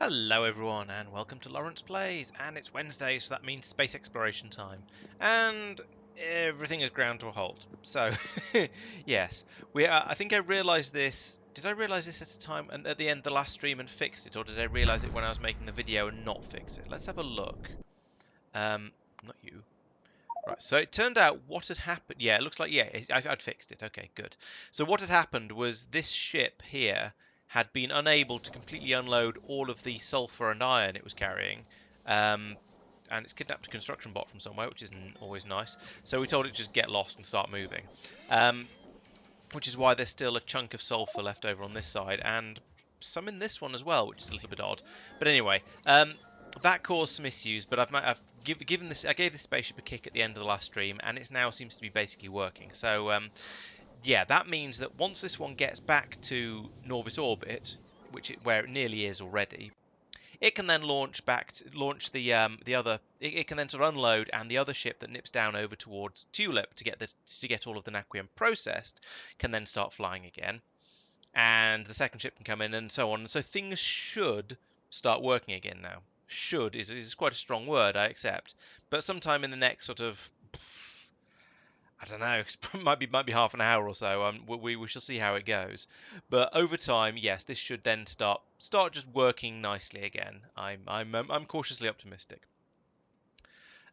Hello everyone and welcome to Laurence Plays, and it's Wednesday, so that means space exploration time, and everything is ground to a halt. So yes, I think I realised this. Did I realise this at a time and at the end of the last stream and fixed it, or did I realise it when I was making the video and not fix it? Let's have a look. Not you. Right, so it turned out what had happened. Yeah, it looks like I'd fixed it. Okay, good. So what had happened was this ship here had been unable to completely unload all of the sulfur and iron it was carrying, and it's kidnapped a construction bot from somewhere, which isn't always nice. So we told it to just get lost and start moving, which is why there's still a chunk of sulfur left over on this side and some in this one as well, which is a little bit odd. But anyway, that caused some issues, but I gave this spaceship a kick at the end of the last stream, and it now seems to be basically working. So yeah, that means that once this one gets back to Norvis orbit, where it nearly is already, it can then launch the other. It can then sort of unload, and the other ship that nips down over towards Tulip to get all of the naquium processed can then start flying again, and the second ship can come in, and so on. So things should start working again now. Should is quite a strong word, I accept, but sometime in the next sort of, I don't know, might be half an hour or so. We shall see how it goes. But over time, yes, this should then start just working nicely again. I'm cautiously optimistic.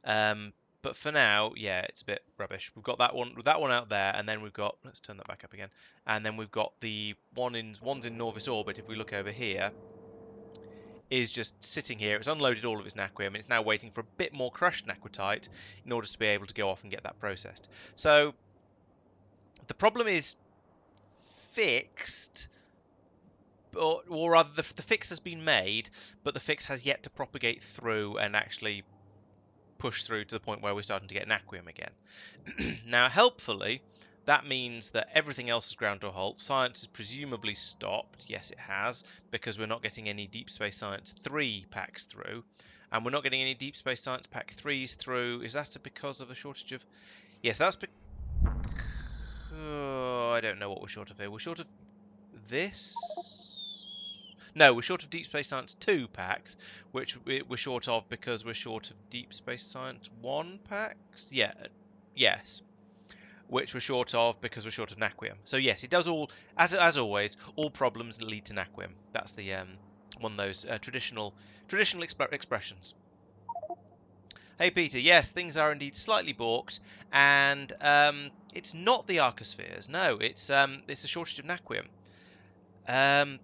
But for now, yeah, it's a bit rubbish. We've got that one out there, and then we've got, let's turn that back up again, and then we've got the ones in Norvis orbit. If we look over here, is just sitting here. It's unloaded all of its naquium, and it's now waiting for a bit more crushed naquitite in order to be able to go off and get that processed. So the problem is fixed, or rather, the fix has been made, but the fix has yet to propagate through and actually push through to the point where we're starting to get naquium again. Now, helpfully, that means that everything else is ground to a halt. Science is presumably stopped. Yes, it has, because we're not getting any Deep Space Science 3 packs through. And we're not getting any Deep Space Science Pack 3s through. Is that because of a shortage of... Yes, that's because... Oh, I don't know what we're short of here. We're short of this... No, we're short of Deep Space Science 2 packs, which we're short of because we're short of Deep Space Science 1 packs? Yeah, yes. Which we're short of because we're short of naquium. So yes, it does all, as always, all problems lead to naquium. That's the one of those traditional expressions. Hey Peter, yes, things are indeed slightly balked, and it's not the archospheres. No, it's a shortage of naquium. That's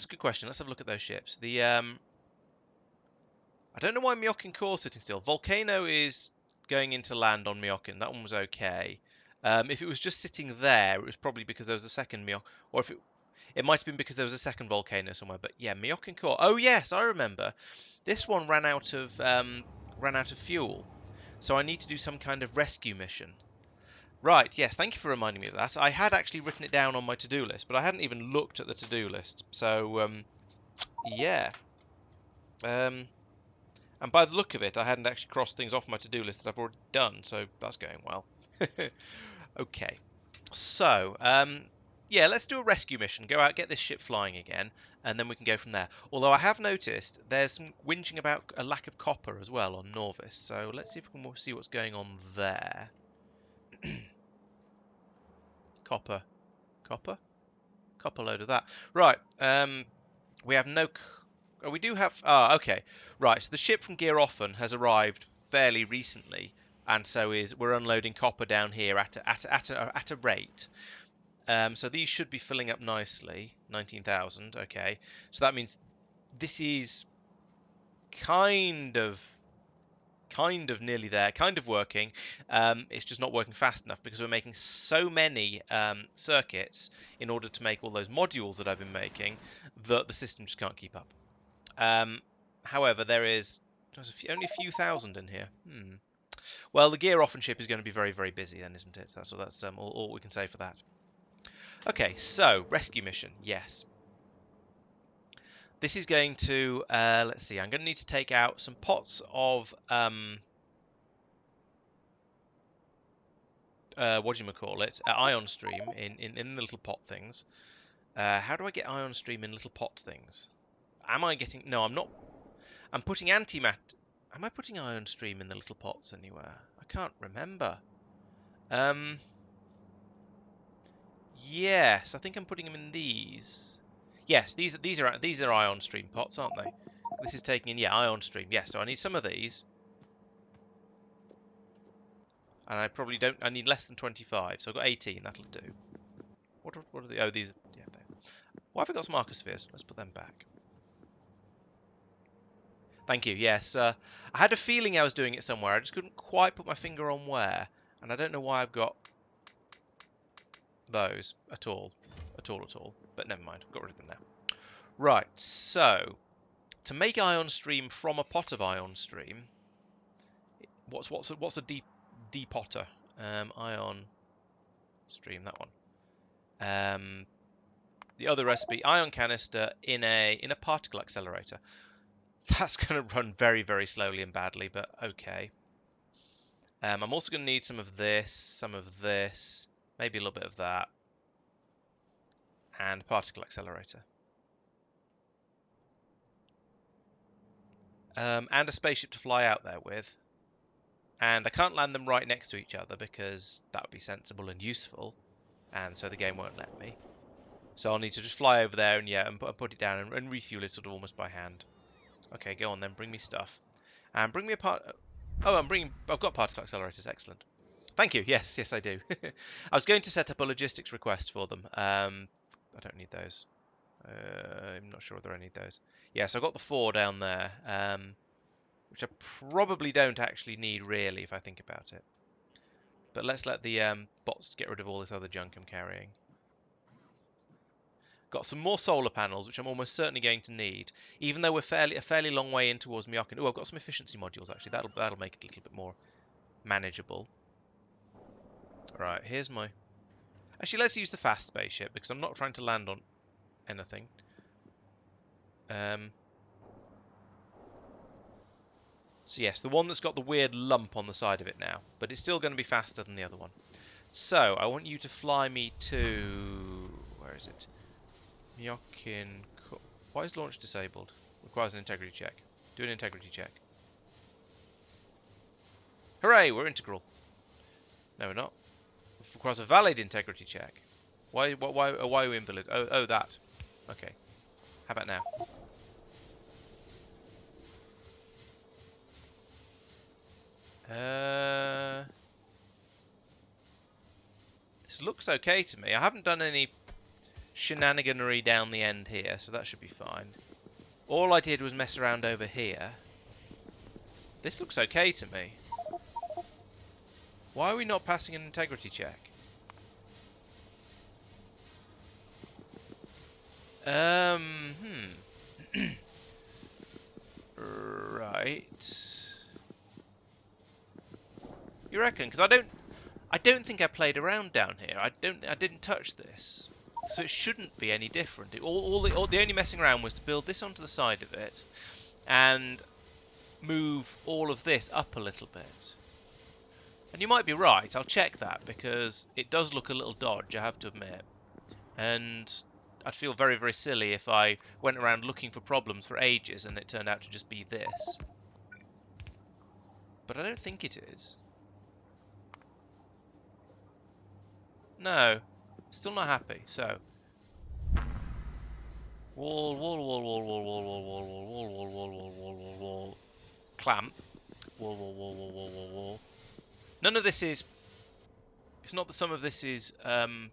a good question. Let's have a look at those ships. I don't know why Myokin Core's sitting still. Volcano is going into land on Myokin. That one was okay. If it was just sitting there, it was probably because there was a second Myokin, or if it might have been because there was a second volcano somewhere. But yeah, Myokin Core. Oh yes, I remember. This one ran out of fuel, so I need to do some kind of rescue mission. Right, yes, thank you for reminding me of that. I had actually written it down on my to-do list, but I hadn't even looked at the to-do list. So, yeah. And by the look of it, I hadn't actually crossed things off my to-do list that I've already done, so that's going well. Okay. So, yeah, let's do a rescue mission. Go out, get this ship flying again, and then we can go from there. Although I have noticed there's some whinging about a lack of copper as well on Norvis, so let's see if we can see what's going on there. Copper. Copper load of that. Right, we have no... Oh, we do have... Ah, okay. Right, so the ship from Gearoffen has arrived fairly recently, and so we're unloading copper down here at a rate. So these should be filling up nicely. 19,000, okay. So that means this is kind of nearly there, kind of working. It's just not working fast enough because we're making so many circuits in order to make all those modules that I've been making that the system just can't keep up. However, there's only a few thousand in here. Well, the Gearoffen ship is going to be very, very busy then, isn't it? That's all we can say for that. Okay, so rescue mission, yes. This is going to, let's see, I'm going to need to take out some pots of, ion stream in the little pot things. How do I get ion stream in little pot things? am I getting... No, I'm not. I'm putting antimatter... Am I putting ion stream in the little pots anywhere? I can't remember. Yes, I think I'm putting them in these. Yes, these are ion stream pots, aren't they? This is taking in, yeah, ion stream. Yeah, so I need some of these. And I probably don't... I need less than 25, so I've got 18. That'll do. What are the... Oh, these... Yeah, there. Why have I got some archospheres? Let's put them back. Thank you, yes. I had a feeling I was doing it somewhere. I just couldn't quite put my finger on where. And I don't know why I've got those at all. At all. But never mind. I've got rid of them now. Right, so... To make ion stream from a pot of ion stream... What's a depotter? Ion stream, that one. The other recipe, ion canister in a particle accelerator. That's going to run very, very slowly and badly, but okay. I'm also going to need some of this, maybe a little bit of that, and particle accelerator. And a spaceship to fly out there with. And I can't land them right next to each other because that would be sensible and useful, and so the game won't let me. So I'll need to just fly over there and yeah, and put it down and refuel it sort of almost by hand. Okay, go on then, bring me stuff. And bring me a part... Oh, I've got particle accelerators, excellent. Thank you, yes, I do. I was going to set up a logistics request for them. I don't need those. I'm not sure whether I need those. Yes, I've got the 4 down there, which I probably don't actually need really if I think about it. But let's let the bots get rid of all this other junk I'm carrying. Got some more solar panels, which I'm almost certainly going to need, even though we're a fairly long way in towards Myokin. Oh, I've got some efficiency modules actually. That'll make it a little bit more manageable. Right, here's my... Actually, let's use the fast spaceship because I'm not trying to land on anything. So yes, the one that's got the weird lump on the side of it now, but it's still going to be faster than the other one. So I want you to fly me to... Where is it? Myokin... Why is launch disabled? Requires an integrity check. Do an integrity check. Hooray, we're integral. No, we're not. It requires a valid integrity check. Why are we invalid? Oh, that. Okay. How about now? This looks okay to me. I haven't done any shenaniganery down the end here, so that should be fine. All I did was mess around over here. This looks okay to me. Why are we not passing an integrity check? Right. You reckon? Because I don't think I played around down here. I didn't touch this, so it shouldn't be any different. The only messing around was to build this onto the side of it, and move all of this up a little bit. And you might be right. I'll check that because it does look a little dodge, I have to admit. And I'd feel very, very silly if I went around looking for problems for ages and it turned out to just be this. But I don't think it is. No, still not happy. So wall, clamp, wall. None of this is. It's not that some of this is. In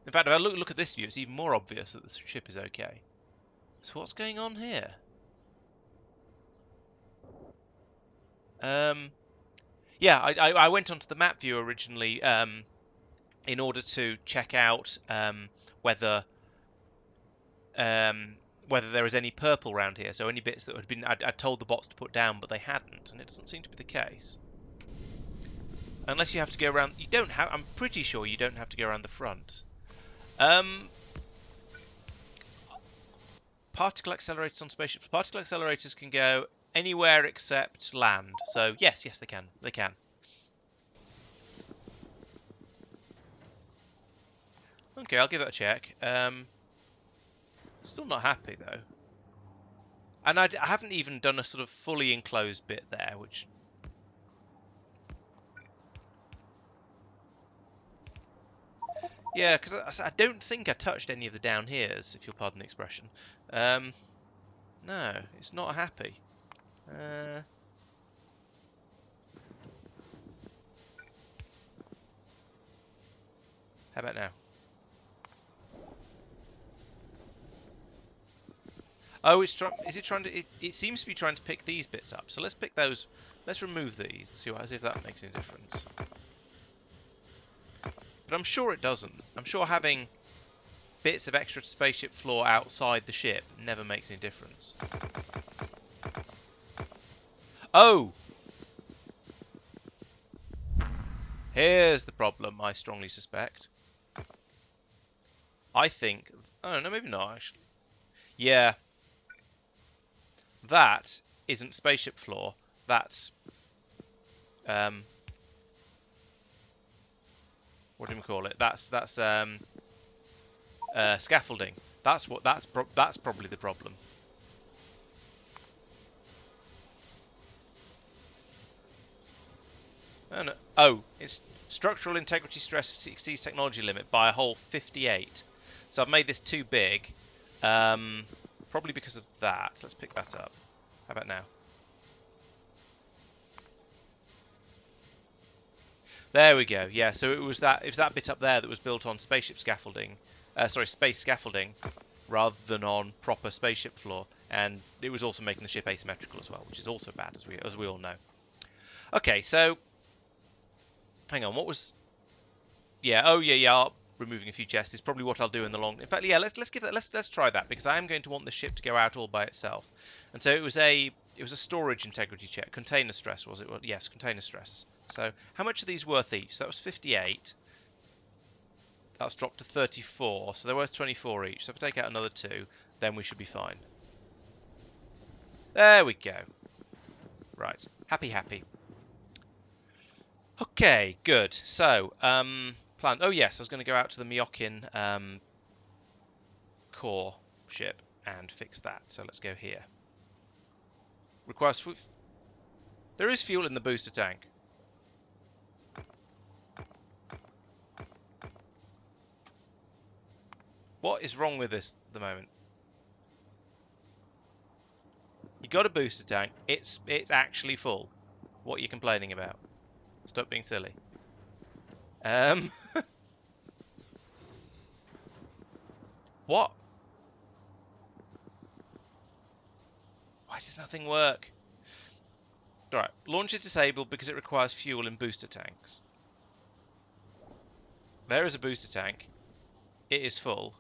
fact, if I look at this view, it's even more obvious that the ship is okay. So what's going on here? Yeah, I went onto the map view originally in order to check out whether there was any purple around here. So any bits that had been I'd told the bots to put down, but they hadn't, and it doesn't seem to be the case. Unless you have to go around. You don't have. I'm pretty sure you don't have to go around the front. Particle accelerators on spaceships. Particle accelerators can go anywhere except land. So yes, they can. They can. Okay, I'll give it a check. Still not happy though. And I haven't even done a sort of fully enclosed bit there, which... Yeah, because I don't think I touched any of the down heres, if you'll pardon the expression. No, it's not happy. How about now? Oh, is it trying to? It seems to be trying to pick these bits up. So let's pick those. Let's remove these and see if that makes any difference. But I'm sure it doesn't. I'm sure having bits of extra spaceship floor outside the ship never makes any difference. Oh! Here's the problem, I strongly suspect. I think... Oh, no, maybe not, actually. Yeah. That isn't spaceship floor. That's... what do we call it? That's scaffolding. That's probably the problem. Oh, no. Oh, it's structural integrity stress exceeds technology limit by a whole 58. So I've made this too big, probably because of that. Let's pick that up. How about now? There we go. Yeah, so it was that bit up there that was built on spaceship scaffolding, space scaffolding, rather than on proper spaceship floor, and it was also making the ship asymmetrical as well, which is also bad, as we all know. Okay, so hang on, what was? Yeah, oh yeah. Removing a few chests is probably what I'll do in the long. In fact, yeah, let's try that, because I am going to want the ship to go out all by itself. And so it was a storage integrity check. Container stress, was it? Well, yes, container stress. So how much are these worth each? So that was 58. That's dropped to 34. So they're worth 24 each. So if I take out another 2, then we should be fine. There we go. Right. Happy. Okay, good. So, plan. Oh yes, I was going to go out to the Myokin core ship and fix that. So let's go here. Requires there is fuel in the booster tank. What is wrong with this at the moment? You got a booster tank. It's actually full. What are you complaining about? Stop being silly. What? Why does nothing work? Alright, launch is disabled because it requires fuel in booster tanks. There is a booster tank. It is full.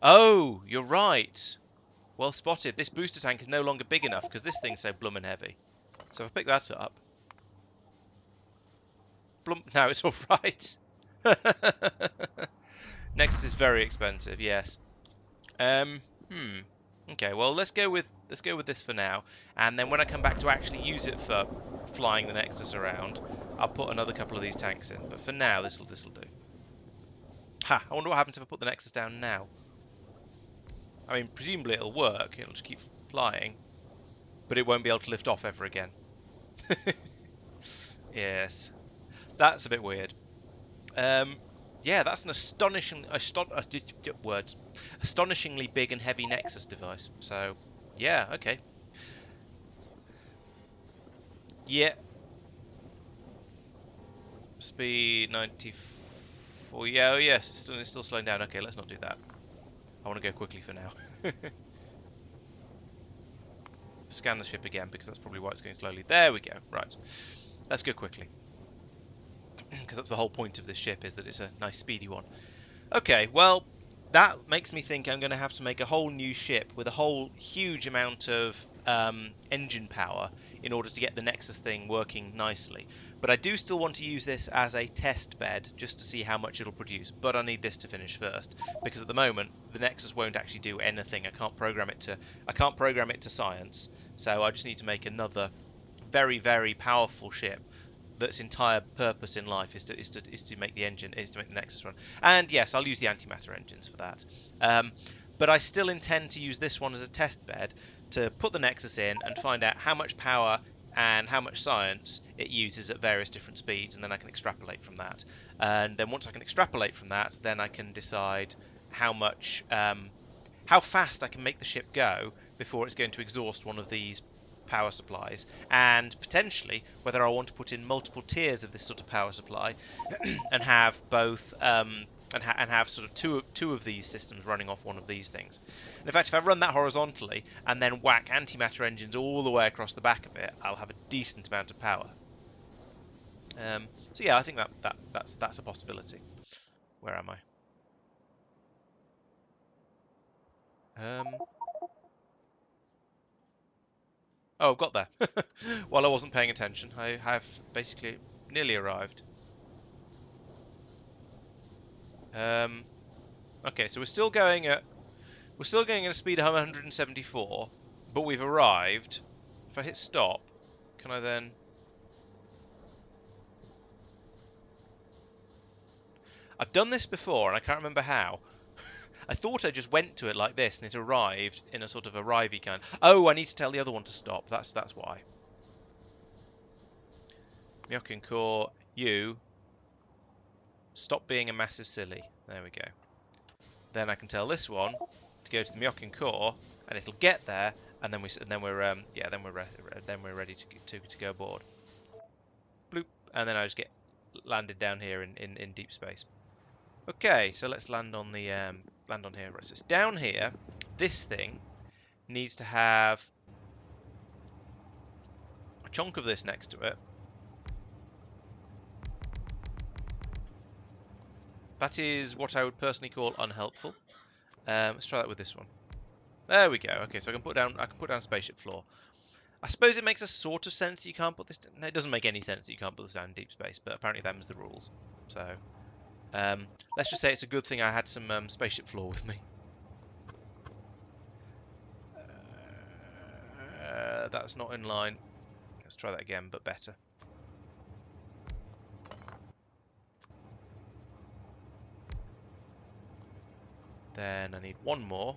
Oh, you're right. Well spotted. This booster tank is no longer big enough because this thing's so bloomin' heavy. So if I pick that up... Now it's alright. Nexus is very expensive, yes. Okay, well let's go with this for now, and then when I come back to actually use it for flying the Nexus around, I'll put another couple of these tanks in. But for now, this'll do. Ha! I wonder what happens if I put the Nexus down now. I mean, presumably it'll work. It'll just keep flying, but it won't be able to lift off ever again. Yes, that's a bit weird. Yeah, that's an astonishingly big and heavy Nexus device. So, yeah, okay. Yeah. Speed 94. Yeah, oh yes, it's still slowing down. Okay, let's not do that. I want to go quickly for now. Scan the ship again, because that's probably why it's going slowly. There we go. Right. Let's go quickly. Because that's the whole point of this ship, is that it's a nice speedy one. Okay, well, that makes me think I'm going to have to make a whole new ship with a whole huge amount of engine power in order to get the Nexus thing working nicely. But I do still want to use this as a test bed just to see how much it'll produce. But I need this to finish first, because at the moment the Nexus won't actually do anything. I can't program it to science. So I just need to make another very, very powerful ship that's entire purpose in life is to make the Nexus run. And yes, I'll use the antimatter engines for that. But I still intend to use this one as a test bed, to put the nexus in and find out how much power and how much science it uses at various different speeds, and then I can extrapolate from that. And then once I can extrapolate from that, then I can decide how much, how fast I can make the ship go before it's going to exhaust one of these power supplies, and potentially whether I want to put in multiple tiers of this sort of power supply and have both and have sort of two of these systems running off one of these things. And in fact, if I run that horizontally and then whack antimatter engines all the way across the back of it, I'll have a decent amount of power. So yeah, I think that's a possibility. Where am I? Oh, I've got there. While I wasn't paying attention, I have basically nearly arrived. Okay, so we're still going at a speed of 174, but we've arrived. If I hit stop, can I then? I've done this before, and I can't remember how. I thought I just went to it like this, and it arrived in a sort of arrivey kind. Oh, I need to tell the other one to stop. That's why. Myokin Core, you stop being a massive silly. There we go. Then I can tell this one to go to the Myokin Core, and it'll get there, and then we're ready to go aboard. Bloop, and then I just get landed down here in deep space. Okay, so let's land on the land on here. Right, so it's down here. This thing needs to have a chunk of this next to it. That is what I would personally call unhelpful. Let's try that with this one. There we go. Okay, so I can put down spaceship floor. I suppose it makes a sort of sense that you can't put this. No, it doesn't make any sense that you can't put this down in deep space, but apparently them's the rules. So let's just say it's a good thing I had some spaceship floor with me. That's not in line. Let's try that again, but better. Then I need one more.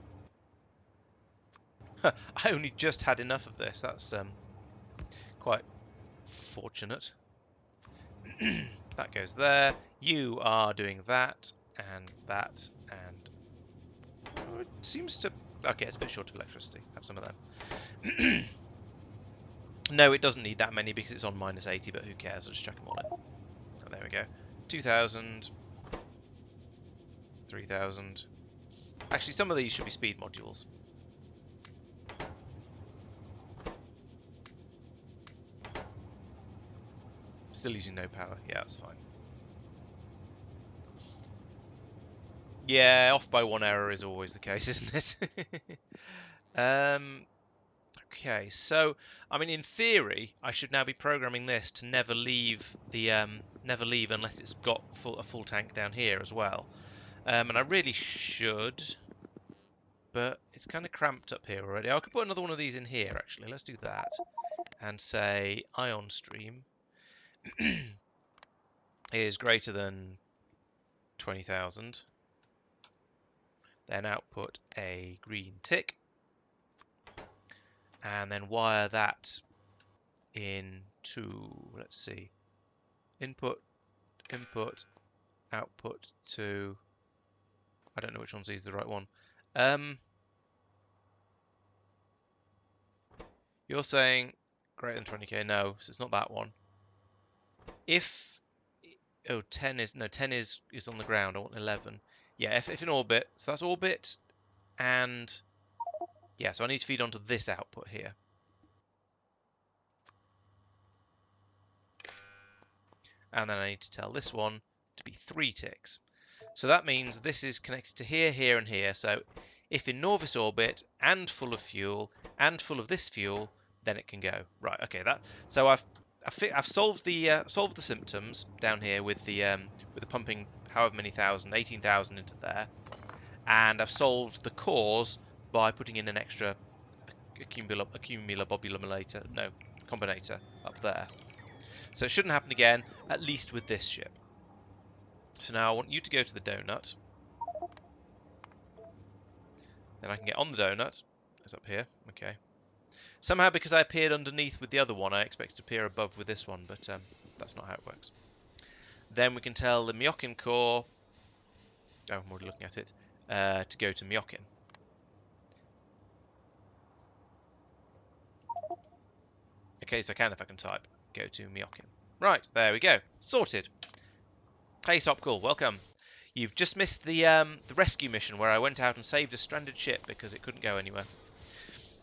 I only just had enough of this. That's quite fortunate. That goes there. You are doing that, and that, and oh, it seems to... Okay, it's a bit short of electricity. Have some of them. No, it doesn't need that many because it's on -80, but who cares? I'll just chuck them all in. Oh, there we go. 2,000. 3,000. Actually, some of these should be speed modules. Still using no power. Yeah, that's fine. Yeah, off by one error is always the case, isn't it? Okay, so I mean, in theory, I should now be programming this to never leave unless it's got a full tank down here as well. And I really should, but it's kind of cramped up here already. I could put another one of these in here, actually. Let's do that. And say ion stream is greater than 20,000. Then output a green tick. And then wire that into, let's see, input, output to, I don't know which one's the right one. You're saying greater than 20k, no, so it's not that one. If, oh, 10 is on the ground, I want 11. Yeah, if in orbit, so that's orbit, and yeah, so I need to feed onto this output here. And then I need to tell this one to be 3 ticks. So that means this is connected to here, here, and here. So if in Norvis orbit and full of fuel and full of this fuel, then it can go. Right, okay, so I've solved the symptoms down here with the pumping however many thousand, 18,000 into there, and I've solved the cause by putting in an extra combinator up there. So it shouldn't happen again, at least with this ship. So now I want you to go to the donut. Then I can get on the donut. It's up here. Okay. Somehow, because I appeared underneath with the other one, I expected to appear above with this one, but that's not how it works. Then we can tell the Myokin core, oh, I'm already looking at it, to go to Myokin. Okay, so I can type, go to Myokin. Right, there we go, sorted. Hey Topcool, welcome. You've just missed the rescue mission where I went out and saved a stranded ship because it couldn't go anywhere.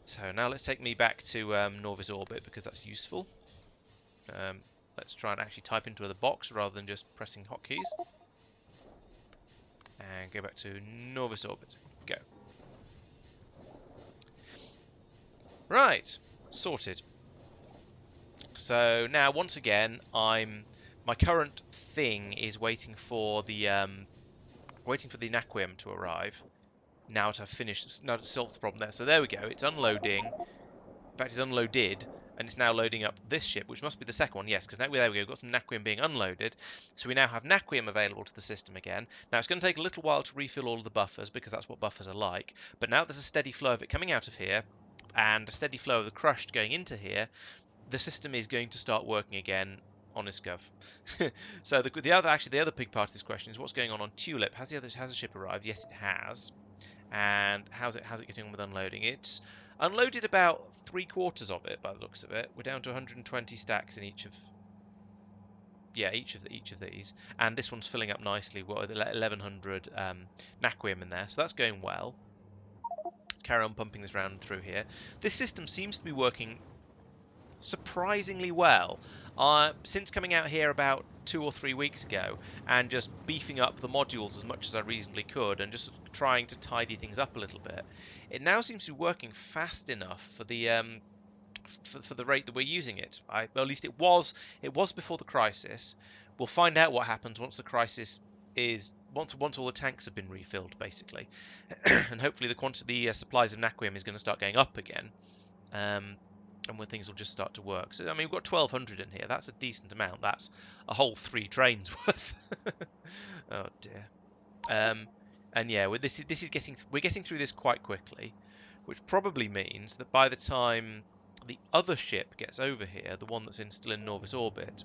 So now let's take me back to Norvis orbit because that's useful. Let's try and actually type into the box rather than just pressing hotkeys. And go back to Norvis orbit. Go. Right, sorted. So now once again, my current thing is waiting for the naquium to arrive. Now to finish, now to solve the problem there. So there we go. It's unloading. In fact, it's unloaded, and it's now loading up this ship, which must be the second one. Yes, because there we go. We've got some naquium being unloaded. So we now have naquium available to the system again. Now it's going to take a little while to refill all of the buffers because that's what buffers are like. But now there's a steady flow of it coming out of here, and a steady flow of the crushed going into here. The system is going to start working again. Honest gov. So the other big part of this question is what's going on Tulip. Has the ship arrived? Yes, it has. And how's it getting on with unloading? It's unloaded about 3/4 of it by the looks of it. We're down to 120 stacks in each of these, and this one's filling up nicely. What, 1100 naquium in there, so that's going well. Carry on pumping this round through here. This system seems to be working surprisingly well. Since coming out here about 2 or 3 weeks ago and just beefing up the modules as much as I reasonably could and just trying to tidy things up a little bit, it now seems to be working fast enough for the for the rate that we're using it. Well, at least it was before the crisis. We'll find out what happens once the crisis is once all the tanks have been refilled, basically, and hopefully the supplies of naquium is going to start going up again. And when things will just start to work. So, I mean, we've got 1,200 in here. That's a decent amount. That's a whole 3 trains worth. Oh, dear. And yeah, we're getting through this quite quickly, which probably means that by the time the other ship gets over here, the one that's still in Norvis orbit,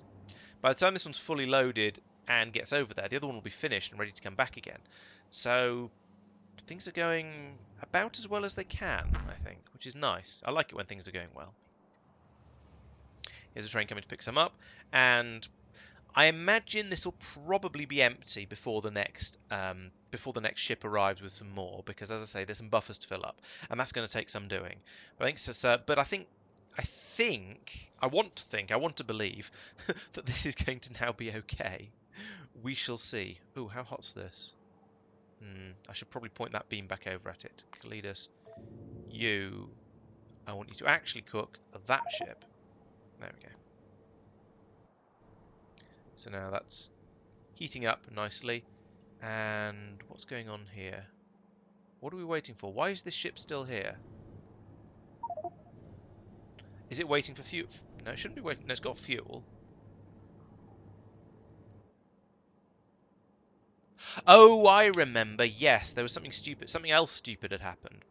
by the time this one's fully loaded and gets over there, the other one will be finished and ready to come back again. So things are going about as well as they can, I think, which is nice. I like it when things are going well. Here's a train coming to pick some up, and I imagine this will probably be empty before the next ship arrives with some more, because as I say, there's some buffers to fill up, and that's going to take some doing. But I want to believe that this is going to now be okay. We shall see. Ooh, how hot's this? I should probably point that beam back over at it. Kalidas, I want you to actually cook that ship. There we go. So now that's heating up nicely. And what's going on here? What are we waiting for? Why is this ship still here? Is it waiting for fuel? No, it shouldn't be waiting. No, it's got fuel. Oh, I remember. Yes, there was something stupid. Something else stupid had happened.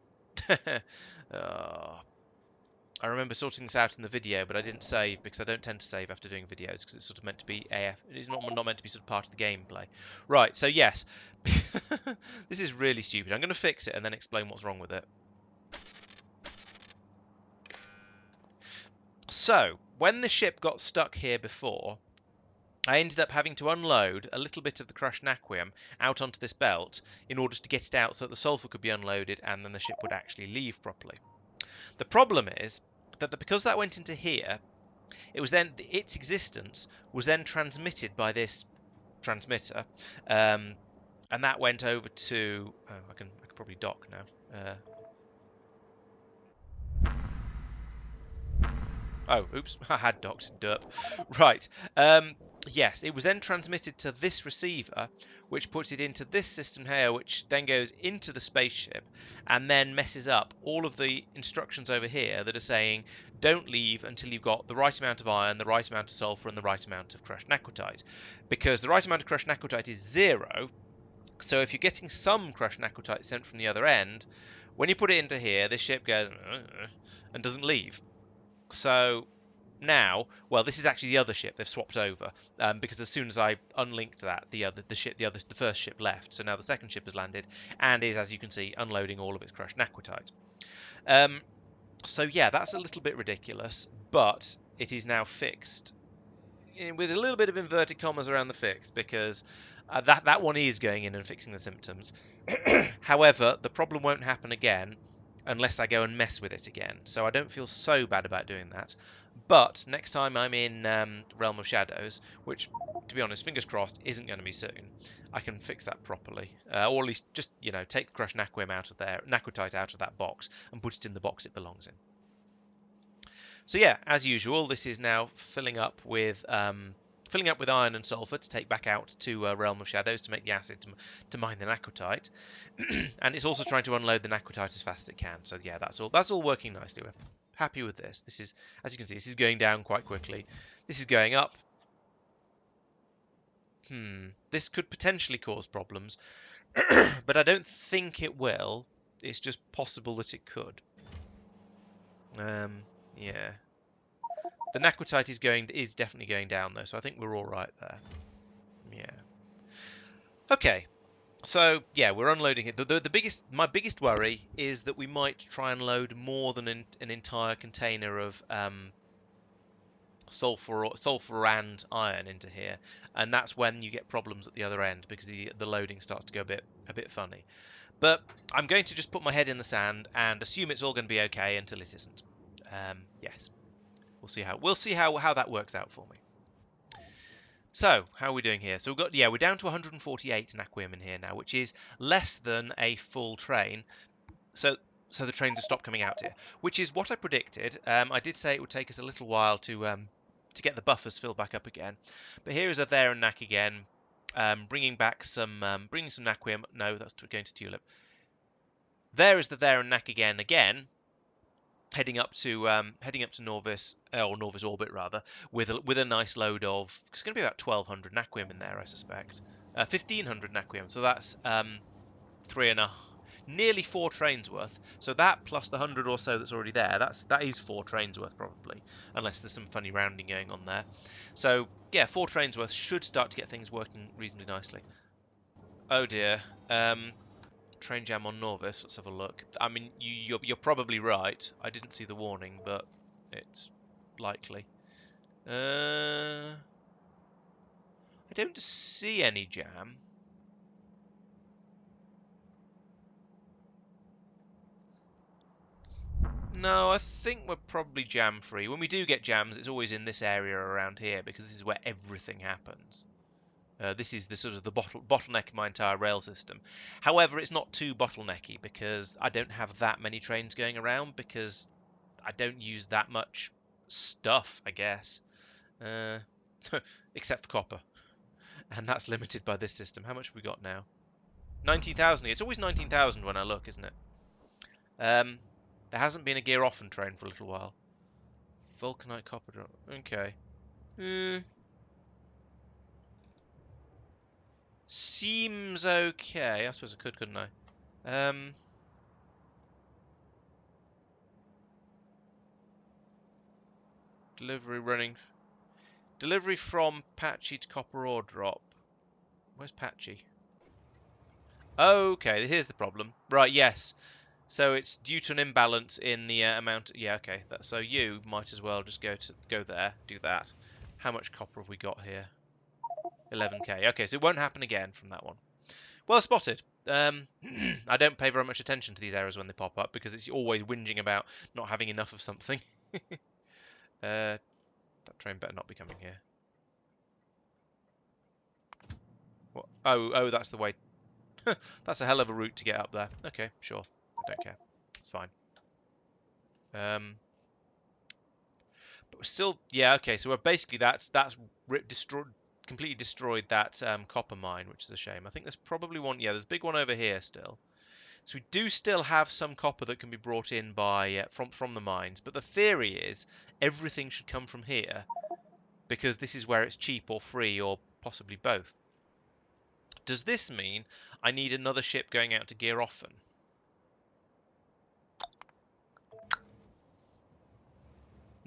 Oh. I remember sorting this out in the video, but I didn't save because I don't tend to save after doing videos because it's sort of meant to be AF. It is not meant to be sort of part of the gameplay. Right, so yes. This is really stupid. I'm going to fix it and then explain what's wrong with it. So, when the ship got stuck here before, I ended up having to unload a little bit of the crushed naquium out onto this belt in order to get it out so that the sulfur could be unloaded and then the ship would actually leave properly. The problem is that because that went into here, its existence was then transmitted by this transmitter, and that went over to. Oh, I can probably dock now. Oh, oops, I had docked. Derp. Right. Yes, it was then transmitted to this receiver, which puts it into this system here, which then goes into the spaceship and then messes up all of the instructions over here that are saying don't leave until you've got the right amount of iron, the right amount of sulfur, and the right amount of crushed naquitite. Because the right amount of crushed naquitite is 0, so if you're getting some crushed naquitite sent from the other end, When you put it into here, this ship goes and doesn't leave. So now, well, this is actually the other ship. They've swapped over because as soon as I unlinked that, the first ship left. So now the second ship has landed and is, as you can see, unloading all of its crushed naquitite. So yeah, that's a little bit ridiculous, but it is now fixed with a little bit of inverted commas around the fix because that one is going in and fixing the symptoms. However, the problem won't happen again unless I go and mess with it again. So I don't feel so bad about doing that. But next time I'm in Realm of Shadows, which, to be honest, fingers crossed, isn't going to be soon, I can fix that properly, or at least just take the crushed naquium out of there, naquitite out of that box, and put it in the box it belongs in. So yeah, as usual, this is now filling up with iron and sulfur to take back out to Realm of Shadows to make the acid to mine the naquitite, and it's also trying to unload the naquitite as fast as it can. So yeah, that's all working nicely. We're happy with this. This is, as you can see, this is going down quite quickly. This is going up. This could potentially cause problems, but I don't think it will. It's just possible that it could. Yeah. The naquitite is definitely going down though, so I think we're all right there. Yeah. Okay. So yeah, we're unloading it. My biggest worry is that we might try and load more than an entire container of sulfur and iron into here, and that's when you get problems at the other end because the loading starts to go a bit funny. But I'm going to just put my head in the sand and assume it's all going to be okay until it isn't. Yes. We'll see how that works out for me. So, how are we doing here? So we're down to 148 naquium in here now, which is less than a full train. So the trains have stopped coming out here, which is what I predicted. I did say it would take us a little while to get the buffers filled back up again. But here is a there and knack again, bringing some naquium. No, that's going to Tulip. There is the there and knack again. Heading up to Norvis, or Norvis orbit rather, with a nice load of, it's going to be about 1,200 naquium in there, I suspect. 1,500 naquium, so that's nearly 4 trains worth. So that plus the 100 or so that's already there, that is 4 trains worth probably, unless there's some funny rounding going on there. So yeah, 4 trains worth should start to get things working reasonably nicely. Oh dear. Train jam on Norvis. Let's have a look. I mean, you're probably right. I didn't see the warning, but it's likely. I don't see any jam. No, I think we're probably jam free. When we do get jams, it's always in this area around here because this is where everything happens. This is the sort of the bottleneck my entire rail system. However, it's not too bottlenecky because I don't have that many trains going around because I don't use that much stuff, I guess. Except for copper. And that's limited by this system. How much have we got now? 19,000. It's always 19,000 when I look, isn't it? There hasn't been a gear often train for a little while. Vulcanite copper drop. Okay. Seems okay. I suppose I couldn't I? Delivery from Patchy to copper ore drop. Where's Patchy? Okay, here's the problem. Right, yes. So it's due to an imbalance in the amount. Yeah, okay. So you might as well just go there, do that. How much copper have we got here? 11k. Okay, so it won't happen again from that one. Well spotted. I don't pay very much attention to these errors when they pop up because it's always whinging about not having enough of something. That train better not be coming here. What? Oh, that's the way. That's a hell of a route to get up there. Okay, sure. I don't care. It's fine. But we're still, yeah, okay. So we're basically completely destroyed that copper mine, which is a shame. I think there's probably one. Yeah, there's a big one over here still. So we do still have some copper that can be brought in by from the mines. But the theory is everything should come from here because this is where it's cheap or free or possibly both. Does this mean I need another ship going out to Gear often?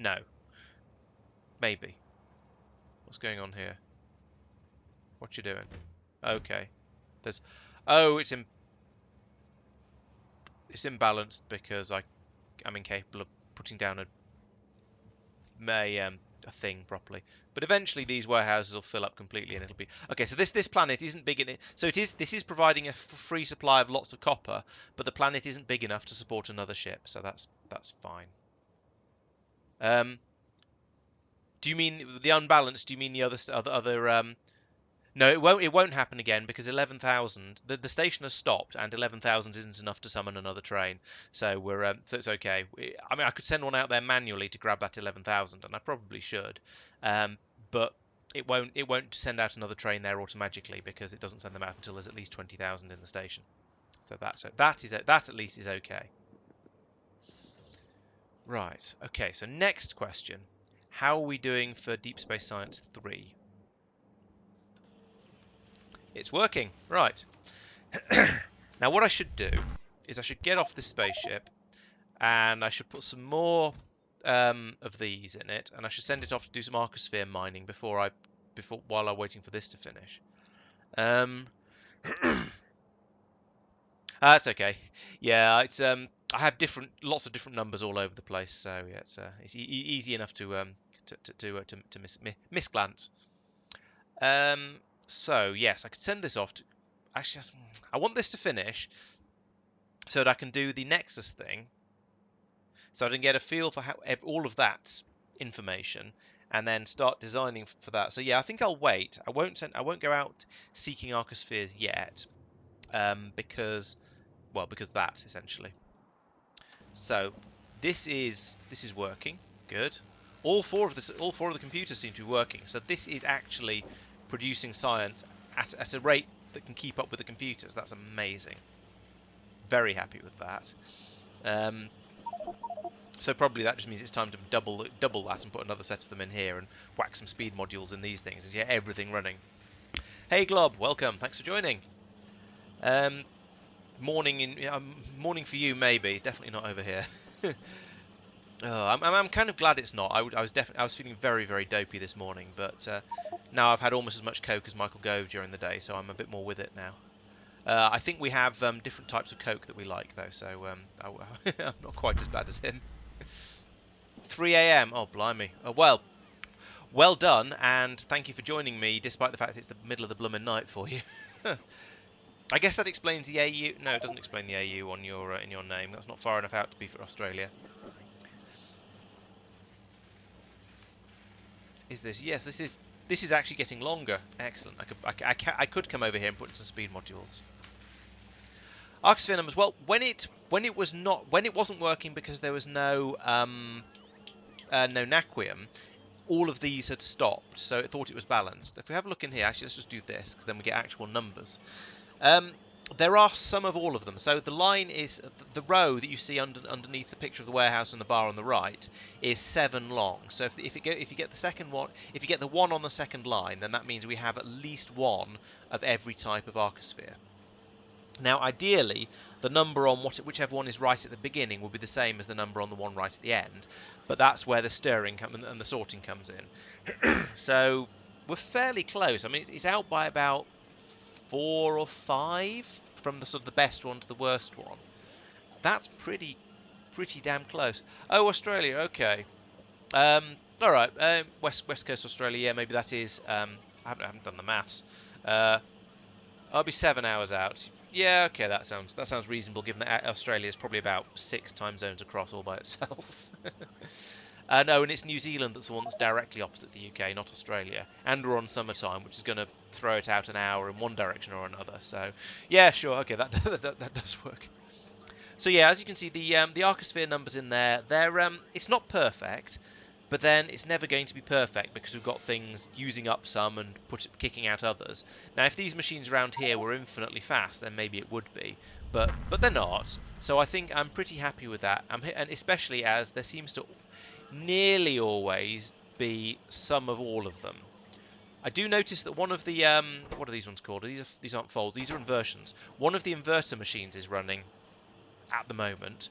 No. Maybe. What's going on here? What you doing? Okay. There's... Oh, it's imbalanced because I'm incapable of putting down a thing properly. But eventually these warehouses will fill up completely and it'll be... Okay, so this planet isn't big enough. So this is providing a free supply of lots of copper, but the planet isn't big enough to support another ship, so that's fine. Do you mean the unbalanced? Do you mean the other No, it won't happen again because 11,000. The station has stopped, and 11,000 isn't enough to summon another train. So so it's okay. I mean, I could send one out there manually to grab that 11,000, and I probably should. But it won't send out another train there automatically because it doesn't send them out until there's at least 20,000 in the station. So that at least is okay. Right. Okay. So next question: how are we doing for Deep Space Science 3? It's working. Right. Now what I should do is I should get off this spaceship and I should put some more of these in it, and I should send it off to do some archosphere mining while I'm waiting for this to finish. That's okay. Yeah, it's I have lots of different numbers all over the place, so yeah, it's easy enough to misglance. So yes, I could send this off to... Actually, I want this to finish so that I can do the nexus thing, so I can get a feel for how all of that information, and then start designing for that. So yeah, I think I'll wait. I won't go out seeking archospheres yet, because that essentially. So this is working. Good. All four of the computers seem to be working. So this is actually producing science at a rate that can keep up with the computers. That's amazing. Very happy with that. So probably that just means it's time to double that and put another set of them in here and whack some speed modules in these things and get everything running. Hey Glob, welcome. Thanks for joining. Morning for you, maybe. Definitely not over here. Oh, I'm kind of glad it's not. I was feeling very, very dopey this morning, but now I've had almost as much Coke as Michael Gove during the day, so I'm a bit more with it now. I think we have different types of Coke that we like, though, so I'm not quite as bad as him. 3 a.m. Oh, blimey. Well done, and thank you for joining me, despite the fact that it's the middle of the blooming night for you. I guess that explains the AU. No, it doesn't explain the AU on your in your name. That's not far enough out to be for Australia. Is this? Yes, this is actually getting longer. Excellent. I could come over here and put in some speed modules. Archosphere numbers. Well, when it wasn't working because there was no naquium, all of these had stopped, so it thought it was balanced. If we have a look in here, actually, let's just do this because then we get actual numbers. There are some of all of them. So the line is the row that you see underneath the picture of the warehouse and the bar on the right is 7 long. So if you get the second one, if you get the one on the second line, then that means we have at least one of every type of archosphere. Now, ideally, the number on whichever one is right at the beginning will be the same as the number on the one right at the end, but that's where the stirring and the sorting comes in. So we're fairly close. I mean, it's out by about 4 or 5 from the sort of the best one to the worst one. That's pretty damn close. Oh, Australia, okay. All right, West Coast Australia. Yeah, maybe that is. I haven't done the maths. I'll be 7 hours out. Yeah, okay, that sounds reasonable, given that Australia is probably about 6 time zones across all by itself. No, and it's New Zealand that's the one that's directly opposite the UK, not Australia. And we're on summertime, which is going to throw it out an hour in one direction or another. So, yeah, sure, okay, that does work. So yeah, as you can see, the archosphere numbers in there, it's not perfect, but then it's never going to be perfect because we've got things using up some and kicking out others. Now, if these machines around here were infinitely fast, then maybe it would be, but they're not. So I think I'm pretty happy with that, and especially as there seems to nearly always be some of all of them. I do notice that one of the what are these ones called? These aren't folds. These are inversions. One of the inverter machines is running at the moment,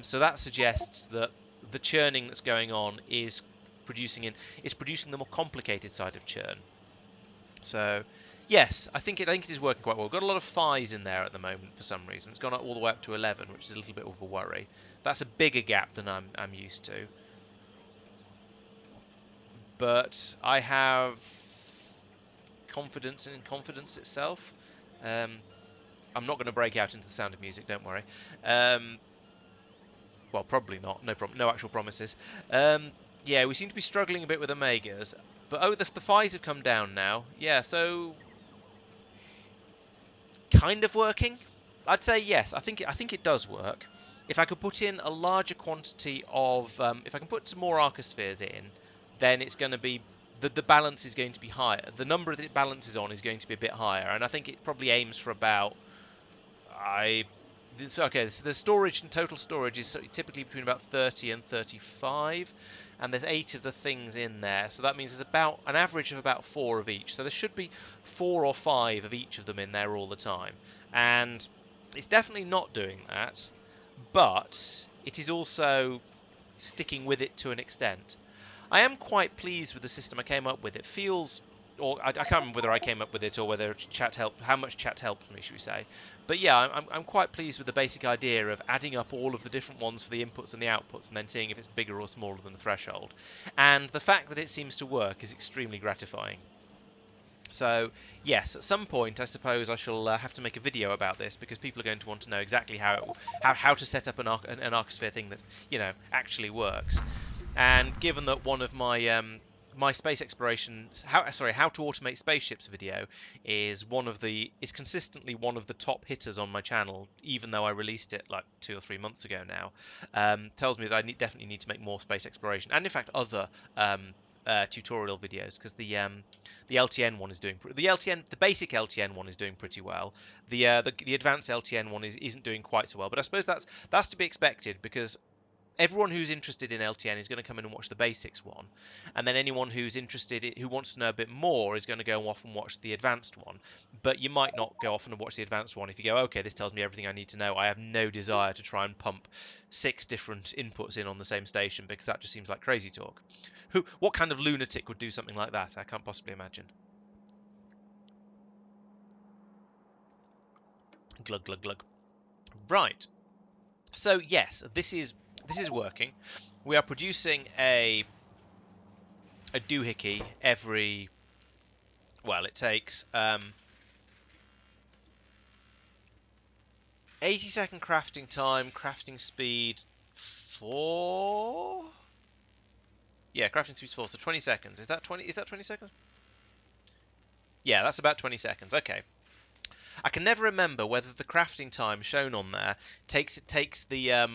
so that suggests that the churning that's going on is producing the more complicated side of churn. So yes, I think it is working quite well. We've got a lot of thighs in there at the moment for some reason. It's gone all the way up to 11, which is a little bit of a worry. That's a bigger gap than I'm used to. But I have confidence in confidence itself. I'm not going to break out into the sound of music, don't worry. Well, probably not. No actual promises. Yeah, we seem to be struggling a bit with Omegas. But the phi's have come down now. Yeah, so kind of working. I'd say yes. I think it does work. If I could put in a larger quantity of, if I can put some more archospheres in, then it's going to be the balance is going to be higher. The number that it balances on is going to be a bit higher, and I think it probably aims for about so the storage and total storage is typically between about 30 and 35, and there's 8 of the things in there, so that means there's about an average of about 4 of each. So there should be 4 or 5 of each of them in there all the time, and it's definitely not doing that, but it is also sticking with it to an extent. I am quite pleased with the system I came up with. It feels, or I can't remember whether I came up with it or whether chat helped, how much chat helped me, should we say. But yeah, I'm quite pleased with the basic idea of adding up all of the different ones for the inputs and the outputs and then seeing if it's bigger or smaller than the threshold. And the fact that it seems to work is extremely gratifying. So yes, at some point I suppose I shall have to make a video about this, because people are going to want to know exactly how to set up an archosphere thing that, you know, actually works. And given that one of my my space exploration, how to automate spaceships video is consistently one of the top hitters on my channel, even though I released it like 2 or 3 months ago now, tells me that I definitely need to make more space exploration, and in fact other tutorial videos, because the LTN one is doing the basic LTN one is doing pretty well. The advanced LTN one isn't doing quite so well, but I suppose that's to be expected, because everyone who's interested in LTN is going to come in and watch the basics one, and then anyone who wants to know a bit more is going to go off and watch the advanced one. But you might not go off and watch the advanced one if you go, okay, this tells me everything I need to know. I have no desire to try and pump 6 different inputs in on the same station, because that just seems like crazy talk. What kind of lunatic would do something like that? I can't possibly imagine. Glug glug glug. Right. So yes, this is working. We are producing a doohickey every, well, it takes 80-second crafting time, crafting speed 4. Yeah, crafting speed 4, so 20 seconds. Is that 20 seconds? Yeah, that's about 20 seconds. Okay. I can never remember whether the crafting time shown on there takes the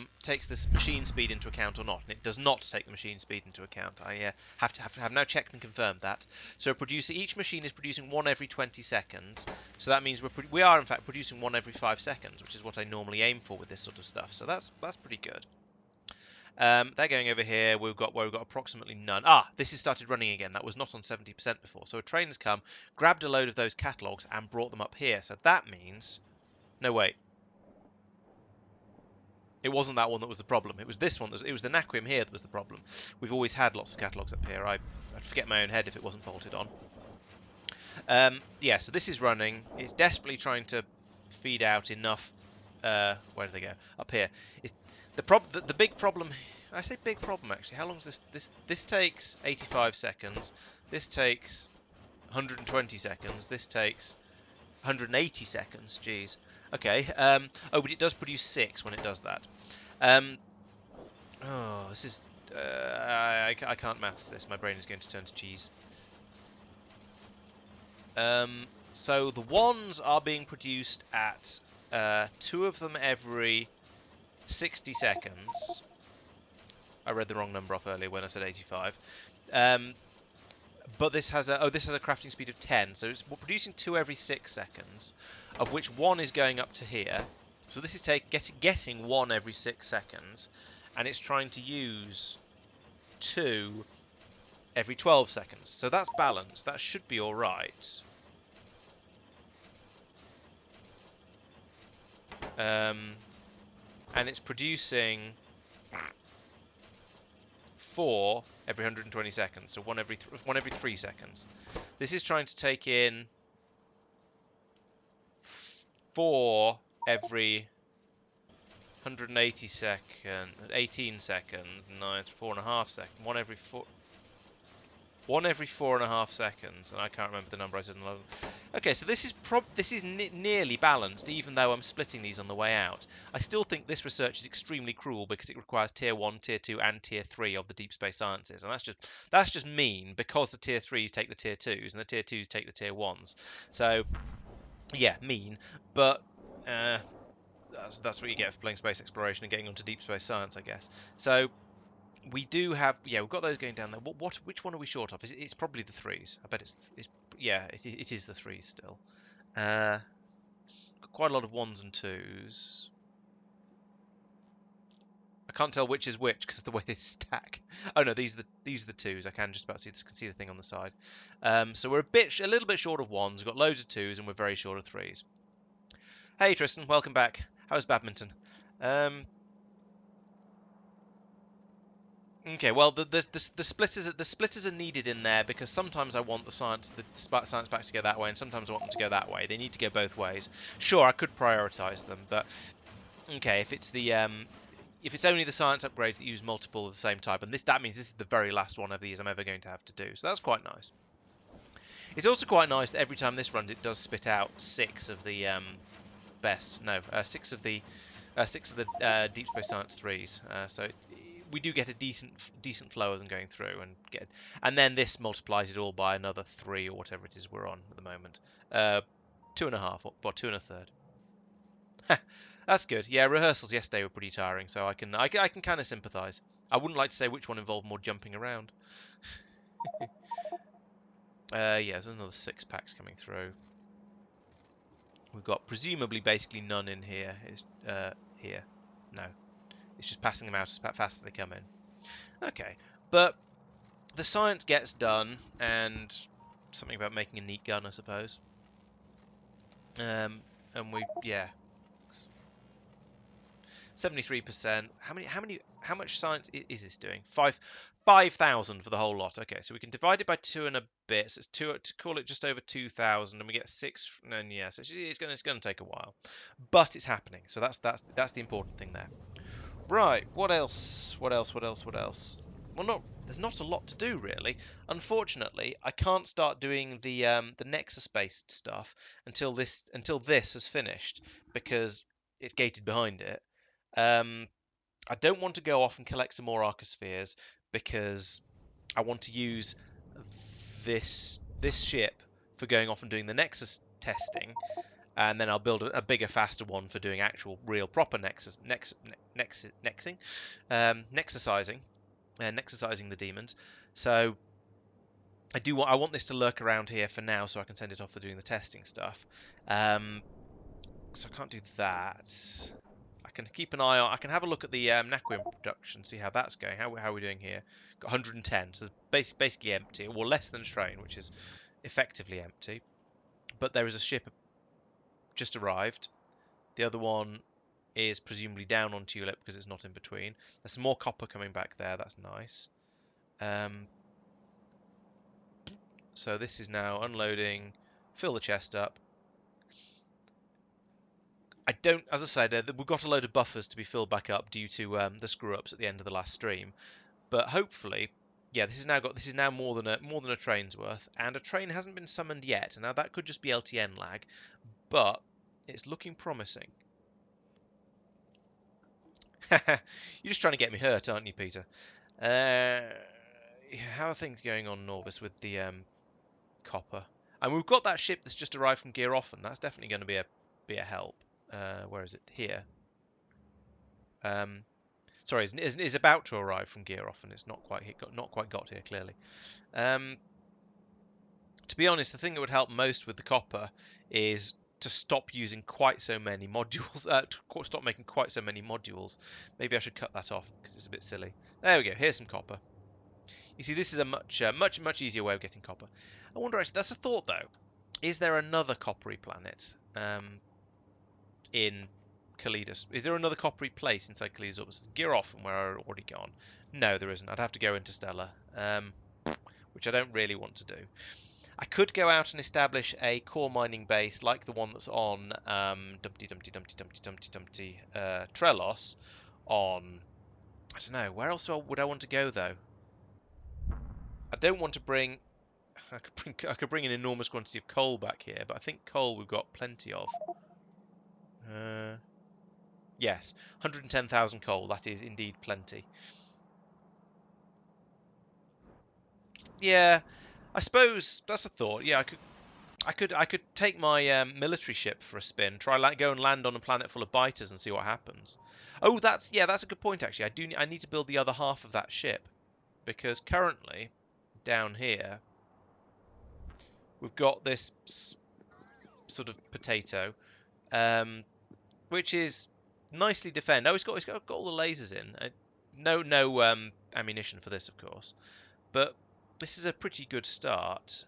machine speed into account or not, and it does not take the machine speed into account. I have now checked and confirmed that. So each machine is producing one every 20 seconds. So that means we are in fact producing one every 5 seconds, which is what I normally aim for with this sort of stuff. So that's pretty good. They're going over here. We've got approximately none. This has started running again. That was not on 70% before. So a train has come, grabbed a load of those catalogs and brought them up here. So that means, no, wait, it wasn't that one that was the problem. It was this one. It was the naquium here that was the problem. We've always had lots of catalogs up here. I'd forget my own head if it wasn't bolted on. Yeah, so this is running. It's desperately trying to feed out enough. Where do they go? Up here. The big problem. I say big problem actually. How long is this? This takes 85 seconds. This takes 120 seconds. This takes 180 seconds. Jeez. Okay. But it does produce 6 when it does that. This is. I can't maths this. My brain is going to turn to cheese. So the ones are being produced at 2 of them every 60 seconds. I read the wrong number off earlier when I said 85. But this has a crafting speed of 10, so it's producing 2 every 6 seconds, of which 1 is going up to here. So this is getting 1 every 6 seconds, and it's trying to use 2 every 12 seconds. So that's balanced. That should be all right. And it's producing 4 every 120 seconds, so one every 3 seconds. This is trying to take in 4 every 180 seconds, 18 seconds, 9, 4.5 seconds, one every 4.5 seconds, and I can't remember the number I said. Okay, so this is nearly balanced, even though I'm splitting these on the way out. I still think this research is extremely cruel because it requires tier 1, tier 2, and tier 3 of the deep space sciences, and that's just mean because the tier 3s take the tier 2s and the tier 2s take the tier 1s. So yeah, mean, but that's what you get for playing space exploration and getting onto deep space science, I guess. So we do have, yeah, we've got those going down there. Which one are we short of? It's probably the 3s. I bet yeah, it is the 3s still. Got quite a lot of 1s and 2s. I can't tell which is which because the way they stack. Oh no, these are the 2s. I can just about see the thing on the side. So we're a little bit short of 1s. We've got loads of 2s and we're very short of 3s. Hey Tristan, welcome back. How's badminton? Okay, well the splitters are needed in there because sometimes I want the science back to go that way, and sometimes I want them to go that way. They need to go both ways. Sure, I could prioritize them, but okay, if it's only the science upgrades that use multiple of the same type, and that means this is the very last one of these I'm ever going to have to do. So that's quite nice. It's also quite nice that every time this runs, it does spit out 6 of the six of the Deep Space Science 3s. So we do get a decent flow of them going through, and then this multiplies it all by another 3 or whatever it is we're on at the moment. 2.5 or 2 1/3. That's good. Yeah, rehearsals yesterday were pretty tiring, so I can kind of sympathise. I wouldn't like to say which one involved more jumping around. Yeah, there's another 6 packs coming through. We've got presumably basically none in here. Here. No. It's just passing them out as fast as they come in. Okay. But the science gets done, and something about making a neat gun, I suppose. And yeah. 73%. How much science is this doing? 5,000 for the whole lot. Okay, so we can divide it by 2 and a bit. So it's to call it just over 2,000, and we get 6. And yes, it's going to take a while, but it's happening. So that's the important thing there. Right. What else? What else? Well, there's not a lot to do really. Unfortunately, I can't start doing the nexus-based stuff until this has finished because it's gated behind it. I don't want to go off and collect some more archospheres because I want to use this ship for going off and doing the nexus testing, and then I'll build a bigger, faster one for doing actual, real, proper nexusizing the demons. So I want this to lurk around here for now, so I can send it off for doing the testing stuff. So I can't do that. I can keep an eye on. I can have a look at the naquium production, see how that's going. How are we doing here? Got 110, so it's basically empty, or less than strain, which is effectively empty. But there is a ship just arrived. The other one is presumably down on Tulip because it's not in between. There's some more copper coming back there. That's nice. So this is now unloading. Fill the chest up. As I said, we've got a load of buffers to be filled back up due to the screw-ups at the end of the last stream. But hopefully, yeah, this is now more than a train's worth, and a train hasn't been summoned yet. Now that could just be LTN lag, but it's looking promising. You're just trying to get me hurt, aren't you, Peter? How are things going on, Norvis, with the copper? And we've got that ship that's just arrived from Gear Off, and that's definitely going to be a help. Where is it? Here. Sorry, is about to arrive from Gear Off, and it's not quite got here clearly. To be honest, the thing that would help most with the copper is to stop using quite so many modules. To stop making quite so many modules. Maybe I should cut that off because it's a bit silly. There we go. Here's some copper. You see, this is a much easier way of getting copper. I wonder, actually, that's a thought though. Is there another coppery planet in Kalidas. Is there another coppery place inside Kalidas Orbis? Gear off from where I've already gone. No, there isn't. I'd have to go into Stellar, which I don't really want to do. I could go out and establish a core mining base like the one that's on Trelos on... I don't know. Where else would I want to go, though? I don't want to bring... I could bring an enormous quantity of coal back here, but I think coal we've got plenty of. Yes, 110,000 coal. That is indeed plenty. Yeah, I suppose that's a thought. Yeah, I could take my military ship for a spin. Go and land on a planet full of biters and see what happens. Oh, that's a good point actually. I need to build the other half of that ship because currently down here we've got this sort of potato, which is nicely defended. Oh, it's got all the lasers in. No ammunition for this, of course, but this is a pretty good start.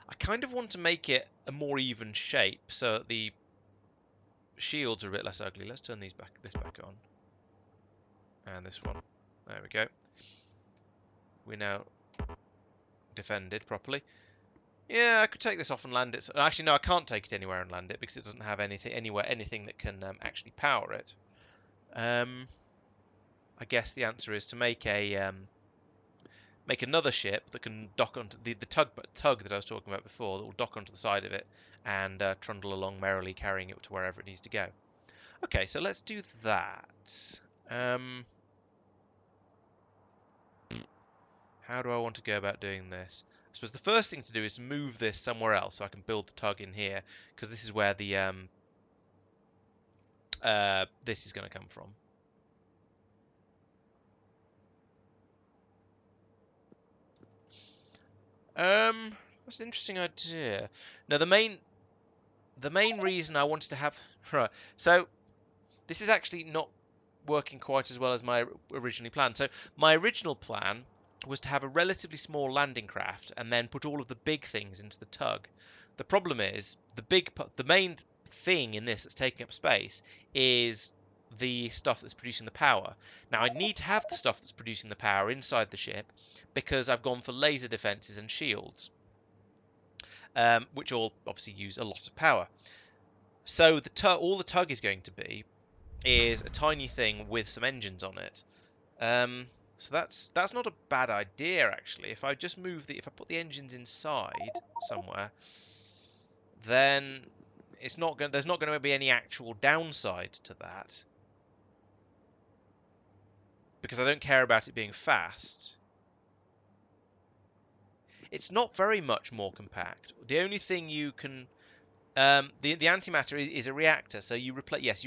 I kind of want to make it a more even shape so that the shields are a bit less ugly. Let's turn this back on. And this one. There we go. We're now defended properly. Yeah, I could take this off and land it. Actually, no, I can't take it anywhere and land it because it doesn't have anything that can actually power it. I guess the answer is to make another ship that can dock onto the tug that I was talking about before, that will dock onto the side of it and trundle along merrily, carrying it to wherever it needs to go. Okay, so let's do that. How do I want to go about doing this? I suppose the first thing to do is to move this somewhere else so I can build the tug in here, because this is where the this is going to come from. That's an interesting idea. Now the main reason I wanted to have right, so this is actually not working quite as well as my originally planned. So my original plan was to have a relatively small landing craft and then put all of the big things into the tug. The problem is the main thing in this that's taking up space is the stuff that's producing the power. Now I need to have the stuff that's producing the power inside the ship because I've gone for laser defenses and shields, which all obviously use a lot of power. So all the tug is going to be is a tiny thing with some engines on it. So that's not a bad idea actually. If I just if I put the engines inside somewhere, then there's not going to be any actual downside to that because I don't care about it being fast. It's not very much more compact. The only thing you can the antimatter is a reactor, so you replace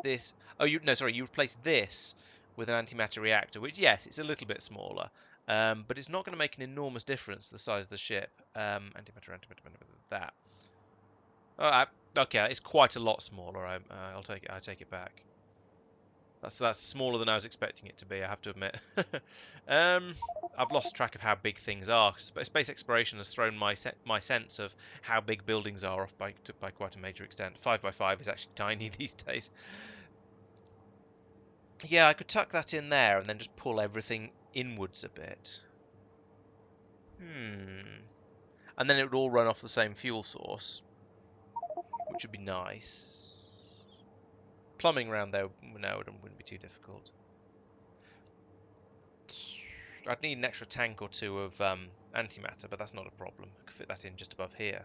this. Oh, you replace this with an antimatter reactor, which yes, it's a little bit smaller, but it's not going to make an enormous difference to the size of the ship. Antimatter, that. Oh, okay, it's quite a lot smaller. I'll take it. I take it back. That's smaller than I was expecting it to be, I have to admit. I've lost track of how big things are. Space exploration has thrown my sense of how big buildings are off by quite a major extent. 5x5 is actually tiny these days. Yeah, I could tuck that in there and then just pull everything inwards a bit. And then it would all run off the same fuel source, which would be nice. Plumbing around there, no, it wouldn't be too difficult. I'd need an extra tank or two of antimatter, but that's not a problem. I could fit that in just above here.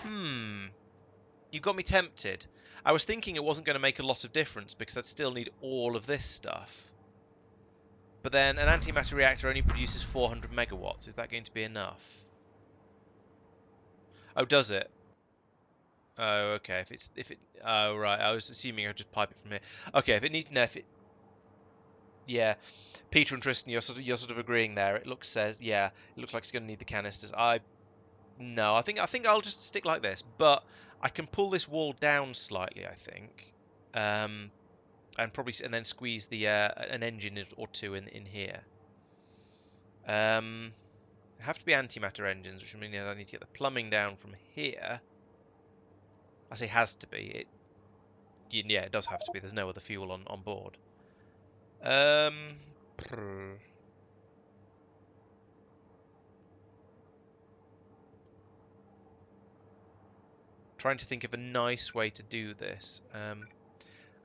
You got me tempted. I was thinking it wasn't going to make a lot of difference because I'd still need all of this stuff. But then an antimatter reactor only produces 400 megawatts. Is that going to be enough? Oh, does it? Oh, okay. Oh, right. I was assuming I'd just pipe it from here. Okay, if it needs yeah. Peter and Tristan, you're sort of agreeing there. It looks like it's going to need the canisters. No, I think I'll just stick like this, but I can pull this wall down slightly, I think, and then squeeze an engine or two in here. Have to be antimatter engines, which means I need to get the plumbing down from here. I say has to be. Yeah, it does have to be. There's no other fuel on board. Um, trying to think of a nice way to do this. I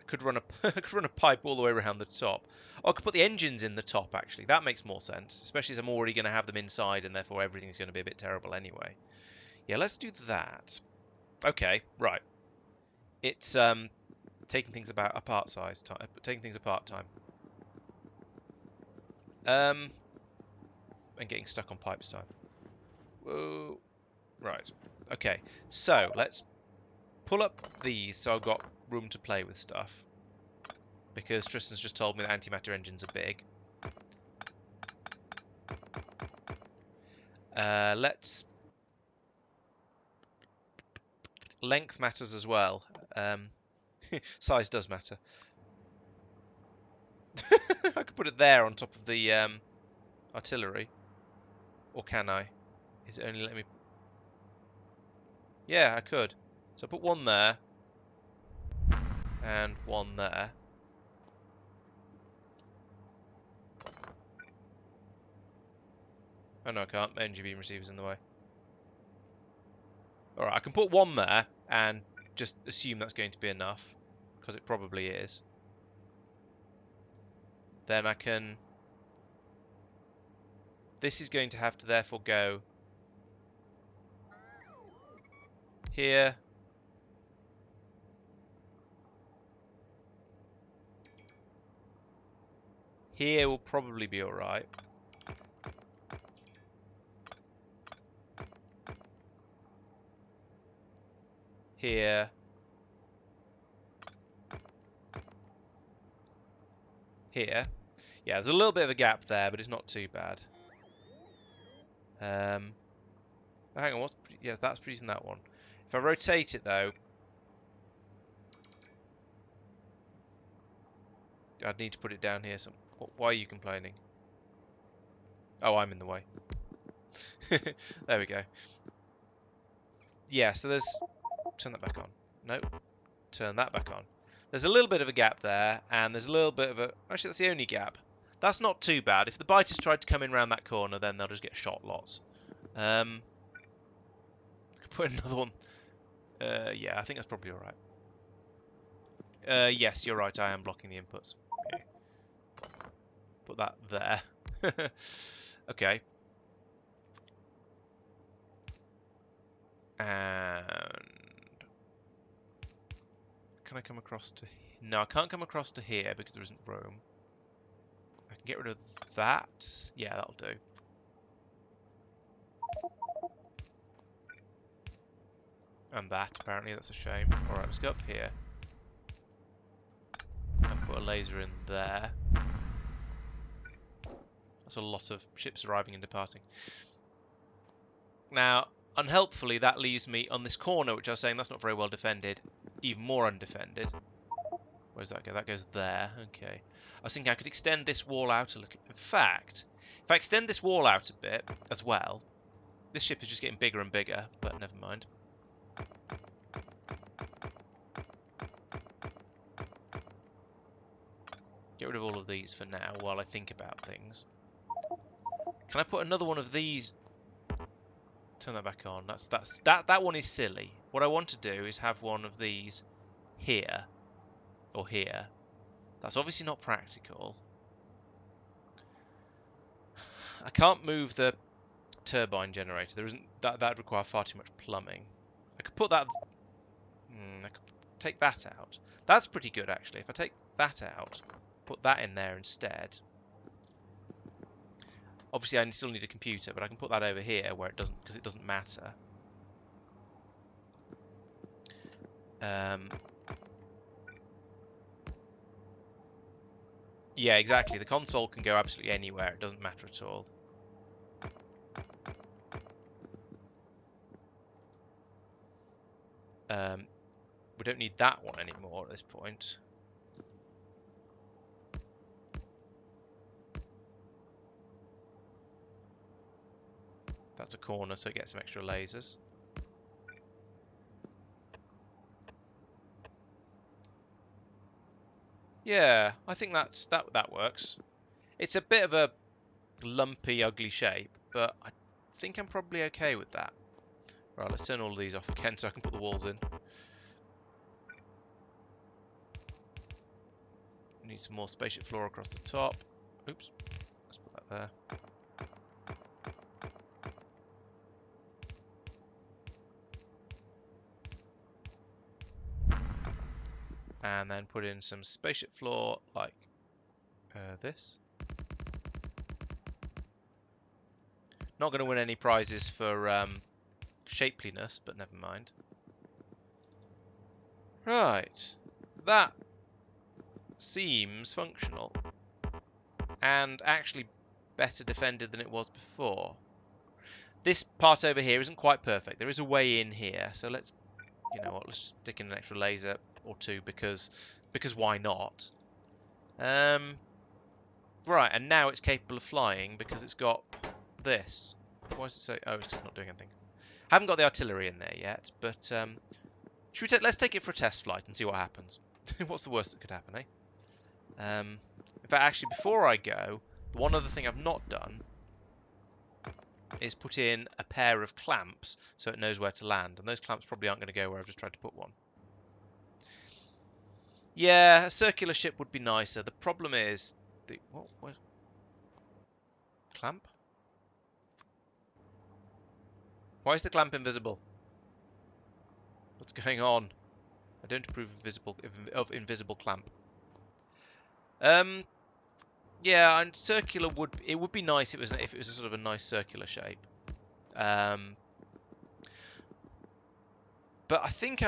could run a I could run a pipe all the way around the top. Oh, I could put the engines in the top. Actually, that makes more sense, especially as I'm already going to have them inside, and therefore everything's going to be a bit terrible anyway. Yeah, let's do that. Okay, right. It's taking things apart size time, taking things apart time. And getting stuck on pipes time. Whoa. Right. Okay. So let's pull up these so I've got room to play with stuff. Because Tristan's just told me that antimatter engines are big. Let's... Length matters as well. Size does matter. I could put it there on top of the artillery. Or can I? Is it only letting me... Yeah, I could. So I put one there. And one there. Oh no, I can't. Energy beam receiver's in the way. Alright, I can put one there and just assume that's going to be enough. Because it probably is. Then I can... This is going to have to therefore go here. Here will probably be alright. Here. Here. Yeah, there's a little bit of a gap there, but it's not too bad. Oh, hang on, yeah, that's producing that one. If I rotate it though, I'd need to put it down here. Why are you complaining? Oh, I'm in the way. There we go. Yeah, so there's... Turn that back on. Nope. Turn that back on. There's a little bit of a gap there, and there's a little bit of a... Actually, that's the only gap. That's not too bad. If the biters tried to come in around that corner, then they'll just get shot lots. Put another one. Yeah, I think that's probably alright. Yes, you're right. I am blocking the inputs. Okay. Put that there. Okay. And... Can I come across to... No, I can't come across to here because there isn't room. I can get rid of that. Yeah, that'll do. And that, apparently. That's a shame. Alright, let's go up here. And put a laser in there. That's a lot of ships arriving and departing. Now, unhelpfully, that leaves me on this corner, which I was saying that's not very well defended. Even more undefended. Where does that go? That goes there. Okay. I was thinking I could extend this wall out a little. In fact, if I extend this wall out a bit as well, this ship is just getting bigger and bigger, but never mind. Get rid of all of these for now while I think about things. Can I put another one of these? Turn that back on. That one is silly. What I want to do is have one of these here or here. That's obviously not practical. I can't move the turbine generator. There isn't that'd require far too much plumbing. I could put that. I could take that out. That's pretty good actually. If I take that out, put that in there instead. Obviously, I still need a computer, but I can put that over here where it doesn't, because it doesn't matter. Yeah, exactly. The console can go absolutely anywhere. It doesn't matter at all. We don't need that one anymore at this point. That's a corner, so it gets some extra lasers. Yeah, I think that works. It's a bit of a lumpy, ugly shape, but I think I'm probably okay with that. Right, let's turn all of these off again so I can put the walls in. Need some more spaceship floor across the top. Oops, let's put that there. And then put in some spaceship floor like this. Not going to win any prizes for shapeliness, but never mind. Right, that seems functional and actually better defended than it was before. This part over here isn't quite perfect. There is a way in here, so let's, you know what, let's stick in an extra laser or two because why not? Right, and now it's capable of flying because it's got this. Why does it say? Oh, it's just not doing anything. Haven't got the artillery in there yet, but should we let's take it for a test flight and see what happens. What's the worst that could happen, eh? In fact, actually, before I go, one other thing I've not done is put in a pair of clamps so it knows where to land, and those clamps probably aren't going to go where I've just tried to put one. Yeah, a circular ship would be nicer. The problem is what? Clamp? Why is the clamp invisible? What's going on? I don't approve of invisible clamp. Yeah, and circular would be nice if it was a sort of a nice circular shape. But I think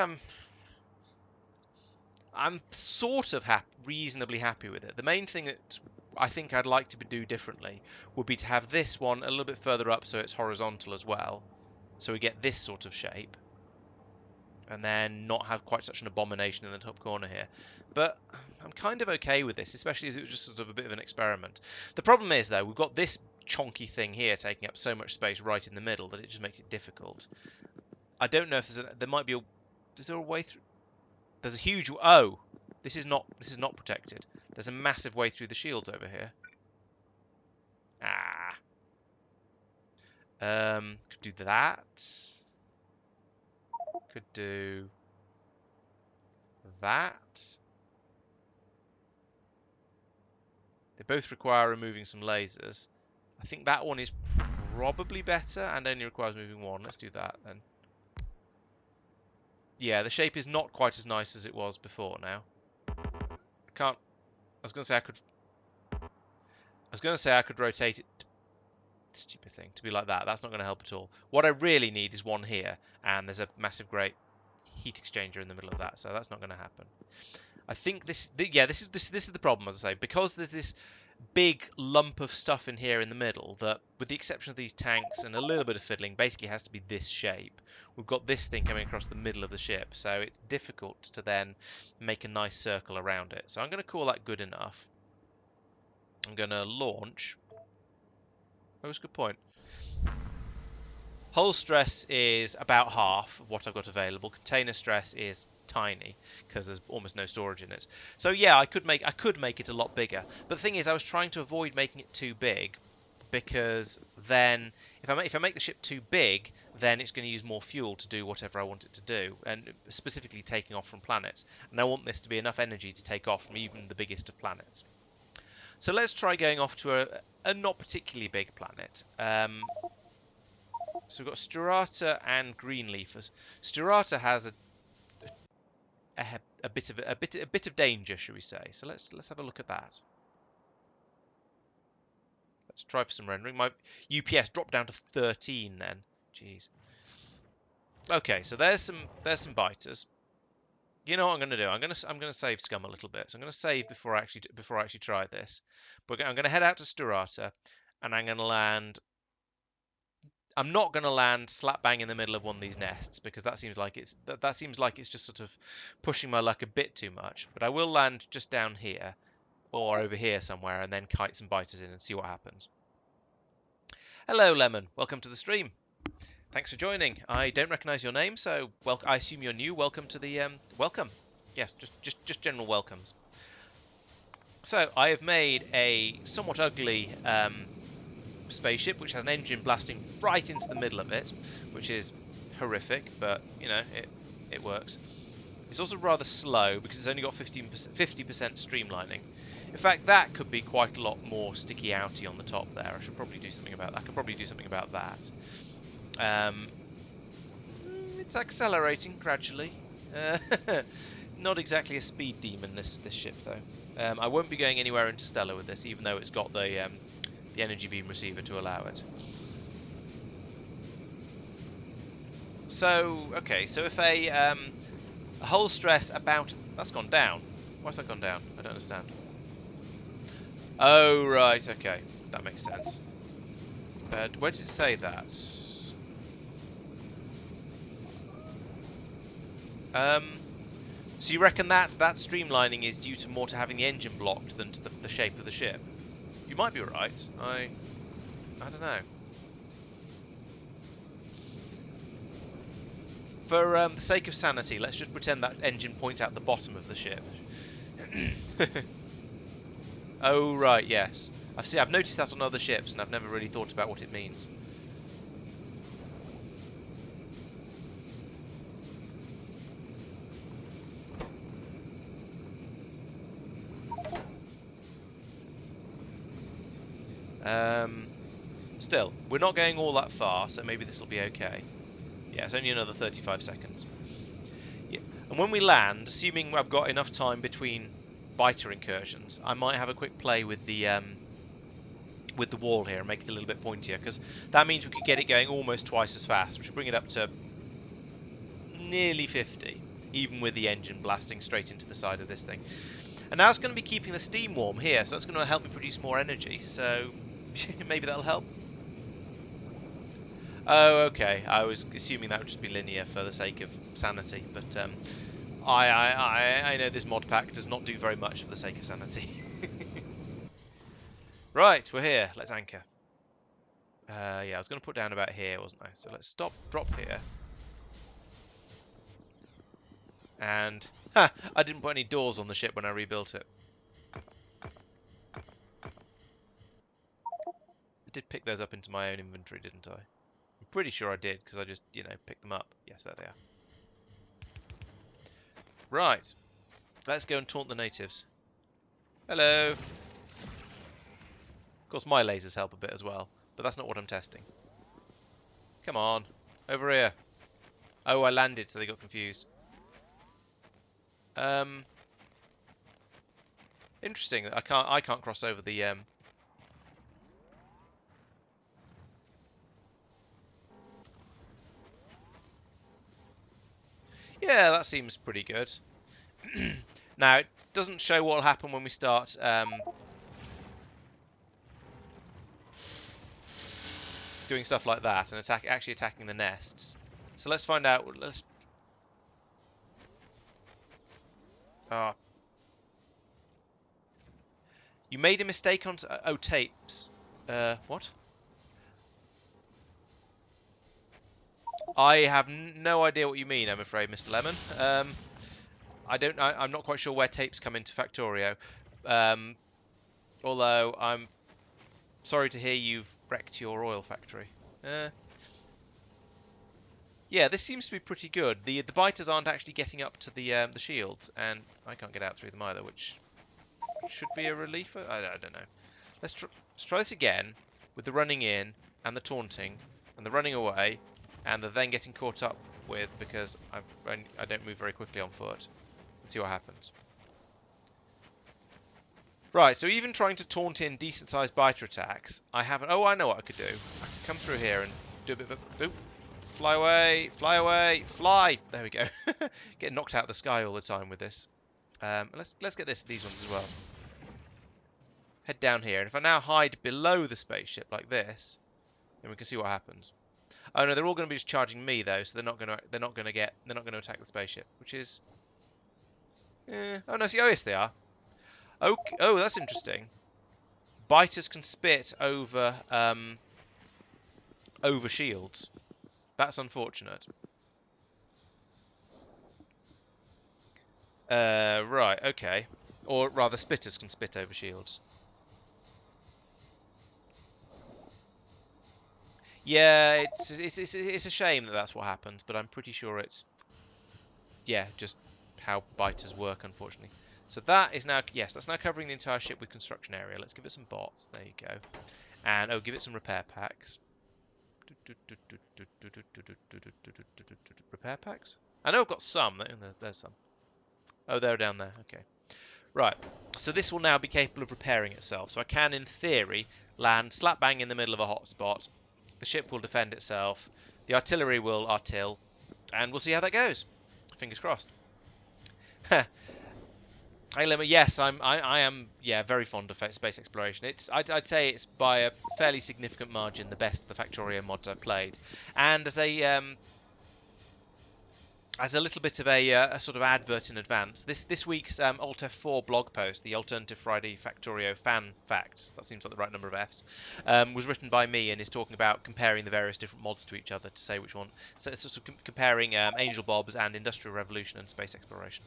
I'm sort of reasonably happy with it. The main thing that I think I'd like to do differently would be to have this one a little bit further up so it's horizontal as well. So we get this sort of shape. And then not have quite such an abomination in the top corner here. But I'm kind of okay with this, especially as it was just sort of a bit of an experiment. The problem is, though, we've got this chonky thing here taking up so much space right in the middle that it just makes it difficult. I don't know if there might be a... Is there a way through? There's a huge... Oh! This is not protected. There's a massive way through the shields over here. Ah. Could do that. Could do that. They both require removing some lasers. I think that one is probably better and only requires moving one. Let's do that then. Yeah, the shape is not quite as nice as it was before now. I was going to say I could rotate it. Stupid thing. To be like that. That's not going to help at all. What I really need is one here. And there's a massive great heat exchanger in the middle of that. So that's not going to happen. I think this is the problem, as I say. Because there's this big lump of stuff in here in the middle that, with the exception of these tanks and a little bit of fiddling, basically has to be this shape. We've got this thing coming across the middle of the ship, so it's difficult to then make a nice circle around it. So I'm going to call that good enough. I'm going to launch. Oh, that's a good point. Hull stress is about half of what I've got available. Container stress is tiny because there's almost no storage in it. So yeah, I could make it a lot bigger. But the thing is, I was trying to avoid making it too big because then if I make the ship too big, then it's going to use more fuel to do whatever I want it to do, and specifically taking off from planets. And I want this to be enough energy to take off from even the biggest of planets. So let's try going off to a not particularly big planet. So we've got Strata and Greenleaf. Strata has a bit of danger, shall we say? So let's have a look at that. Let's try for some rendering. My UPS dropped down to 13 then. Jeez. Okay, so there's some biters. You know what I'm going to do? I'm going to save scum a little bit. So I'm going to save before I actually try this. But I'm going to head out to Strata, and I'm going to land. I'm not going to land slap bang in the middle of one of these nests because that seems like it's just sort of pushing my luck a bit too much. But I will land just down here or over here somewhere and then kite some biters in and see what happens. Hello, Lemon. Welcome to the stream. Thanks for joining. I don't recognise your name, so I assume you're new. Welcome to the welcome. Yes, just general welcomes. So I have made a somewhat ugly spaceship which has an engine blasting right into the middle of it, which is horrific, but you know, it works. It's also rather slow because it's only got 50% streamlining. In fact, that could be quite a lot more sticky outy on the top there. I should probably do something about that. I could probably do something about that. It's accelerating gradually. Not exactly a speed demon, this ship though. I won't be going anywhere interstellar with this, even though it's got the energy beam receiver to allow it. So okay, so if a hull stress about that's gone down. Why's that gone down? I don't understand. Oh right, okay, that makes sense. But where does it say that? So you reckon that streamlining is due to more to having the engine blocked than to the shape of the ship? You might be right. I don't know. For the sake of sanity, let's just pretend that engine points out the bottom of the ship. Oh right, yes. I've noticed that on other ships, and I've never really thought about what it means. Still, we're not going all that far, so maybe this will be okay. Yeah, it's only another 35 seconds. Yeah. And when we land, assuming I've got enough time between biter incursions, I might have a quick play with the wall here and make it a little bit pointier, because that means we could get it going almost twice as fast, which would bring it up to nearly 50, even with the engine blasting straight into the side of this thing. And now it's going to be keeping the steam warm here, so that's going to help me produce more energy, so maybe that'll help. Oh, okay. I was assuming that would just be linear for the sake of sanity, but I know this mod pack does not do very much for the sake of sanity. Right, we're here. Let's anchor. Yeah, I was going to put down about here, wasn't I? So let's drop here. And, ha! I didn't put any doors on the ship when I rebuilt it. I did pick those up into my own inventory, didn't I? I'm pretty sure I did, because I just, you know, picked them up. Yes, there they are. Right. Let's go and taunt the natives. Hello. Of course, my lasers help a bit as well, but that's not what I'm testing. Come on. Over here. Oh, I landed, so they got confused. Interesting. I can't cross over the Yeah, that seems pretty good. Now, it doesn't show what will happen when we start doing stuff like that and actually attacking the nests. So let's find out. You made a mistake on tapes. What? I have no idea what you mean, I'm afraid, Mr. Lemon. I'm not quite sure where tapes come into Factorio. Although I'm sorry to hear you've wrecked your oil factory. Yeah, this seems to be pretty good. The biters aren't actually getting up to the shields, and I can't get out through them either, which should be a relief. I don't know. Let's try this again with the running in and the taunting and the running away and the then getting caught up with because I don't move very quickly on foot. Let's see what happens. Right, so even trying to taunt in decent-sized biter attacks, I haven't. Oh, I know what I could do. I could come through here and do a bit of a. Oop, fly away, fly away, fly! There we go. Get knocked out of the sky all the time with this. Let's get these ones as well. Head down here, and if I now hide below the spaceship like this, then we can see what happens. Oh no, they're all going to be just charging me though, so they're not going to attack the spaceship, which is. Oh no, see, oh yes they are. Okay, oh, that's interesting. Biters can spit over over shields. That's unfortunate. Right, okay. Or rather, spitters can spit over shields. Yeah, it's a shame that that's what happens, but I'm pretty sure it's, yeah, just how biters work, unfortunately. So that is now, yes, that's now covering the entire ship with construction area. Let's give it some bots. There you go. And, oh, give it some repair packs. Repair packs? I know I've got some. There's some. Oh, they're down there. Okay. Right. So this will now be capable of repairing itself. So I can, in theory, land slap bang in the middle of a hotspot. The ship will defend itself. The artillery will artil. And we'll see how that goes. Fingers crossed. Hey Limmer, yes, I am, yeah, very fond of space exploration. I'd say it's by a fairly significant margin the best of the Factorio mods I've played, and as a little bit of a sort of advert in advance, this week's Alt F4 blog post, the Alternative Friday Factorio fan facts, that seems like the right number of Fs, was written by me and is talking about comparing the various different mods to each other to say which one. So it's sort of comparing Angel Bobs and Industrial Revolution and space exploration.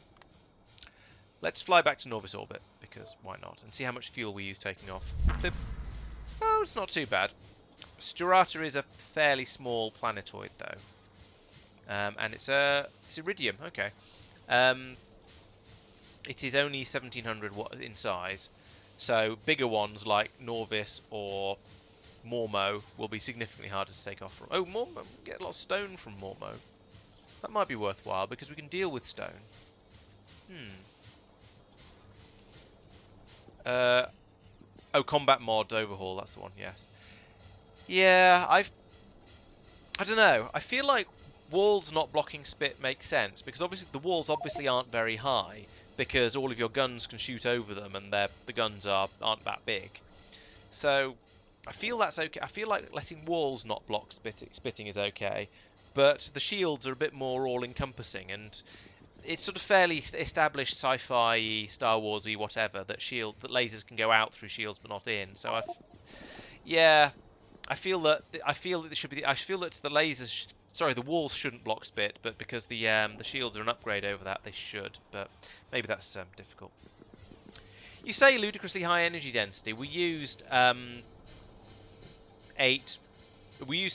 Let's fly back to Norvis orbit, because why not, and see how much fuel we use taking off. Flip. Oh, it's not too bad. Sturata is a fairly small planetoid, though. And it's iridium, okay. It is only 1700 in size, so bigger ones like Norvis or Mormo will be significantly harder to take off from. Oh, Mormo, get a lot of stone from Mormo. That might be worthwhile, because we can deal with stone. Oh, combat mod overhaul, that's the one, yes. Yeah, I don't know. I feel like walls not blocking spit makes sense, because obviously the walls obviously aren't very high, because all of your guns can shoot over them, and the guns aren't that big. So I feel that's okay. I feel like letting walls not block spitting is okay, but the shields are a bit more all-encompassing, and it's sort of fairly established sci-fi, Star Wars-y, whatever, that lasers can go out through shields but not in. So I feel that it should be. I feel that the lasers, sorry, the walls shouldn't block spit, but because the shields are an upgrade over that, they should. But maybe that's difficult. You say ludicrously high energy density. We used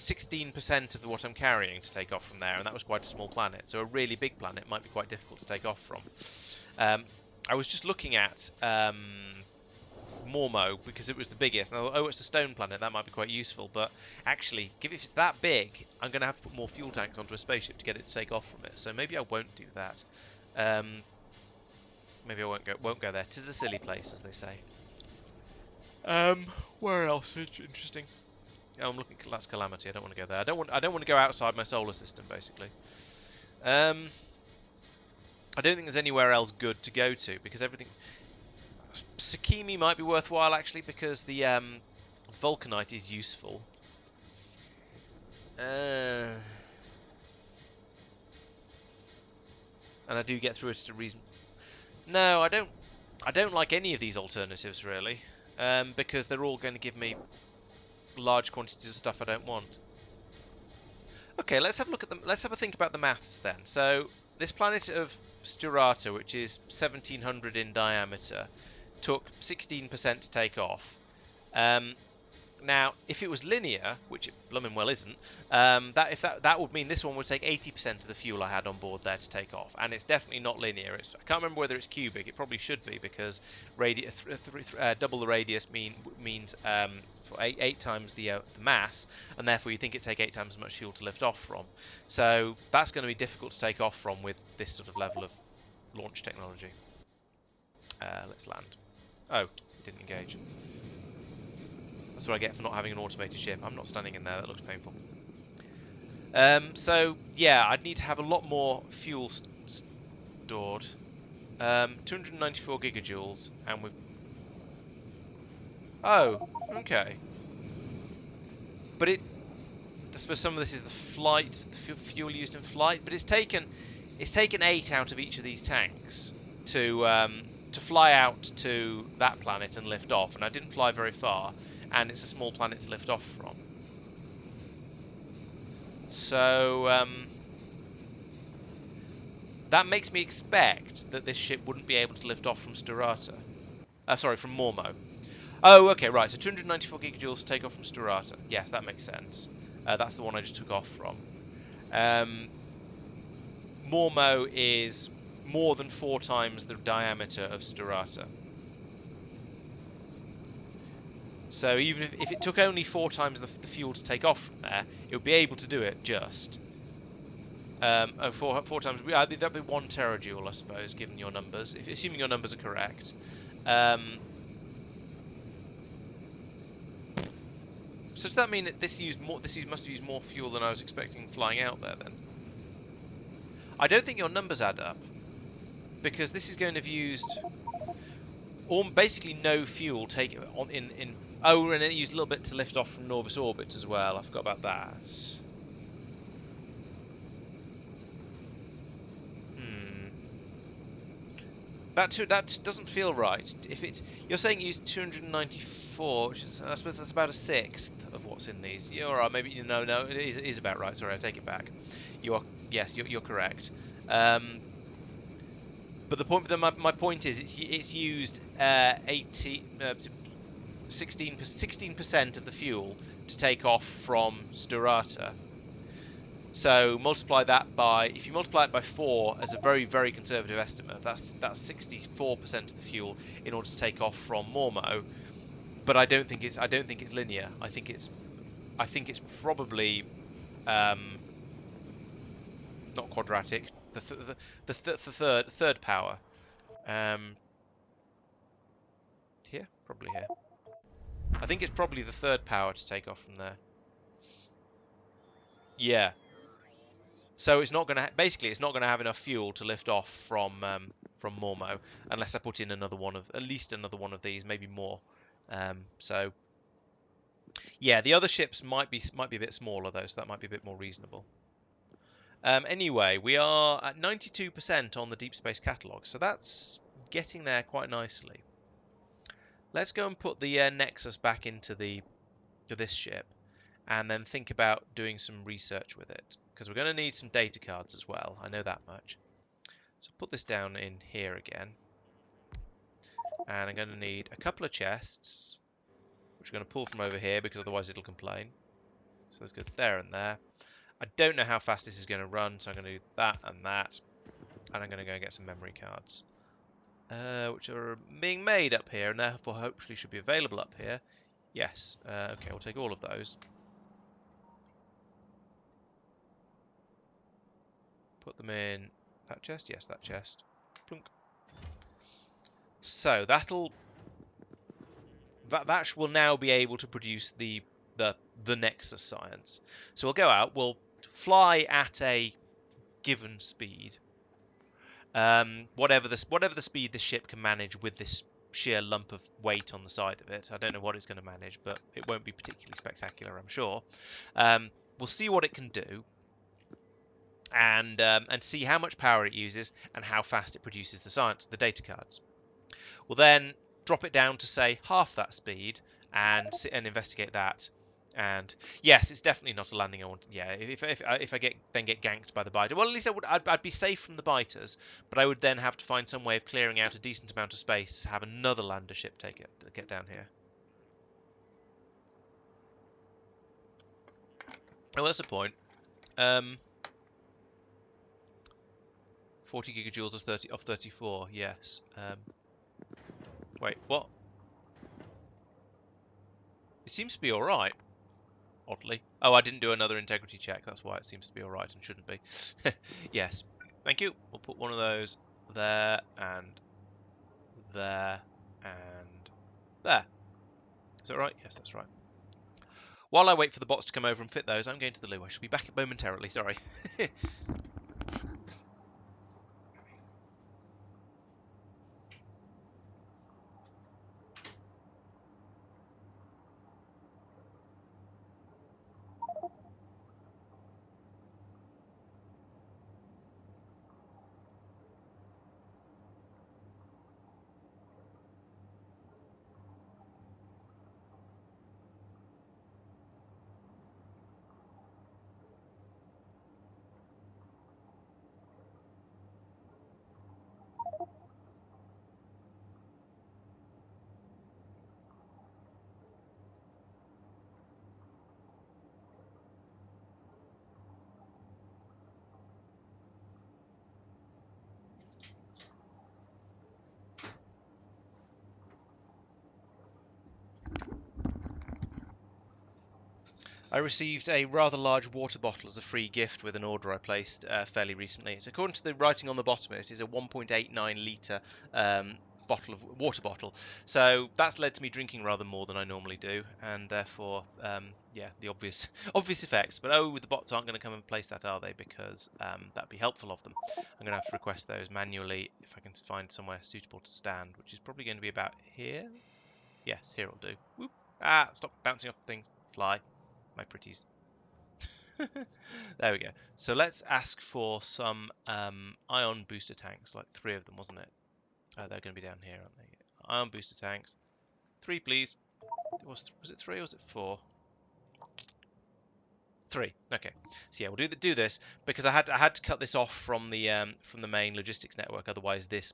16% of what I'm carrying to take off from there, and that was quite a small planet. So a really big planet might be quite difficult to take off from. I was just looking at Mormo because it was the biggest. And I thought, oh, it's a stone planet. That might be quite useful. But actually, if it's that big, I'm going to have to put more fuel tanks onto a spaceship to get it to take off from it. So maybe I won't do that. Maybe I won't go there. 'Tis a silly place, as they say. Where else? Interesting. Oh, I'm looking. That's Calamity. I don't want to go there. I don't want to go outside my solar system, basically. I don't think there's anywhere else good to go to because everything. Sakimi might be worthwhile actually because the Vulcanite is useful. And I do get through it to reason. No, I don't like any of these alternatives really, because they're all going to give me large quantities of stuff I don't want. Okay, let's have a look at them. Let's have a think about the maths then. So this planet of Sturata, which is 1700 in diameter, took 16% to take off. Now, if it was linear, which it blooming well isn't, that would mean this one would take 80% of the fuel I had on board there to take off, and it's definitely not linear. I can't remember whether it's cubic. It probably should be because double the radius means 8 times the mass, and therefore you think it'd take 8 times as much fuel to lift off from. So that's going to be difficult to take off from with this sort of level of launch technology. Let's land. Oh, it didn't engage. That's what I get for not having an automated ship. I'm not standing in there. That looks painful. So, yeah, I'd need to have a lot more fuel stored. 294 gigajoules, and we've... Oh, okay. But I suppose some of this is the fuel used in flight, but it's taken 8 out of each of these tanks to fly out to that planet and lift off, and I didn't fly very far. And it's a small planet to lift off from. So, That makes me expect that this ship wouldn't be able to lift off from Sterata. Sorry, from Mormo. Oh, okay, right. So 294 gigajoules to take off from Sterata. Yes, that makes sense. That's the one I just took off from. Mormo is more than 4 times the diameter of Sterata. So even if it took only 4 times the fuel to take off from there, it would be able to do it just. Four times. That'd be 1 terajoule, I suppose, given your numbers. Assuming your numbers are correct. So does that mean that this must have used more fuel than I was expecting flying out there then? I don't think your numbers add up, because this is going to have used basically no fuel oh, and it used a little bit to lift off from Norbis orbit as well. I forgot about that. That doesn't feel right. If you're saying you used 294, which is, I suppose that's about a sixth of what's in these. You're all right. Maybe no, it is about right. Sorry, I take it back. Yes, you're correct. But the point, my point is, it's used 16% of the fuel to take off from Sterata. So multiply that by, if you multiply it by 4 as a very, very conservative estimate, that's 64% of the fuel in order to take off from Mormo. But I don't think it's linear. I think it's probably not quadratic. The third power. Here, probably here. I think it's probably the third power to take off from there. Yeah. So it's not going to it's not going to have enough fuel to lift off from Mormo unless I put in at least another one of these, maybe more. So yeah, the other ships might be a bit smaller though, so that might be a bit more reasonable. Anyway, we are at 92% on the deep space catalogue, so that's getting there quite nicely. Let's go and put the nexus back into this ship, and then think about doing some research with it, because we're going to need some data cards as well. I know that much. So put this down in here again, and I'm going to need a couple of chests, which I'm going to pull from over here because otherwise it'll complain. So let's go there and there. I don't know how fast this is going to run, so I'm going to do that and that, and I'm going to go and get some memory cards, which are being made up here, and therefore hopefully should be available up here. Yes. Okay, we'll take all of those. Put them in that chest. Yes, that chest. Plunk. So that will now be able to produce the nexus science. So we'll go out. We'll fly at a given speed. Whatever the speed the ship can manage with this sheer lump of weight on the side of it. I don't know what it's going to manage, but it won't be particularly spectacular, I'm sure. We'll see what it can do, and see how much power it uses and how fast it produces the data cards. We'll then drop it down to say half that speed and sit and investigate that. And yes, it's definitely not a landing I want. Yeah, if I get ganked by the biter, well, at least I'd be safe from the biters, but I would then have to find some way of clearing out a decent amount of space to have another lander ship get down here. Oh, that's a point. 40 gigajoules of 34. Yes. Wait, what? It seems to be all right. Oddly. Oh, I didn't do another integrity check. That's why it seems to be all right and shouldn't be. Yes. Thank you. We'll put one of those there and there and there. Is that right? Yes, that's right. While I wait for the bots to come over and fit those, I'm going to the loo. I shall be back momentarily. Sorry. I received a rather large water bottle as a free gift with an order I placed fairly recently. So according to the writing on the bottom of it, is a 1.89 litre water bottle. So that's led to me drinking rather more than I normally do, and therefore, yeah, the obvious effects. But the bots aren't going to come and place that, are they? Because that'd be helpful of them. I'm going to have to request those manually if I can find somewhere suitable to stand, which is probably going to be about here. Yes, here will do. Whoop. Ah, stop bouncing off things. Fly. My pretties. There we go. So let's ask for some ion booster tanks, like 3 of them, wasn't it? They're going to be down here, aren't they? Ion booster tanks. 3, please. Was it 3 or was it 4? 3. Okay. So yeah, we'll do this because I had to cut this off from the main logistics network. Otherwise, this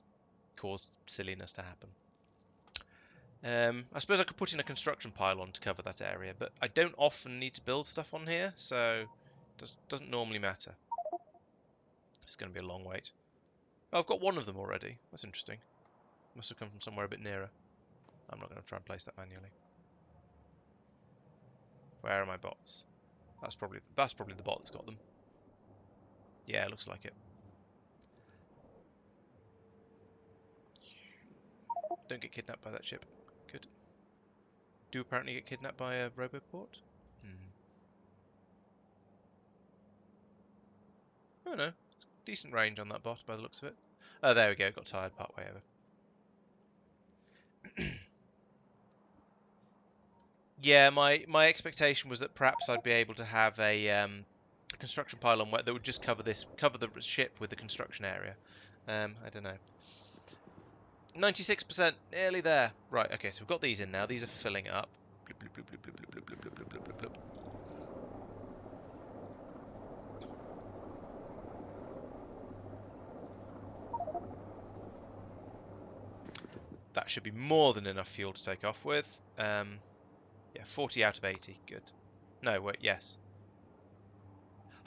caused silliness to happen. I suppose I could put in a construction pylon to cover that area, but I don't often need to build stuff on here, so it doesn't normally matter. It's going to be a long wait. Oh, I've got one of them already. That's interesting. Must have come from somewhere a bit nearer. I'm not going to try and place that manually. Where are my bots? That's probably the bot that's got them. Yeah, it looks like it. Don't get kidnapped by that ship. Good. Do apparently get kidnapped by a roboport? Oh no. Decent range on that bot by the looks of it. Oh, there we go. Got tired part way over. Yeah, my expectation was that perhaps I'd be able to have a construction pylon that would just cover the ship with the construction area. I don't know. 96%, nearly there. Right, okay, so we've got these in now. These are filling up. Bloop, bloop, bloop, bloop, bloop, bloop, bloop, bloop, bloop, bloop. That should be more than enough fuel to take off with. Yeah, 40 out of 80. Good. No, wait, yes.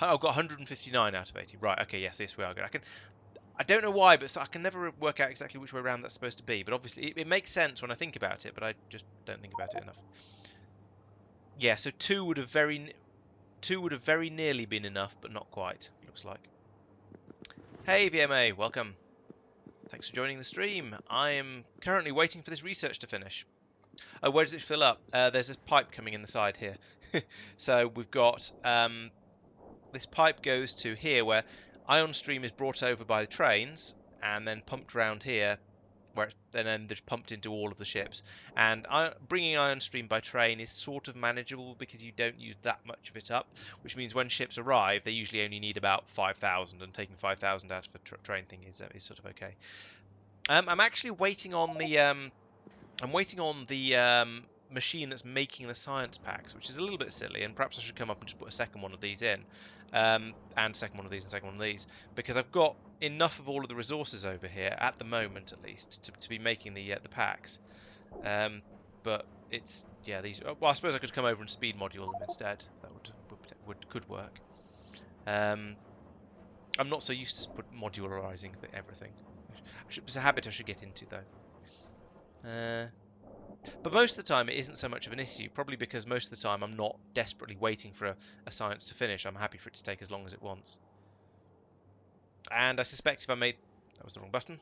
I've got 159 out of 80. Right, okay, yes, we are good. I don't know why, but I can never work out exactly which way around that's supposed to be. But obviously, it makes sense when I think about it, but I just don't think about it enough. Yeah, so 2 would have very nearly been enough, but not quite, looks like. Hey, VMA, welcome. Thanks for joining the stream. I am currently waiting for this research to finish. Oh, where does it fill up? There's a pipe coming in the side here. So we've got this pipe goes to here where ion stream is brought over by the trains and then pumped around here where then they're pumped into all of the ships. And bringing ion stream by train is sort of manageable because you don't use that much of it up, which means when ships arrive, they usually only need about 5,000, and taking 5,000 out of a train thing is sort of okay. I'm actually waiting on the machine that's making the science packs, which is a little bit silly, and perhaps I should come up and just put a second one of these in, and second one of these and second one of these, because I've got enough of all of the resources over here at the moment, at least, to be making the packs. But it's these. Well, I suppose I could come over and speed module them instead. That could work. I'm not so used to modularizing everything. It's a habit I should get into though. But most of the time it isn't so much of an issue, probably because most of the time I'm not desperately waiting for a science to finish. I'm happy for it to take as long as it wants. And I suspect if I made... That was the wrong button.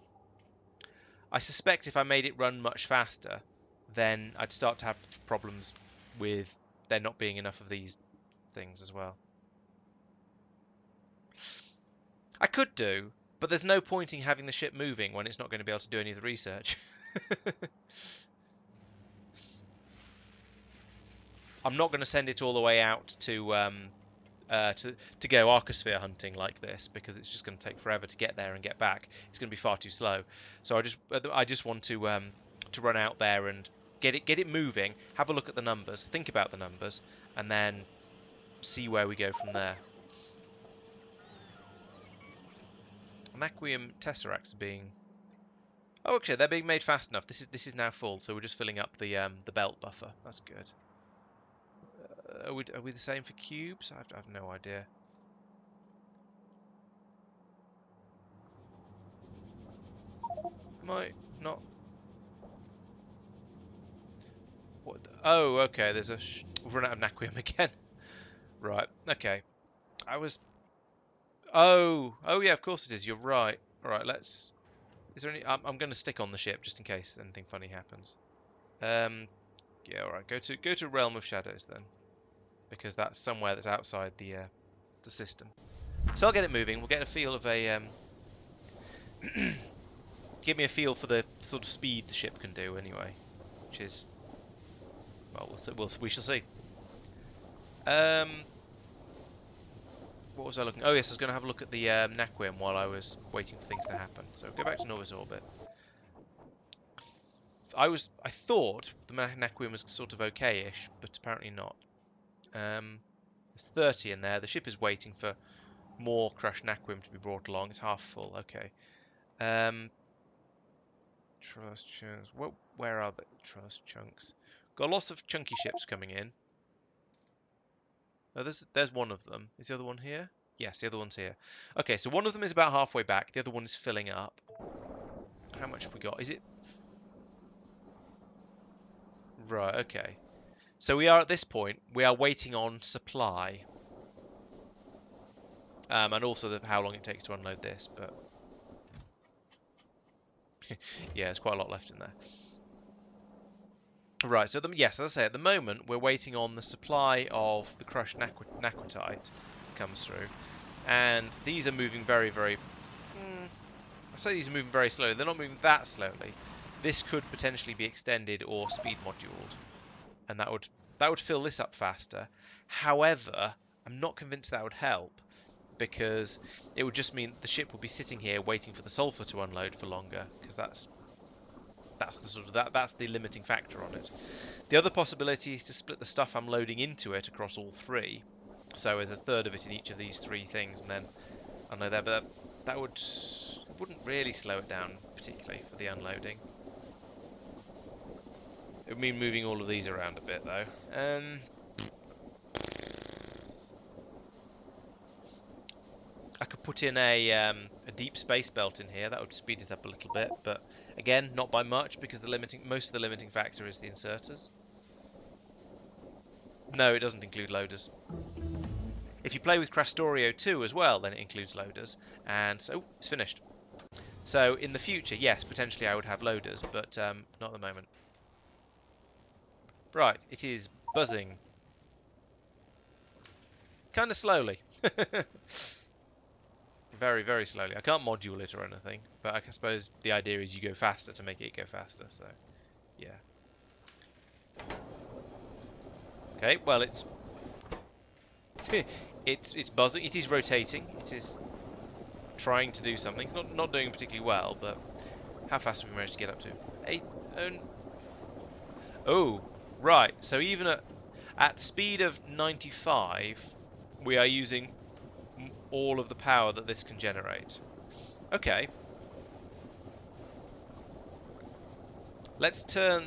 I suspect if I made it run much faster, then I'd start to have problems with there not being enough of these things as well. I could do, but there's no point in having the ship moving when it's not going to be able to do any of the research. I'm not going to send it all the way out to go archosphere hunting like this, because it's just going to take forever to get there and get back. It's going to be far too slow. So I just want to run out there and get it moving, have a look at the numbers, think about the numbers, and then see where we go from there. Naquium tesseracts are being... Oh, okay, they're being made fast enough. This is now full, so we're just filling up the belt buffer. That's good. Are we the same for cubes? I have no idea. Might not. What? Oh, okay. We've run out of naquium again. Right. Okay. I was. Oh. Oh yeah. Of course it is. You're right. All right. Let's. Is there any? I'm going to stick on the ship just in case anything funny happens. Yeah. All right. Go to Realm of Shadows then, because that's somewhere that's outside the system. So I'll get it moving. We'll get a feel of a give me a feel for the sort of speed the ship can do anyway, which is, well, we shall see. What was I looking? Oh yes, I was going to have a look at the naquium while I was waiting for things to happen. So go back to Novice orbit. I thought the naquium was sort of okay-ish, but apparently not. There's 30 in there. The ship is waiting for more crushed naquium to be brought along. It's half full. Okay. Trust chunks. Where are the trust chunks? Got lots of chunky ships coming in. Oh, there's one of them. Is the other one here? Yes, the other one's here. Okay, so one of them is about halfway back. The other one is filling up. How much have we got? Is it... Right, okay. So we are at this point, we are waiting on supply. And also how long it takes to unload this, but... yeah, there's quite a lot left in there. Right, so yes, as I say, at the moment, we're waiting on the supply of the crushed naquitite that comes through. And these are moving very, very... I say these are moving very slowly. They're not moving that slowly. This could potentially be extended or speed moduled. And that would fill this up faster. However, I'm not convinced that would help, because it would just mean the ship would be sitting here waiting for the sulfur to unload for longer, because that's the limiting factor on it. The other possibility is to split the stuff I'm loading into it across all three, so there's a third of it in each of these three things, and then unload that. But that wouldn't really slow it down particularly for the unloading. It would mean moving all of these around a bit though. I could put in a deep space belt in here. That would speed it up a little bit, but again, not by much, because most of the limiting factor is the inserters. No, it doesn't include loaders. If you play with Factorio 2 as well, then it includes loaders, and so it's finished. So in the future, yes, potentially I would have loaders, but not at the moment. Right, it is buzzing. Kind of slowly. Very, very slowly. I can't module it or anything, but I suppose the idea is you go faster to make it go faster, so yeah. Okay, well it's it's buzzing. It is rotating. It is trying to do something. It's not doing particularly well, but how fast have we managed to get up to? 8. Oh, right. So even at speed of 95, we are using all of the power that this can generate. Okay. Let's turn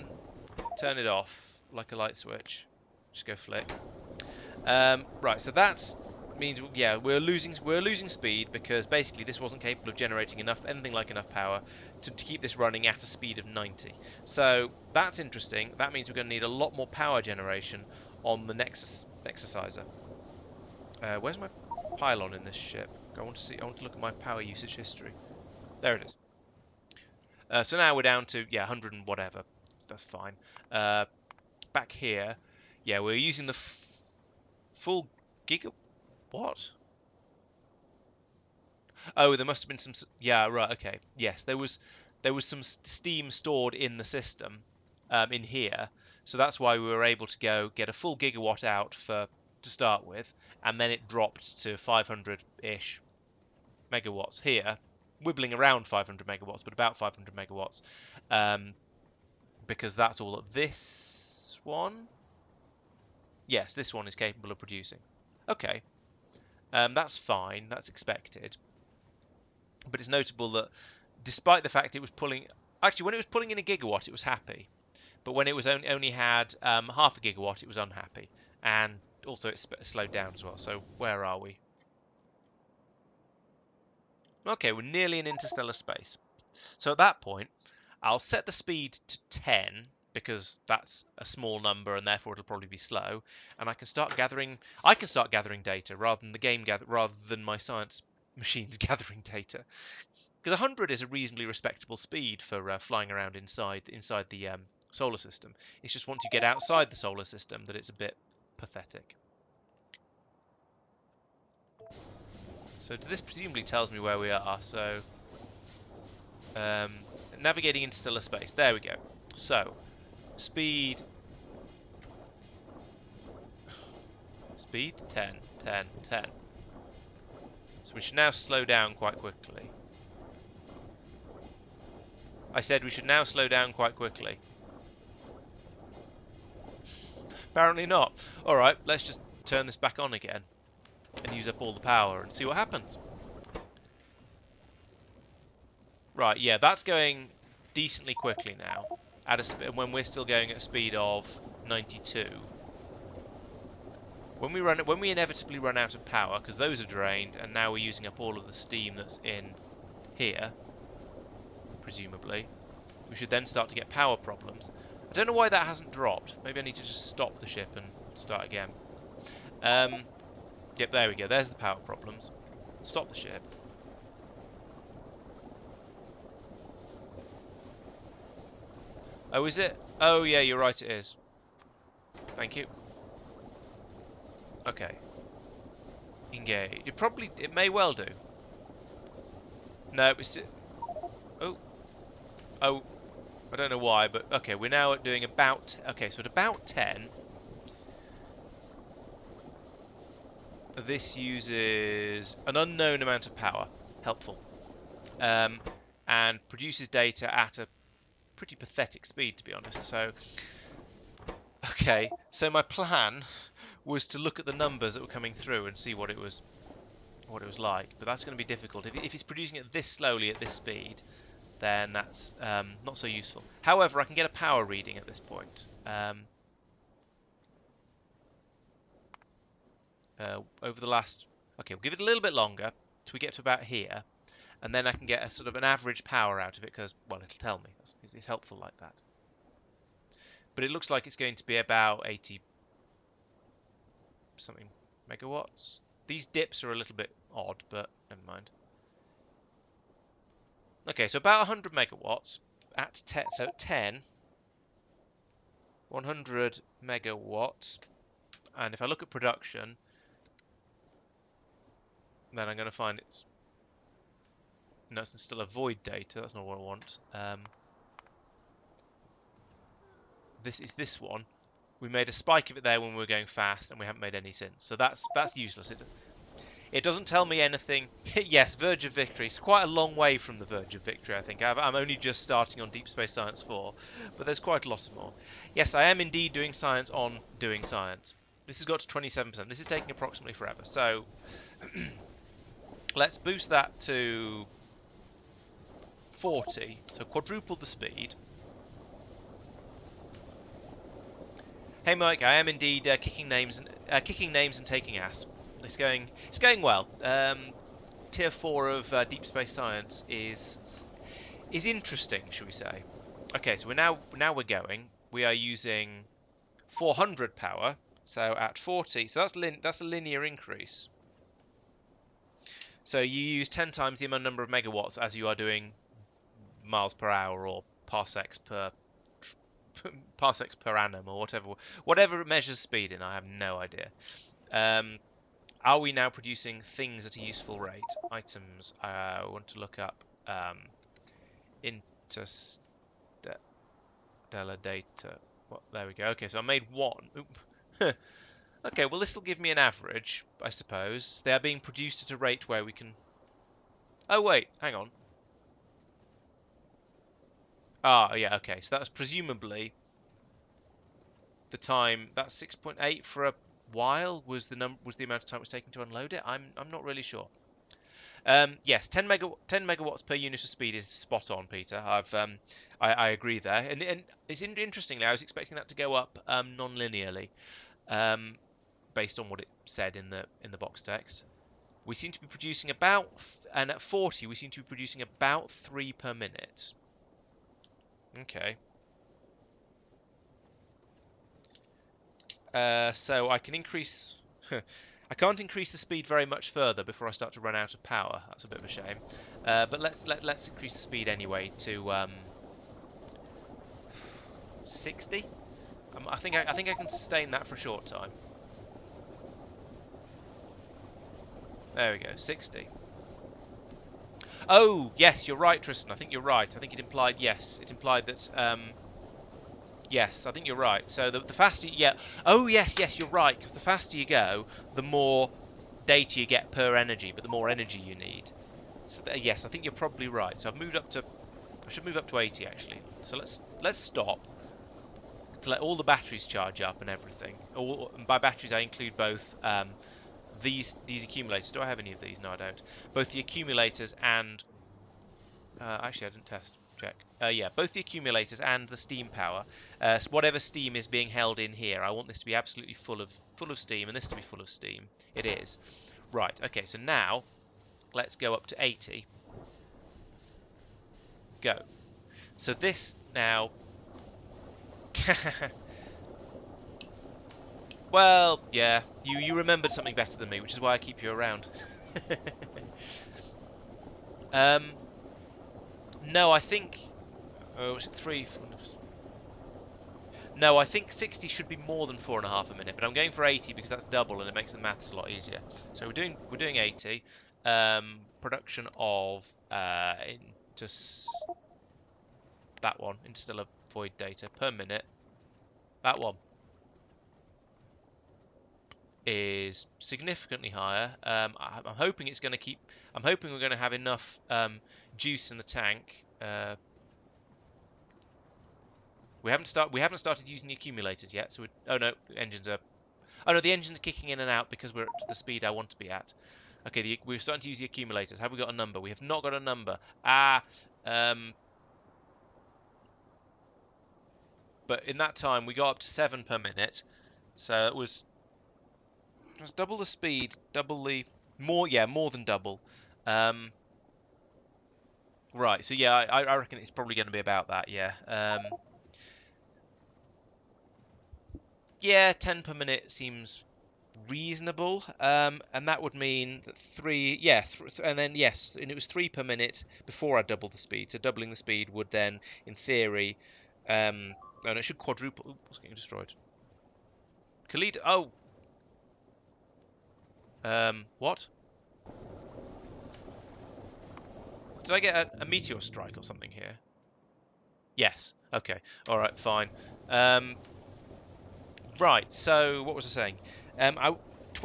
it off like a light switch. Just go flick. Right, so that means, yeah, we're losing speed, because basically this wasn't capable of generating anything like enough power to keep this running at a speed of 90. So that's interesting. That means we're going to need a lot more power generation on the Nexusizer. Where's my pylon in this ship? I want to look at my power usage history. There it is. So now we're down to 100 and whatever. That's fine. Back here, yeah, we're using the full giga. What? Oh, there must have been some. Yeah, right. Okay. Yes, there was some steam stored in the system, in here. So that's why we were able to get a full gigawatt out to start with, and then it dropped to 500-ish megawatts here, wibbling around 500 megawatts, but about 500 megawatts, because that's all that this one. Yes, this one is capable of producing. Okay, that's fine. That's expected. But it's notable that despite the fact it was pulling... Actually, when it was pulling in a gigawatt, it was happy. But when it was only had half a gigawatt, it was unhappy. And also it slowed down as well. So where are we? Okay, we're nearly in interstellar space. So at that point, I'll set the speed to 10. because that's a small number and therefore it'll probably be slow. And I can start gathering data rather than the game rather than my science machines gathering data. Because 100 is a reasonably respectable speed for flying around inside the solar system. It's just once you get outside the solar system that it's a bit pathetic. So this presumably tells me where we are. So navigating interstellar space. There we go. So speed 10, 10, 10. So we should now slow down quite quickly. I said we should now slow down quite quickly. Apparently not. Alright, let's just turn this back on again and use up all the power and see what happens. Right, yeah, that's going decently quickly now. When we're still going at a speed of 92. When we inevitably run out of power, because those are drained, and now we're using up all of the steam that's in here, presumably, we should then start to get power problems. I don't know why that hasn't dropped. Maybe I need to just stop the ship and start again. Yep, there we go. There's the power problems. Stop the ship. Oh, is it? Oh, yeah, you're right, it is. Thank you. Okay. Engage. It may well do. No, it's... Oh. Oh. I don't know why, but okay, we're now doing about... Okay, so at about 10... This uses an unknown amount of power. Helpful. And produces data at a pretty pathetic speed, to be honest. So, okay. So my plan was to look at the numbers that were coming through and see what it was like. But that's going to be difficult. If it's producing it this slowly at this speed, then that's not so useful. However, I can get a power reading at this point. Over the last... Okay, we'll give it a little bit longer till we get to about here, and then I can get a sort of an average power out of it, because, well, it'll tell me. It's helpful like that. But it looks like it's going to be about 80 something megawatts. These dips are a little bit odd, but never mind. Okay, so about 100 megawatts at 10, so 10, 100 megawatts, and if I look at production, then I'm going to find it's... No, it's still a void data. That's not what I want. This is this one. We made a spike of it there when we were going fast, and we haven't made any since. So that's useless. It doesn't tell me anything. Yes, verge of victory. It's quite a long way from the verge of victory, I think. I'm only just starting on Deep Space Science 4, but there's quite a lot more. Yes, I am indeed doing science on doing science. This has got to 27%. This is taking approximately forever. So... Let's boost that to 40, so quadruple the speed. Hey Mike, I am indeed kicking names and taking ass. It's going well. Tier 4 of Deep Space Science is interesting, shall we say? Okay, so we're going. We are using 400 power, so at 40, so that's a linear increase. So you use 10 times the number of megawatts as you are doing miles per hour or parsecs per annum or whatever it measures speed in. I have no idea. Are we now producing things at a useful rate? Items. I want to look up interstellar data. There we go. Okay, so I made one. Oop. Okay, well this will give me an average, I suppose. They are being produced at a rate where we can... Oh wait, hang on. Ah, yeah, okay. So that's presumably the time. That's 6.8 for a while. Was the amount of time it was taking to unload it? I'm not really sure. Yes, 10 megawatts per unit of speed is spot on, Peter. I agree there. And it's interestingly, I was expecting that to go up non-linearly. Based on what it said in the box text. We seem to be producing about, and at 40 we seem to be producing about 3 per minute. Okay. So I can increase. I can't increase the speed very much further before I start to run out of power. That's a bit of a shame. But let's increase the speed anyway to 60. I think I can sustain that for a short time. There we go, 60. Oh yes, you're right, Tristan. I think you're right. I think it implied yes. It implied that yes, I think you're right. So the faster, yeah. Oh yes, you're right. Because the faster you go, the more data you get per energy, but the more energy you need. So yes, I think you're probably right. So I've moved up to. I should move up to 80 actually. So let's stop to let all the batteries charge up and everything. And by batteries, I include both these accumulators. Do I have any of these? No, I don't. Both the accumulators and actually, I didn't test. Check. Yeah, both the accumulators and the steam power. So whatever steam is being held in here, I want this to be absolutely full of steam, and this to be full of steam. It is. Right. Okay. So now let's go up to 80. Go. So this now. Well, yeah, you remembered something better than me, which is why I keep you around. No, I think. Oh, was it 3? No, I think 60 should be more than 4.5 a minute, but I'm going for 80 because that's double and it makes the maths a lot easier. So we're doing 80. Production of that one, interstellar void data per minute. That one is significantly higher. I'm hoping it's going to keep. I'm hoping we're going to have enough juice in the tank. We haven't started using the accumulators yet. So oh no, the engines are. Oh no, the engine's kicking in and out because we're up to the speed I want to be at. Okay, we're starting to use the accumulators. Have we got a number? We have not got a number. But in that time we got up to 7 per minute. So it was double the speed, double the more than double. Right, so yeah, I reckon it's probably going to be about that, yeah. Yeah, 10 per minute seems reasonable, and that would mean that 3, yeah, and then yes, and it was 3 per minute before I doubled the speed, so doubling the speed would then, in theory, and it should quadruple. Ooh, what's getting destroyed? Khalid, oh! What? Did I get a meteor strike or something here? Yes. Okay. All right. Fine. Right. So what was I saying?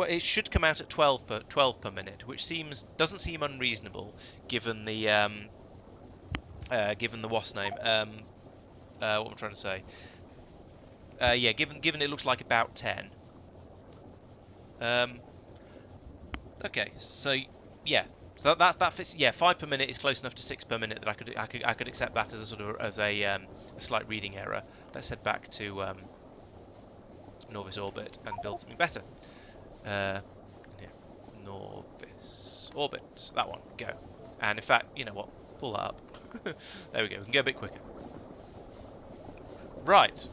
It should come out at 12 per minute, which doesn't seem unreasonable given the what's name. What I'm trying to say. Yeah. Given it looks like about 10. Okay. So yeah. So that fits. Yeah, 5 per minute is close enough to 6 per minute that I could accept that as a sort of a slight reading error. Let's head back to Novice Orbit and build something better. Yeah, Novice Orbit, that one, go. And in fact, you know what? Pull that up. There we go. We can go a bit quicker. Right.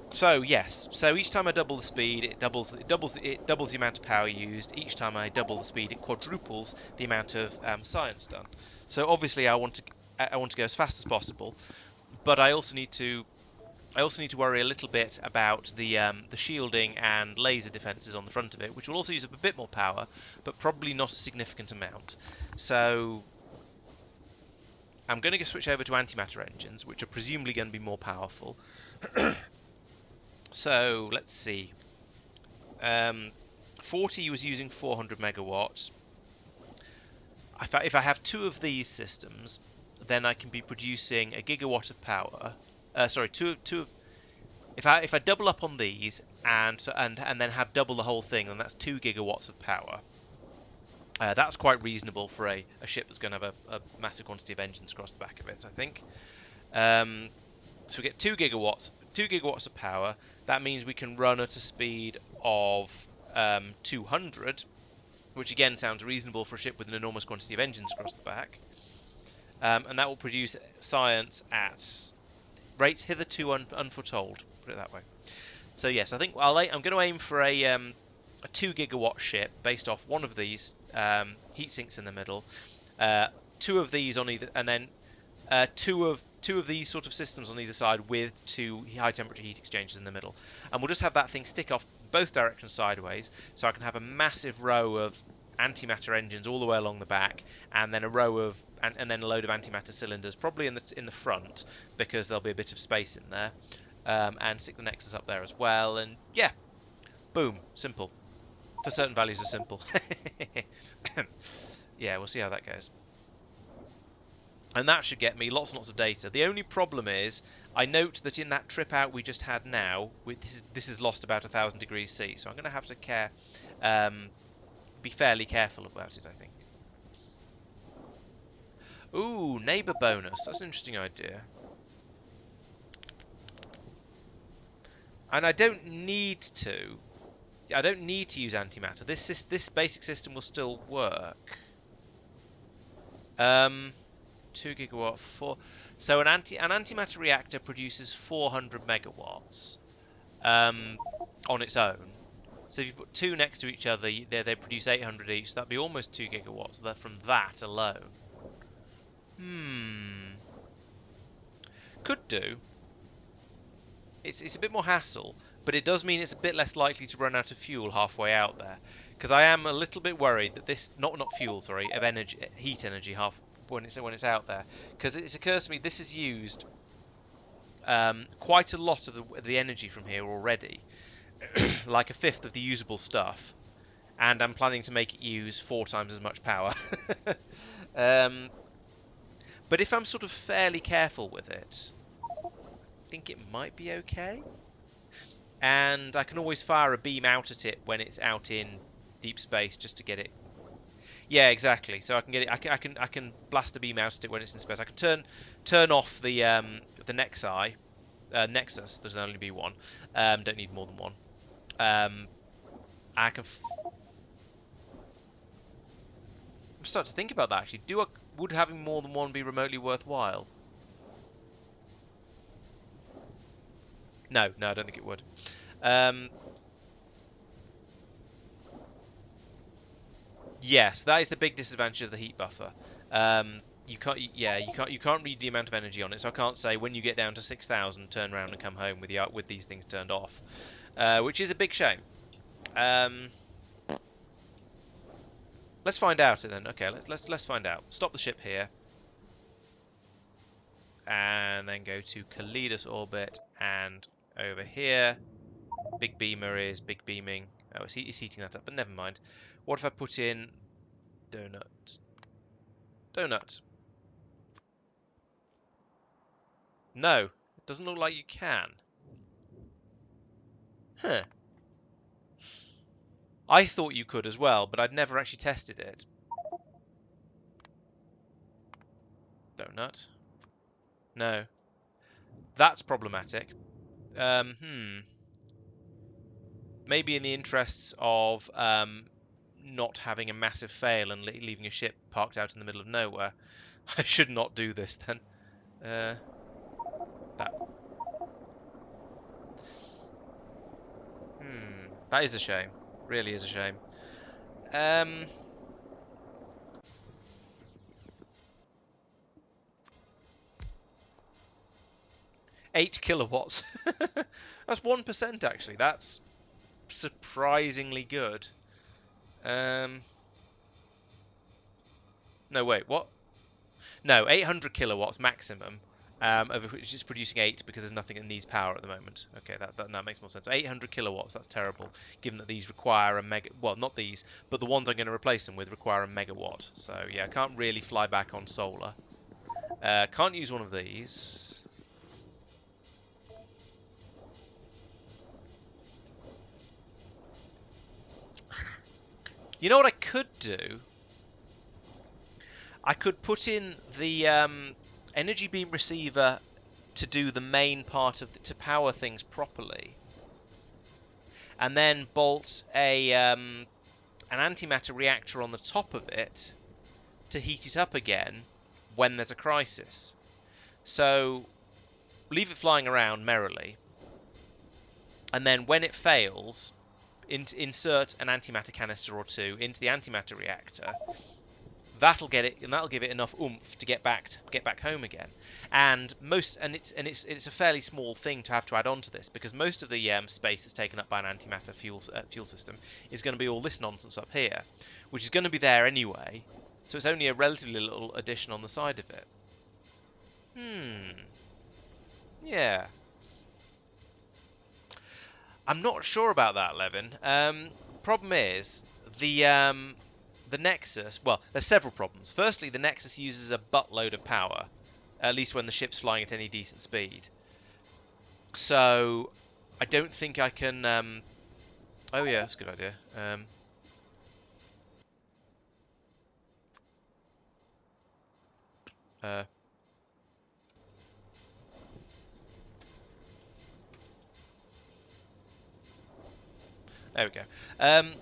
So yes, so each time I double the speed, it doubles the amount of power used. Each time I double the speed, it quadruples the amount of science done. So obviously, I want to go as fast as possible, but I also need to worry a little bit about the shielding and laser defenses on the front of it, which will also use up a bit more power, but probably not a significant amount. So I'm going to switch over to antimatter engines, which are presumably going to be more powerful. So let's see. 40 was using 400 megawatts. If I have 2 of these systems, then I can be producing a gigawatt of power. Sorry, two. If I double up on these and then have double the whole thing, then that's 2 gigawatts of power. That's quite reasonable for a ship that's going to have a massive quantity of engines across the back of it, I think. So we get 2 gigawatts of power. That means we can run at a speed of 200, which again sounds reasonable for a ship with an enormous quantity of engines across the back. And that will produce science at rates hitherto unforetold. Put it that way. So yes, I think I'm going to aim for a 2 gigawatt ship based off one of these heat sinks in the middle, 2 of these on either, and then two of these sort of systems on either side with 2 high temperature heat exchangers in the middle, and we'll just have that thing stick off both directions sideways, so I can have a massive row of antimatter engines all the way along the back, and then a row of and then a load of antimatter cylinders probably in the front, because there'll be a bit of space in there, and stick the nexus up there as well, and yeah, boom, simple. For certain values are simple. Yeah, we'll see how that goes. And that should get me lots and lots of data. The only problem is, I note that in that trip out we just had now, this is lost about 1,000 degrees C, so I'm going to have to be fairly careful about it, I think. Ooh, neighbour bonus. That's an interesting idea. And I don't need to. I don't need to use antimatter. This basic system will still work. 2 gigawatt, 4. So an antimatter reactor produces 400 megawatts on its own. So if you put 2 next to each other, they produce 800 each. So that'd be almost 2 gigawatts from that alone. Could do. It's a bit more hassle, but it does mean it's a bit less likely to run out of fuel halfway out there. Because I am a little bit worried that this, not fuel, sorry, of energy, heat energy when it's out there. Because it occurs to me this is used quite a lot of the energy from here already, like 1/5 of the usable stuff, and I'm planning to make it use 4 times as much power. But if I'm sort of fairly careful with it, I think it might be okay. And I can always fire a beam out at it when it's out in deep space, just to get it. Yeah, exactly. So I can get it. I can blast a beam out at it when it's in space. I can turn off the nexus. There's only be one. Don't need more than one. I can. I'm starting to think about that actually. Would having more than one be remotely worthwhile? No, I don't think it would. Yes, that is the big disadvantage of the heat buffer. You can't read the amount of energy on it, so I can't say when you get down to 6,000, turn around and come home with these things turned off, which is a big shame. Let's find out then. Okay, let's find out. Stop the ship here, and then go to Calidus orbit, and over here, big beamer is big beaming. Oh, it's heating that up, but never mind. What if I put in donut? No, it doesn't look like you can. Huh. I thought you could as well, but I'd never actually tested it. Donut. No. That's problematic. Maybe in the interests of not having a massive fail and leaving a ship parked out in the middle of nowhere, I should not do this then. That is a shame. Really is a shame. 8 kilowatts. That's 1% actually. That's surprisingly good. No, wait, what? No, 800 kilowatts maximum, of which is producing 8 because there's nothing that needs power at the moment. Okay, that makes more sense. 800 kilowatts, that's terrible, given that these require a mega... Well, not these, but the ones I'm going to replace them with require a megawatt. So, yeah, I can't really fly back on solar. Can't use one of these. You know what I could do? I could put in the energy beam receiver to do the main part of to power things properly, and then bolt an antimatter reactor on the top of it to heat it up again when there's a crisis. So leave it flying around merrily, and then when it fails, insert an antimatter canister or two into the antimatter reactor. That'll get it, and that'll give it enough oomph to get back home again. And it's a fairly small thing to have to add on to this, because most of the space that's taken up by an antimatter fuel system is going to be all this nonsense up here, which is going to be there anyway. So it's only a relatively little addition on the side of it. Yeah. I'm not sure about that, Levin. Problem is, the Nexus... Well, there's several problems. Firstly, the Nexus uses a buttload of power, at least when the ship's flying at any decent speed. So, I don't think I can... Oh yeah, that's a good idea. There we go.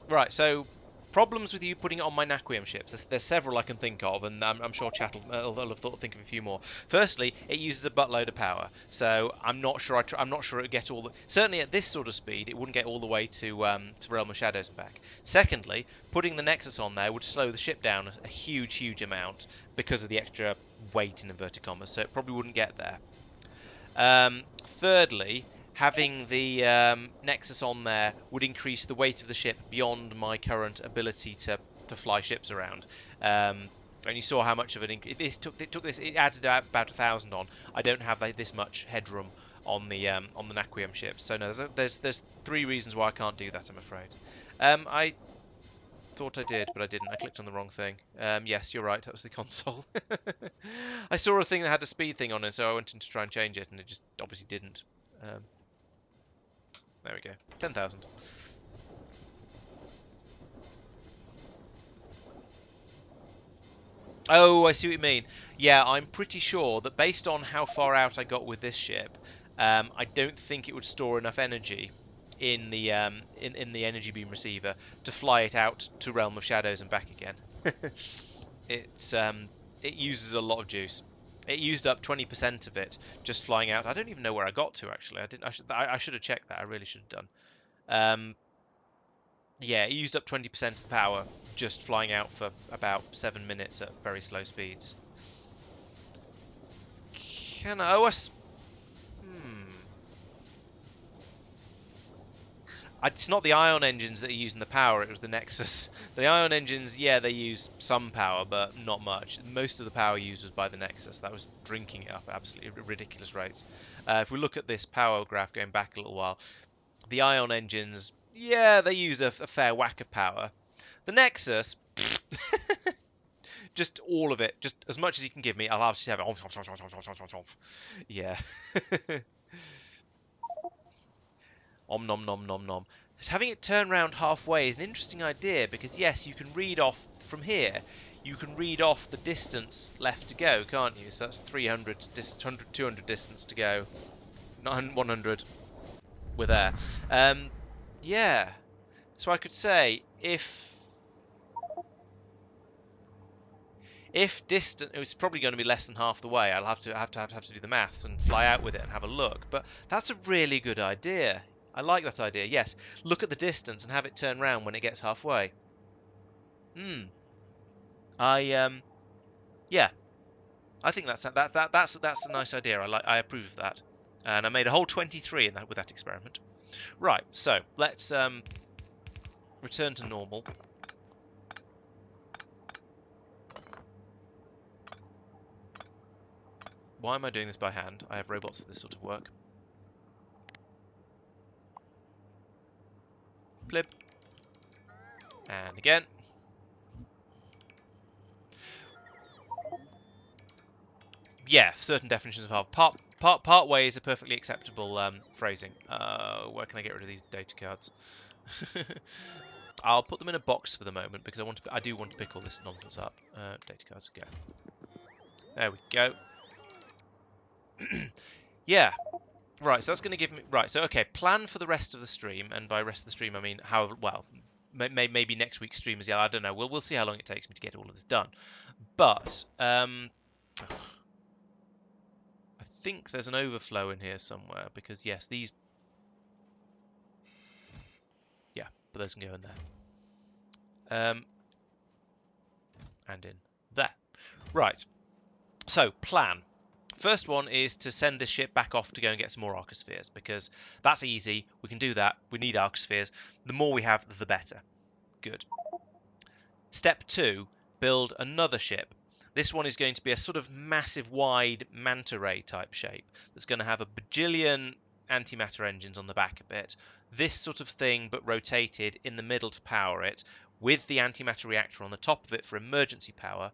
Right, so problems with you putting it on my naquium ships. There's several I can think of, and I'm sure chat will have thought to think of a few more. Firstly, it uses a buttload of power, so I'm not sure it would get all the... Certainly at this sort of speed, it wouldn't get all the way to Realm of Shadows and back. Secondly, putting the Nexus on there would slow the ship down a huge amount because of the extra weight in inverted commas, so it probably wouldn't get there. Thirdly, having the Nexus on there would increase the weight of the ship beyond my current ability to fly ships around. And you saw how much of an increase it added about 1,000 on. I don't have this much headroom on the naquium ships, so no, there's 3 reasons why I can't do that, I'm afraid. I thought I did, but I didn't. I clicked on the wrong thing. Yes, you're right. That was the console. I saw a thing that had a speed thing on it, so I went in to try and change it, and it just obviously didn't. There we go. 10,000. Oh, I see what you mean. Yeah, I'm pretty sure that based on how far out I got with this ship, I don't think it would store enough energy in the energy beam receiver to fly it out to Realm of Shadows and back again. It uses a lot of juice. It used up 20% of it just flying out. I don't even know where I got to, actually. I should have checked that. I really should have done. Yeah, it used up 20% of the power just flying out for about 7 minutes at very slow speeds. Can I... Oh, It's not the ion engines that are using the power, it was the Nexus. The ion engines, yeah, they use some power, but not much. Most of the power used was by the Nexus. That was drinking it up at absolutely ridiculous rates. If we look at this power graph going back a little while, the ion engines, yeah, they use a fair whack of power. The Nexus, just all of it, just as much as you can give me, I'll have to have it. Yeah. Om nom nom nom nom. Having it turn round halfway is an interesting idea because, yes, you can read off from here. You can read off the distance left to go, can't you? So that's 300, 200 distance to go. 100. We're there. Yeah. So I could say if distant, it was probably going to be less than half the way. I'll have to do the maths and fly out with it and have a look. But that's a really good idea. I like that idea. Yes, look at the distance and have it turn round when it gets halfway. Yeah, I think that's a nice idea. I approve of that, and I made a whole 23 in that with that experiment. Right, so let's return to normal. Why am I doing this by hand? I have robots for this sort of work. Blip. And again. Yeah, certain definitions of half. Part way is a perfectly acceptable phrasing. Where can I get rid of these data cards? I'll put them in a box for the moment because I do want to pick all this nonsense up. Data cards, go. There we go. Yeah. Right, so that's going to give me... Right, so okay, plan for the rest of the stream, and by rest of the stream I mean how... Well, maybe next week's stream is... Yeah, I don't know. We'll see how long it takes me to get all of this done. But, I think there's an overflow in here somewhere, because yes, these... Yeah, but those can go in there. And in there. Right, so plan. First one is to send this ship back off to go and get some more archospheres, because that's easy. We can do that. We need archospheres. The more we have, the better. Good. Step 2, build another ship. This one is going to be a sort of massive, wide manta ray type shape that's going to have a bajillion antimatter engines on the back of it. This sort of thing, but rotated in the middle to power it, with the antimatter reactor on the top of it for emergency power,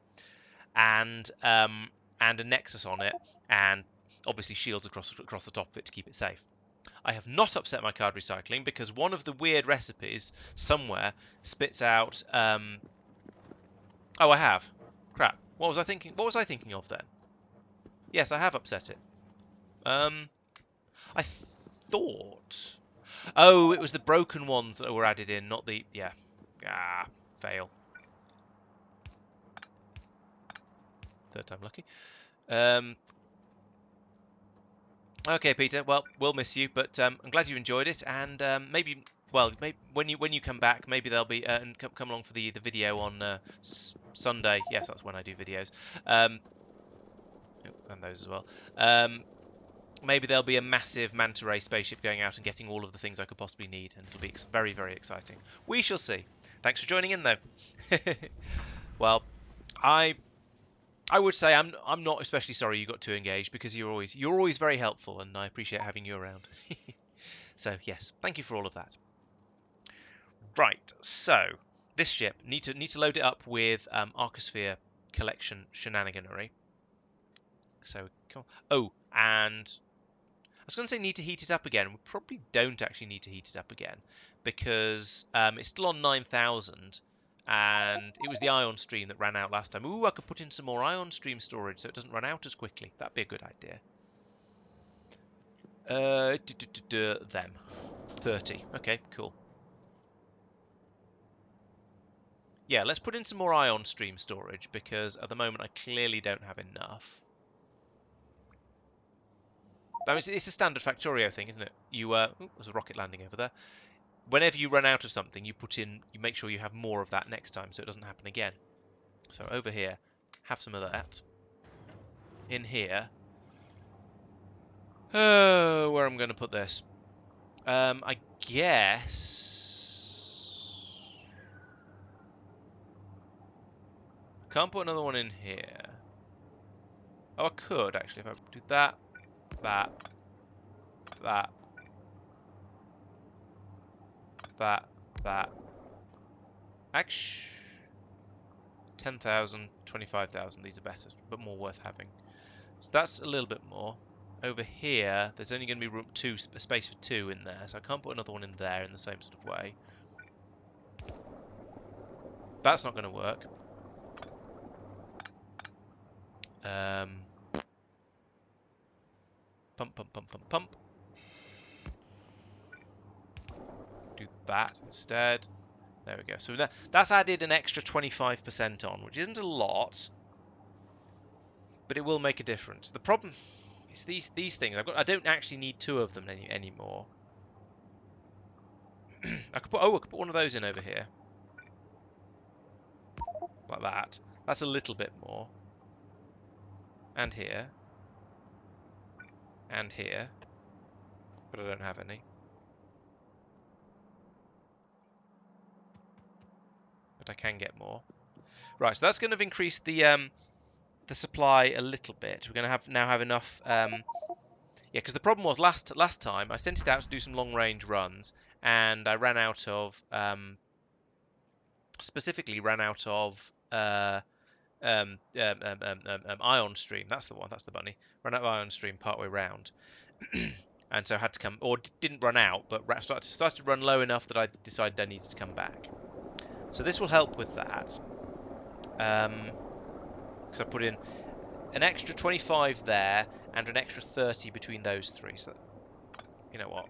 and a nexus on it, and obviously shields across the top of it to keep it safe. I have not upset my card recycling because one of the weird recipes somewhere spits out. Oh, I have. Crap. What was I thinking? What was I thinking of then? Yes, I have upset it. I thought. Oh, it was the broken ones that were added in, not the. Yeah. Ah, fail. Third time lucky. Okay, Peter. Well, we'll miss you, but I'm glad you enjoyed it, and maybe when you come back, maybe there'll be and come along for the video on Sunday. Yes, that's when I do videos. And those as well. Maybe there'll be a massive manta ray spaceship going out and getting all of the things I could possibly need, and it'll be very, very exciting. We shall see. Thanks for joining in, though. Well, I would say I'm not especially sorry you got too engaged, because you're always very helpful, and I appreciate having you around. So yes, thank you for all of that. Right, so this ship need to load it up with archosphere collection shenaniganery. So oh, and I was going to say need to heat it up again. We probably don't actually need to heat it up again, because it's still on 9,000. And it was the ion stream that ran out last time. Ooh, I could put in some more ion stream storage so it doesn't run out as quickly. That'd be a good idea. Them. 30. Okay, cool. Yeah, let's put in some more ion stream storage, because at the moment I clearly don't have enough. I mean, it's a standard Factorio thing, isn't it? There's a rocket landing over there. Whenever you run out of something, you make sure you have more of that next time, so it doesn't happen again. So over here, have some of that. In here, where I'm going to put this? I guess can't put another one in here. Oh, I could actually if I do that, that. Actually, 10,000, 25,000. These are better, but more worth having. So that's a little bit more. Over here, there's only going to be space for 2 in there, so I can't put another one in there in the same sort of way. That's not going to work. Pump. Do that instead. There we go. So that's added an extra 25% on, which isn't a lot, but it will make a difference. The problem is these things. I don't actually need 2 of them anymore. I could put one of those in over here, like that. That's a little bit more. And here. And here. But I don't have any. But I can get more. Right, so that's going to increase the supply a little bit. We're going to now have enough. Yeah, because the problem was last time I sent it out to do some long range runs, and I ran out of specifically ran out of ion stream. That's the one. That's the bunny. Ran out of ion stream partway round, and so had to come, or didn't run out, but started to run low enough that I decided I needed to come back. So this will help with that. Because I put in an extra 25 there and an extra 30 between those 3. So, you know what?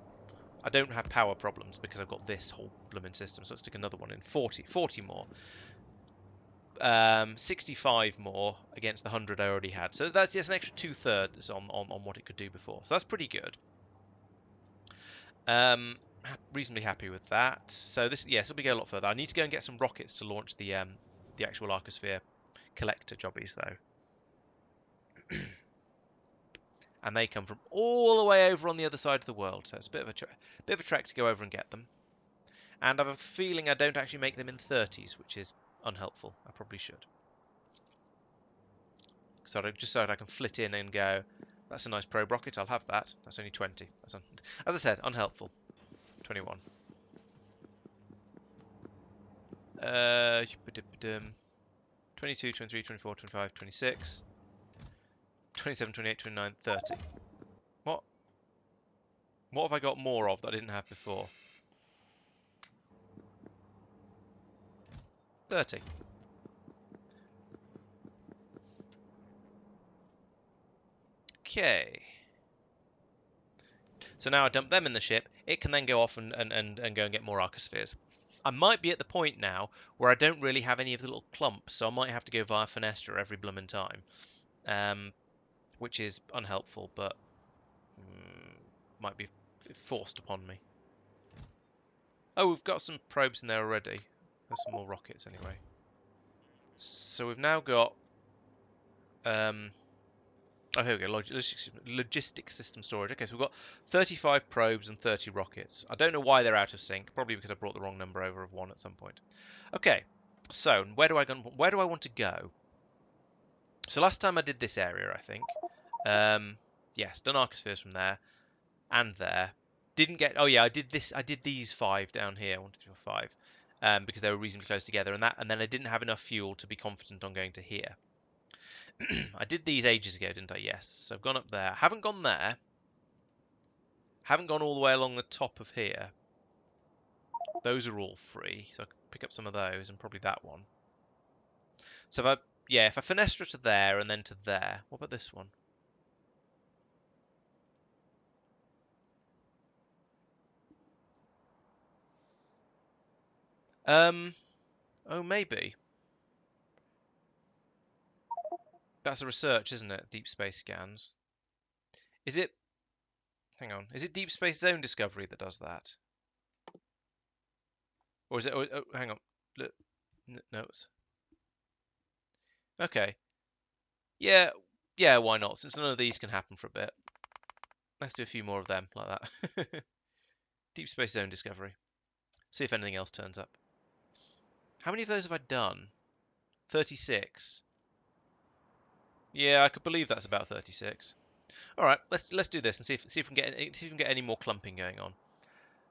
I don't have power problems because I've got this whole blooming system. So let's stick another one in. 40 more. 65 more against the 100 I already had. So that's just an extra 2/3 on what it could do before. So that's pretty good. Reasonably happy with that. So this, yes, will be go a lot further. I need to go and get some rockets to launch the actual archosphere collector jobbies though. And they come from all the way over on the other side of the world, so it's a bit of a trek to go over and get them. And I have a feeling I don't actually make them in 30s, which is unhelpful. I probably should. Just so that I can flit in and go, that's a nice probe rocket, I'll have that. That's only 20. As I said, unhelpful. 21. 22, 23, 24, 25, 26, 27, 28, 29, 30. What? What have I got more of that I didn't have before? 30. Okay. So now I dump them in the ship. It can then go off and go and get more archospheres. I might be at the point now where I don't really have any of the little clumps, so I might have to go via Finestra every bloomin' time, which is unhelpful, but might be forced upon me. Oh, we've got some probes in there already. There's some more rockets anyway. So we've now got oh, here we go. Logistics system storage. Okay, so we've got 35 probes and 30 rockets. I don't know why they're out of sync. Probably because I brought the wrong number over of 1 at some point. Okay, so where do I want to go? So last time I did this area, I think. Yes, done archospheres from there and there. Didn't get. Oh yeah, I did this. I did these 5 down here. 1, 2, 3, 4, 5. Because they were reasonably close together, and then I didn't have enough fuel to be confident on going to here. I did these ages ago, didn't I? Yes. So I've gone up there. Haven't gone there. Haven't gone all the way along the top of here. Those are all free, so I can pick up some of those and probably that one. So if I Finestra to there and then to there. What about this one? Oh, maybe. That's a research, isn't it? Deep space scans. Is it... Hang on. Is it Deep Space Zone Discovery that does that? Or is it... Oh, hang on. Look. No, it's... Okay. Yeah, why not? Since none of these can happen for a bit. Let's do a few more of them, like that. Deep Space Zone Discovery. See if anything else turns up. How many of those have I done? 36. Yeah, I could believe that's about 36. All right, let's do this and see if we can get any more clumping going on.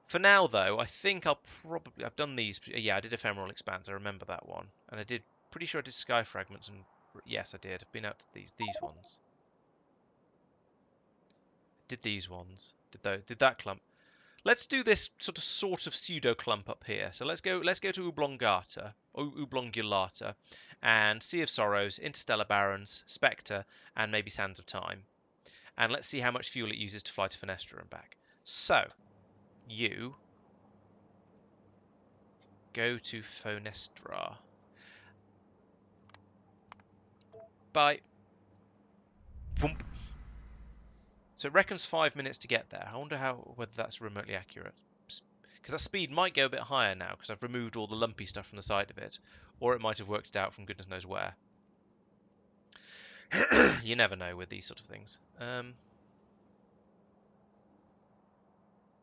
For now, though, I think I've done these. Yeah, I did Ephemeral Expanse. I remember that one, and I did pretty sure I did Sky Fragments, and yes, I did. I've been out to these ones. Did these ones? Did that clump? Let's do this sort of pseudo clump up here. So let's go to Oblongulata, and Sea of Sorrows, Interstellar Barrens, Spectre, and maybe Sands of Time. And let's see how much fuel it uses to fly to Finestra and back. So, you go to Finestra. Bye. Voomp. So it reckons 5 minutes to get there. I wonder whether that's remotely accurate. Because that speed might go a bit higher now, because I've removed all the lumpy stuff from the side of it. Or it might have worked it out from goodness knows where. You never know with these sort of things.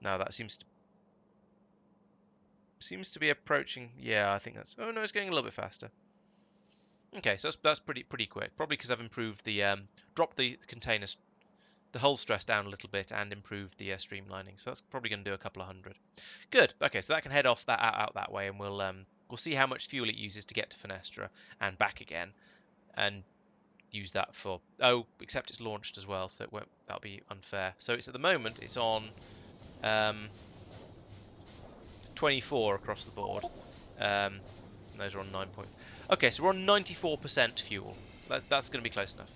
Now that seems to be approaching. Yeah, I think that's... Oh no, it's going a little bit faster. Okay, so that's pretty quick. Probably because I've improved the dropped the containers, the hull stress down a little bit, and improved the streamlining. So that's probably going to do a couple of hundred. Good. Okay, so that can head off out that way, and we'll see how much fuel it uses to get to Finestra and back again, and use that for... Oh, except it's launched as well, so that'll be unfair. So it's at the moment it's on 24 across the board. And those are on 9 point. Okay, so we're on 94% fuel. That's going to be close enough.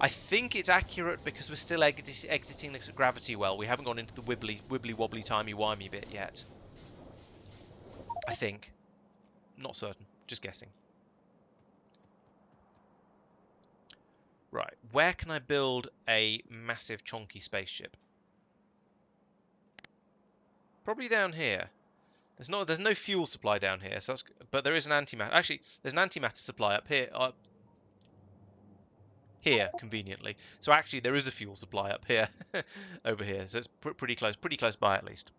I think it's accurate because we're still exiting the gravity well. We haven't gone into the wibbly wobbly timey-wimey bit yet. I think. Not certain. Just guessing. Right. Where can I build a massive chonky spaceship? Probably down here. There's no fuel supply down here, so but there is an antimatter. Actually, there's an antimatter supply up here. Here, conveniently. So actually, there is a fuel supply up here, over here. So it's pretty close by at least.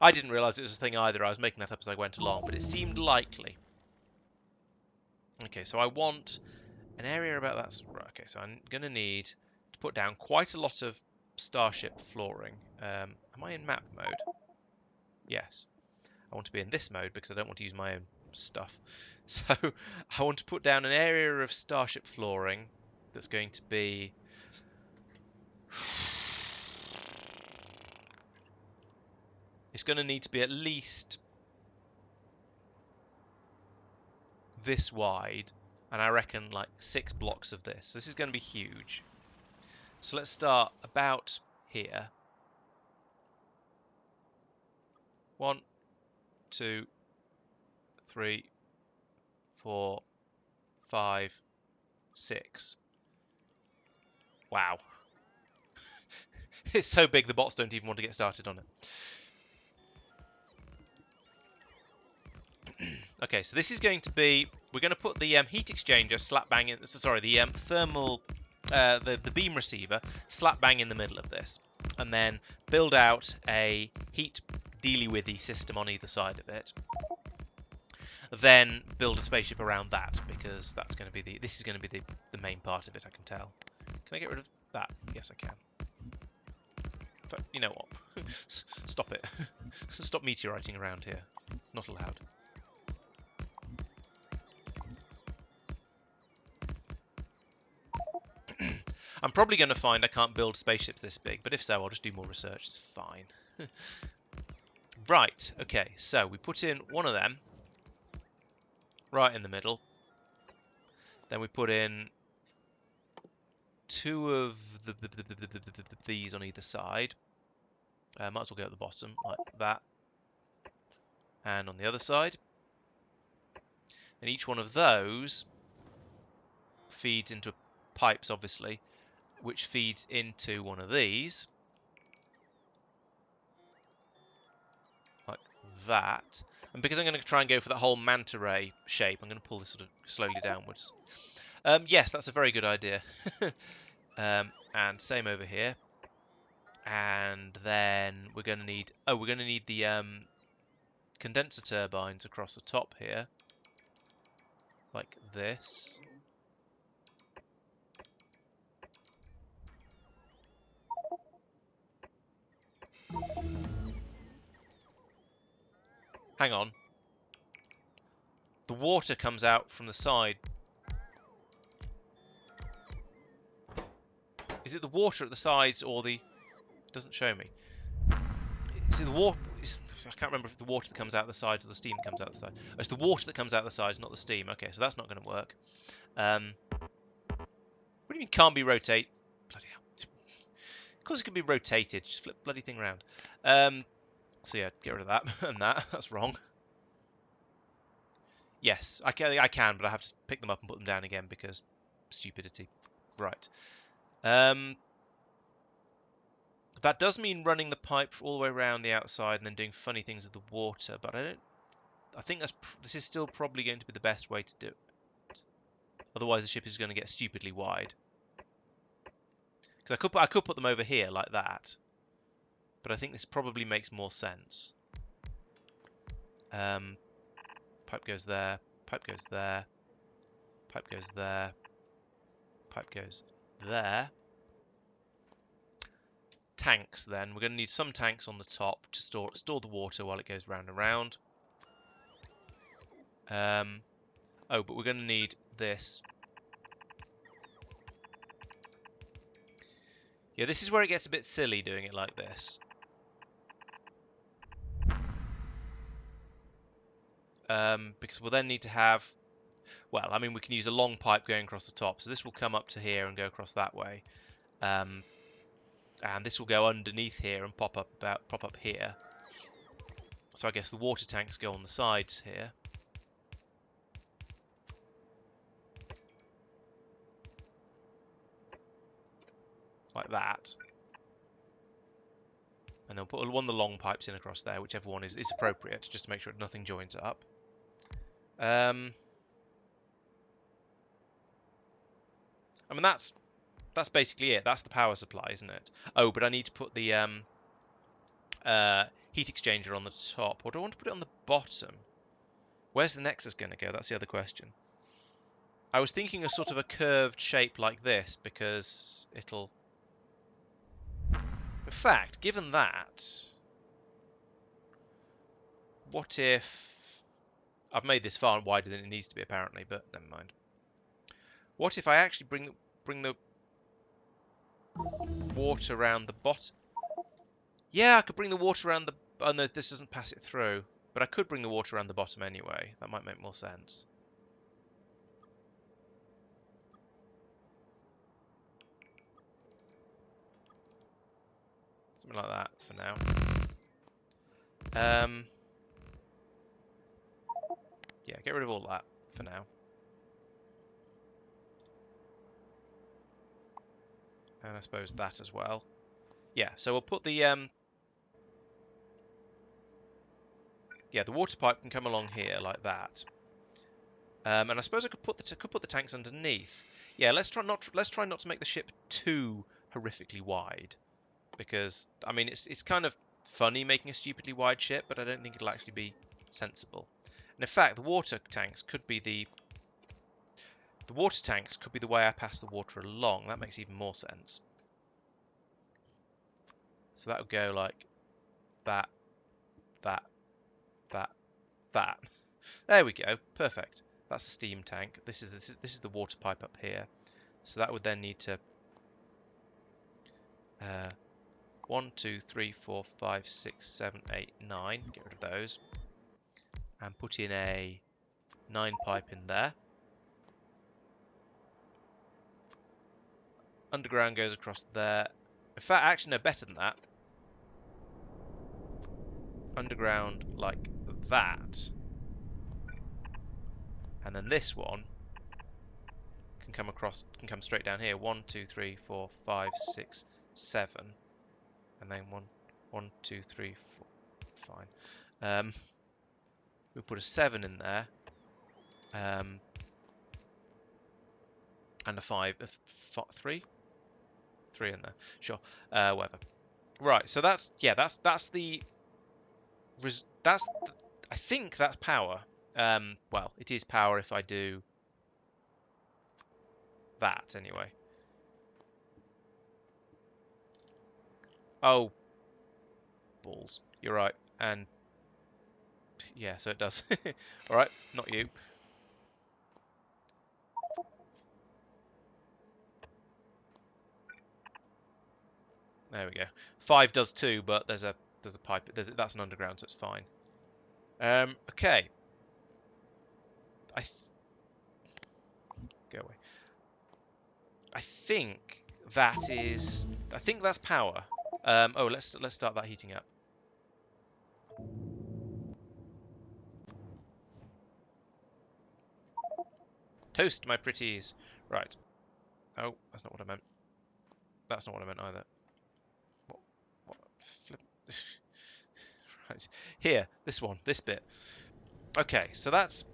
I didn't realise it was a thing either. I was making that up as I went along, but it seemed likely. Okay, so I want an area about that. Right, okay, so I'm going to need to put down quite a lot of starship flooring. Am I in map mode? Yes. I want to be in this mode because I don't want to use my own stuff. So I want to put down an area of starship flooring that's going to be... It's going to need to be at least this wide, and I reckon like 6 blocks of this. This is going to be huge. So let's start about here. 1, 2, 3, 4, 5, 6. Wow. It's so big the bots don't even want to get started on it. Okay, so this is going to be... We're going to put the heat exchanger slap bang in... Sorry, the thermal... the beam receiver slap bang in the middle of this. And then build out a heat dealy-withy system on either side of it. Then build a spaceship around that, because that's going to be the... This is going to be the main part of it, I can tell. Can I get rid of that? Yes, I can. But you know what? Stop it. Stop meteoriting around here. Not allowed. I'm probably going to find I can't build spaceships this big, but if so, I'll just do more research. It's fine. Right, okay, so we put in one of them right in the middle. Then we put in 2 of these on either side. Might as well go at the bottom, like that. And on the other side. And each one of those feeds into pipes, obviously, which feeds into one of these. Like that. And because I'm going to try and go for that whole manta ray shape, I'm going to pull this sort of slowly downwards. Yes, that's a very good idea. And same over here. And then we're going to need... Oh, we're going to need the condenser turbines across the top here. Like this. Hang on. The water comes out from the side. Is it the water at the sides or the... It doesn't show me. Is it the water... I can't remember if it's the water that comes out the sides or the steam that comes out the side. Oh, it's the water that comes out the sides, not the steam. Okay, so that's not going to work. What do you mean can't be rotated? Bloody hell. Of course it can be rotated. Just flip the bloody thing around. So yeah, get rid of that and that. That's wrong. Yes, I can, but I have to pick them up and put them down again because stupidity. Right. That does mean running the pipe all the way around the outside and then doing funny things with the water, but I think this is still probably going to be the best way to do it. Otherwise, the ship is going to get stupidly wide. Because I could put them over here like that, but I think this probably makes more sense. Pipe goes there. Pipe goes there. Pipe goes there. Pipe goes there. Tanks then. We're going to need some tanks on the top to store the water while it goes round and round. Oh, but we're going to need this. Yeah, this is where it gets a bit silly doing it like this. Because we'll then need to have... well, I mean, we can use a long pipe going across the top. So this will come up to here and go across that way. And this will go underneath here and pop up here. So I guess the water tanks go on the sides here. Like that. And they'll put one of the long pipes in across there, whichever one is appropriate, just to make sure nothing joins up. I mean, that's basically it. That's the power supply, isn't it? Oh, but I need to put the heat exchanger on the top. Or do I want to put it on the bottom? Where's the nexus going to go? That's the other question. I was thinking a sort of a curved shape like this, because it'll... In fact, given that, what if... I've made this far wider than it needs to be, apparently, but never mind. What if I actually bring the water around the bottom? Yeah, I could bring the water around the... Oh, no, this doesn't pass it through. But I could bring the water around the bottom anyway. That might make more sense. Something like that for now. Yeah, get rid of all that for now. And I suppose that as well. Yeah, so we'll put the yeah, the water pipe can come along here like that. And I suppose I could put the tanks underneath. Yeah, let's try not to make the ship too horrifically wide, because I mean it's kind of funny making a stupidly wide ship, but I don't think it'll actually be sensible. And in fact, the water tanks could be the way I pass the water along. That makes even more sense. So that would go like that, that, that, that. There we go. Perfect. That's the steam tank. This is the water pipe up here. So that would then need to 1, 2, 3, 4, 5, 6, 7, 8, 9. Get rid of those. And put in a 9 pipe in there. Underground goes across there. In fact, actually, no, better than that. Underground like that. And then this one can come across, can come straight down here. 1, 2, 3, 4, 5, 6, 7. And then 1, 2, 3, 4. Fine. We'll put a 7 in there. And a 5. 3? 3 in there. Sure. Whatever. Right, so that's the... I think that's power. Well, it is power if I do that, anyway. Oh. Balls. You're right. And... yeah, so it does. Alright, not you. There we go. 5 does too, but there's a pipe. That's an underground, so it's fine. Okay. Go away. I think that's power. Oh, let's start that heating up. Toast, my pretties. Right. Oh, that's not what I meant. That's not what I meant either. What? Flip. Right. Here, this one, this bit. Okay, so that's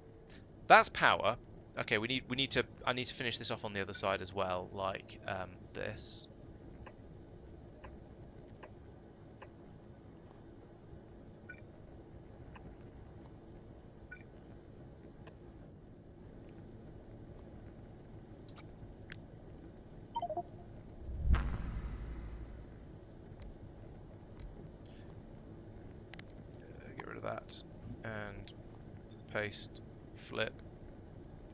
power. Okay, I need to finish this off on the other side as well, like this. Get rid of that and paste, flip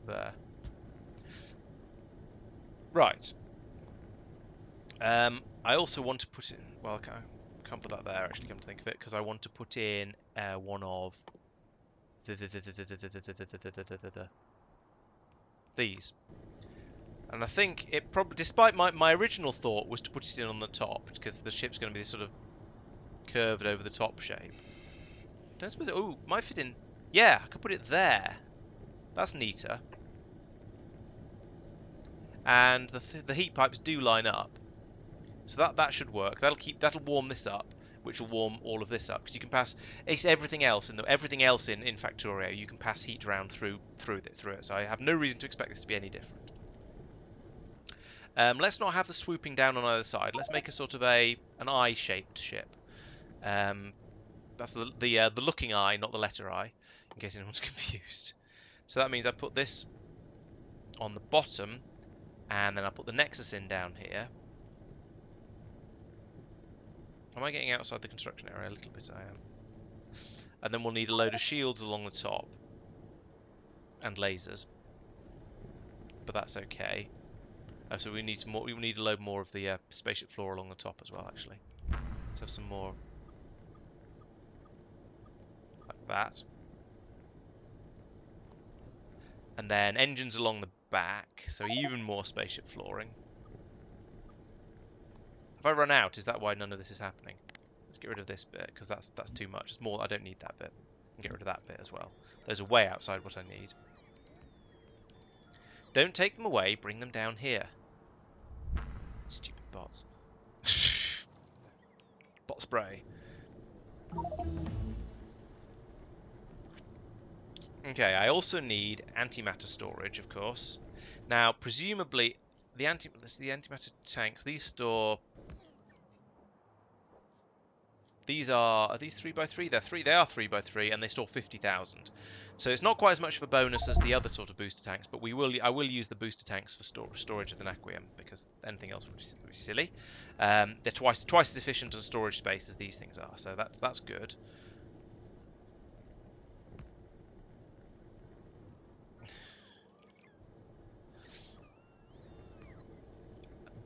there. Right. I also want to put in... well, I can't put that there, actually, come to think of it, because I want to put in one of... these. And I think it probably, despite my original thought was to put it in on the top, because the ship's going to be this sort of curved over the top shape. Don't suppose it, ooh, might fit in. Yeah, I could put it there. That's neater. And the heat pipes do line up. So that should work. That'll warm this up, which will warm all of this up, because you can pass everything else in Factorio. You can pass heat around through it. So I have no reason to expect this to be any different. Let's not have the swooping down on either side. Let's make a sort of an eye-shaped ship. That's the looking eye, not the letter I, in case anyone's confused. So that means I put this on the bottom, and then I put the nexus in down here. Am I getting outside the construction area? A little bit I am. And then we'll need a load of shields along the top. And lasers. But that's okay. So we need more. We need a load more of the spaceship floor along the top as well, actually. So have some more like that. And then engines along the back, so even more spaceship flooring. Have I run out? Is that why none of this is happening? Let's get rid of this bit, because that's too much. It's more. I don't need that bit. And get rid of that bit as well. Those are way outside what I need. Don't take them away. Bring them down here. Stupid bots. Bot spray. Okay, I also need antimatter storage, of course. Now, presumably, the antimatter tanks, these store... Are these 3x3? They are 3x3, and they store 50,000. So it's not quite as much of a bonus as the other sort of booster tanks, but I will use the booster tanks for storage of the naquium, because anything else would be silly. They're twice as efficient on storage space as these things are, so that's good.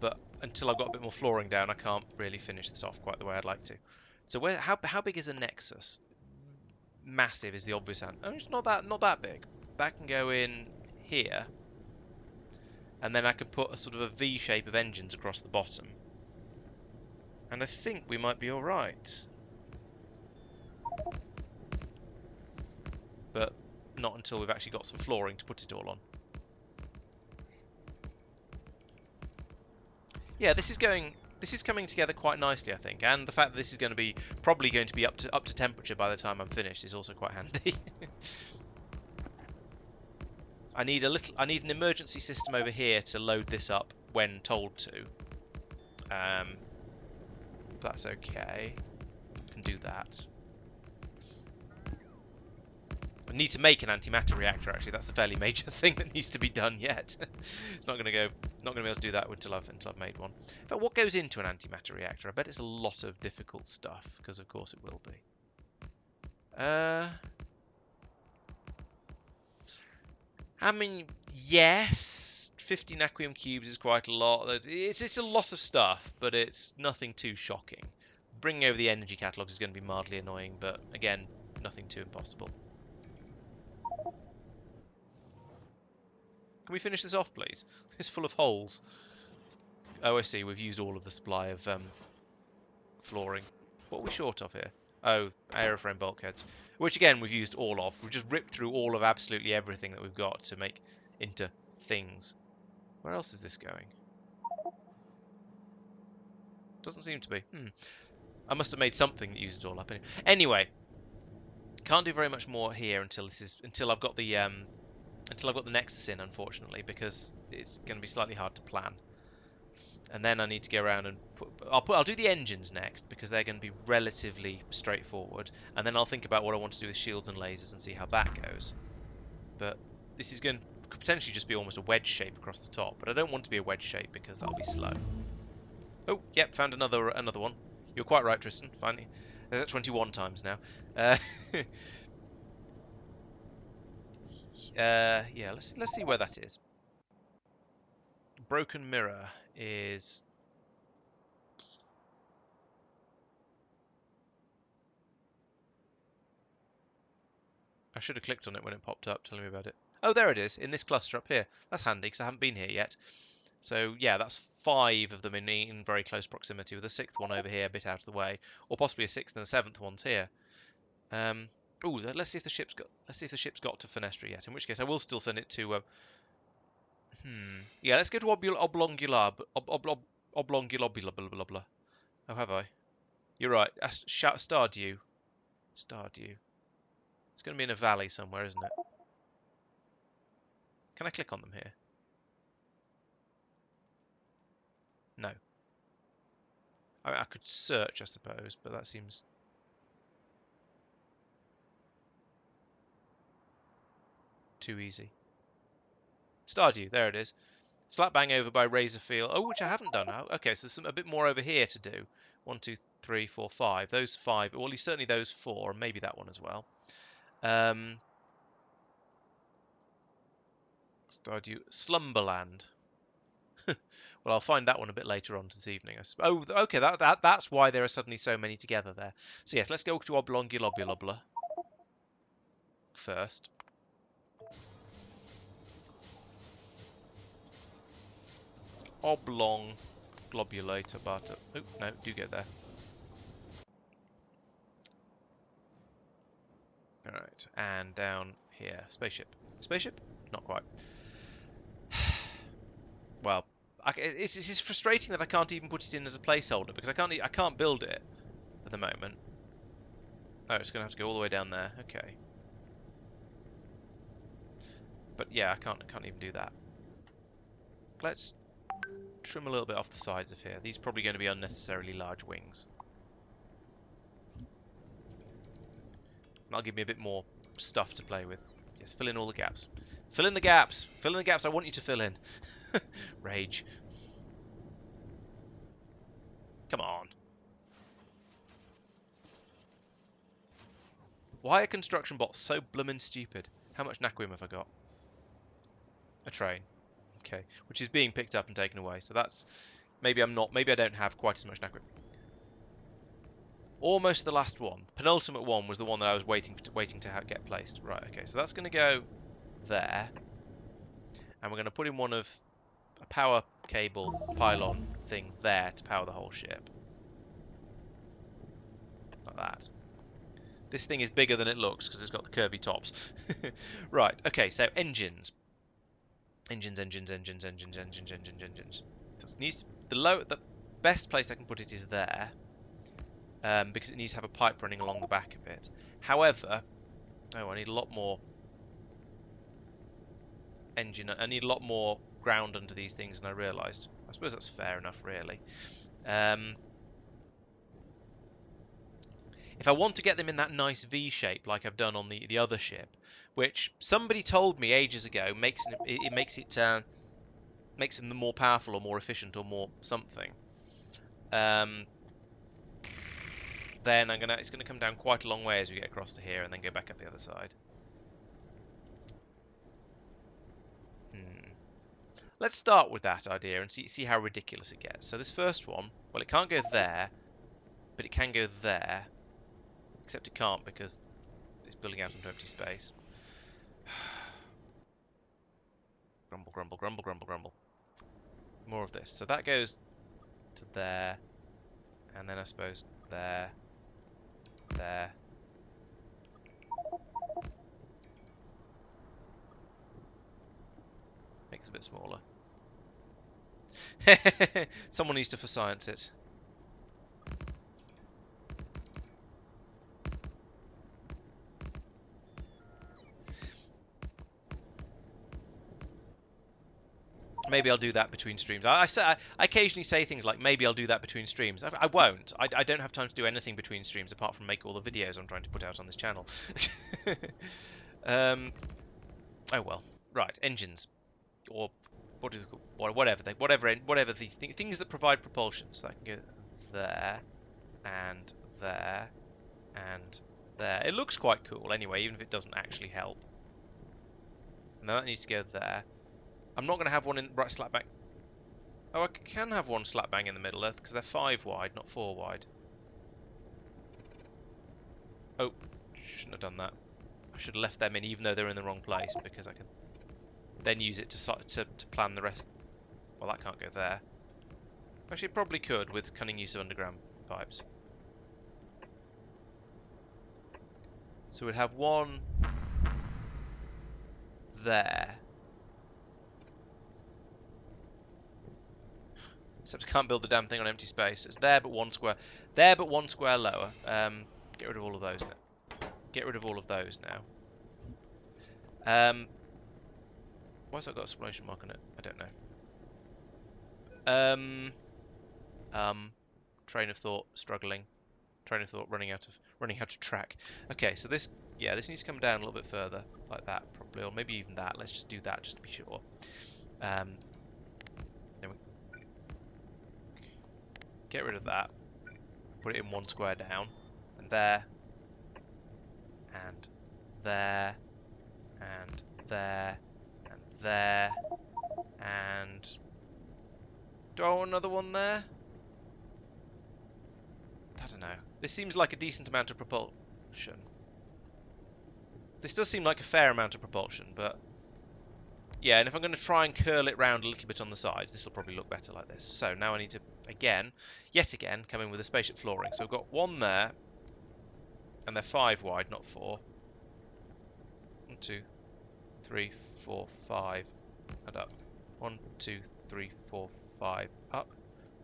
But until I've got a bit more flooring down, I can't really finish this off quite the way I'd like to. So how big is a nexus? Massive is the obvious answer. Oh, it's not that big. That can go in here, and then I can put a sort of a V shape of engines across the bottom, and I think we might be all right. But not until we've actually got some flooring to put it all on. Yeah, this is coming together quite nicely, I think, and the fact that this is probably going to be up to temperature by the time I'm finished is also quite handy. I need an emergency system over here to load this up when told to. That's okay. Can do that. I need to make an antimatter reactor. Actually, that's a fairly major thing that needs to be done yet. It's not going to be able to do that until I've made one. In fact, what goes into an antimatter reactor? I bet it's a lot of difficult stuff, because of course it will be. I mean, yes, 50 naquium cubes is quite a lot. It's a lot of stuff, but it's nothing too shocking. Bringing over the energy catalogs is going to be mildly annoying, but again, nothing too impossible. Can we finish this off, please? It's full of holes. Oh, I see. We've used all of the supply of flooring. What are we short of here? Oh, aeroframe bulkheads. Which, again, we've used all of. We've just ripped through all of absolutely everything that we've got to make into things. Where else is this going? Doesn't seem to be. I must have made something that used it all up. Anyway, can't do very much more here until I've got the nexus in, unfortunately, because it's going to be slightly hard to plan. And then I need to go around and I'll do the engines next, because they're going to be relatively straightforward, and then I'll think about what I want to do with shields and lasers and see how that goes. But this could potentially just be almost a wedge shape across the top, but I don't want to be a wedge shape because that'll be slow. Oh, yep, found another one. You're quite right, Tristan. Finally, that's 21 times now. Yeah, let's see where that is. Broken mirror is... I should have clicked on it when it popped up telling me about it. Oh, there it is, in this cluster up here. That's handy, because I haven't been here yet. So, yeah, that's 5 of them in very close proximity, with a 6th one over here a bit out of the way. Or possibly a 6th and a 7th one's here. Ooh, let's see if the ship's got to Fenestra yet, in which case I will still send it to... Yeah, let's go to Oblongulab. Oblongulobula, blah, blah, blah. Oh, have I? You're right. Stardew. Stardew. It's going to be in a valley somewhere, isn't it? Can I click on them here? No. I could search, I suppose, but that seems... too easy. Stardew, there it is. Slap bang over by Razorfield. Oh, which I haven't done. Okay, so there's a bit more over here to do. 1, 2, 3, 4, 5. Those 5. Well, at least certainly those 4, and maybe that one as well. Stardew. Slumberland. Well, I'll find that one a bit later on this evening. Oh, okay, that's why there are suddenly so many together there. So yes, let's go to Oblongulobulobula first. Oblong globulator butter. Oh, no, do get there. Alright, and down here. Spaceship. Spaceship? Not quite. Well, it's just frustrating that I can't even put it in as a placeholder, because I can't build it at the moment. Oh, it's going to have to go all the way down there. Okay. But yeah, I can't even do that. Let's trim a little bit off the sides of here. These are probably going to be unnecessarily large wings. That'll give me a bit more stuff to play with. Yes, fill in all the gaps. Fill in the gaps! Fill in the gaps I want you to fill in. Rage. Come on. Why are construction bots so bloomin' stupid? How much naquium have I got? A train. Okay. Which is being picked up and taken away. So that's... Maybe I don't have quite as much naquium. Almost the last one. Penultimate one was the one that I was waiting to get placed. Right, okay. So that's going to go there. And we're going to put in one of a power cable pylon thing there to power the whole ship. Like that. This thing is bigger than it looks because it's got the curvy tops. Right, okay, so engines. Engines. So it needs the best place I can put it is there. Because it needs to have a pipe running along the back of it. However, I need a lot more engine. I need a lot more ground under these things than I realised. I suppose that's fair enough, really. If I want to get them in that nice V shape, like I've done on the other ship, which somebody told me ages ago makes them more powerful or more efficient or more something. Then it's gonna come down quite a long way as we get across to here, and then go back up the other side. Let's start with that idea and see how ridiculous it gets. So this first one, well, it can't go there, but it can go there. Except it can't because it's building out into empty space. Grumble, grumble, grumble, grumble, grumble. More of this. So that goes to there, and then I suppose there, there. Make this a bit smaller. Someone needs to for science it. Maybe I'll do that between streams. I occasionally say things like, maybe I'll do that between streams. I won't. I don't have time to do anything between streams apart from make all the videos I'm trying to put out on this channel. Oh well. Right, engines. Or what is it called? Whatever these things that provide propulsion. So I can go there, and there, and there. It looks quite cool anyway, even if it doesn't actually help. Now that needs to go there. I'm not going to have one in right slap bang. Oh, I can have one slap bang in the middle because they're 5 wide, not 4 wide. Oh, shouldn't have done that. I should have left them in even though they're in the wrong place because I can then use it to plan the rest. Well, that can't go there. Actually, it probably could with cunning use of underground pipes. So we'd have one there. Except I can't build the damn thing on empty space. It's there, but one square. There, but one square lower. Get rid of all of those now. Get rid of all of those now. Why's that got a exclamation mark on it? I don't know. Train of thought struggling. Train of thought running out of track. Okay, so this needs to come down a little bit further, like that probably, or maybe even that. Let's just do that just to be sure. Then we get rid of that. Put it in one square down, and there, and there, and there, and there, and do I want another one there? I don't know. This seems like a decent amount of propulsion. This does seem like a fair amount of propulsion, but yeah, and if I'm going to try and curl it round a little bit on the sides, this will probably look better like this. So now I need to, yet again, come in with a spaceship flooring. So I've got one there, and they're 5 wide, not 4. 1, 2, 3, 4, 5, and up. 1, 2, 3, 4, 5, up.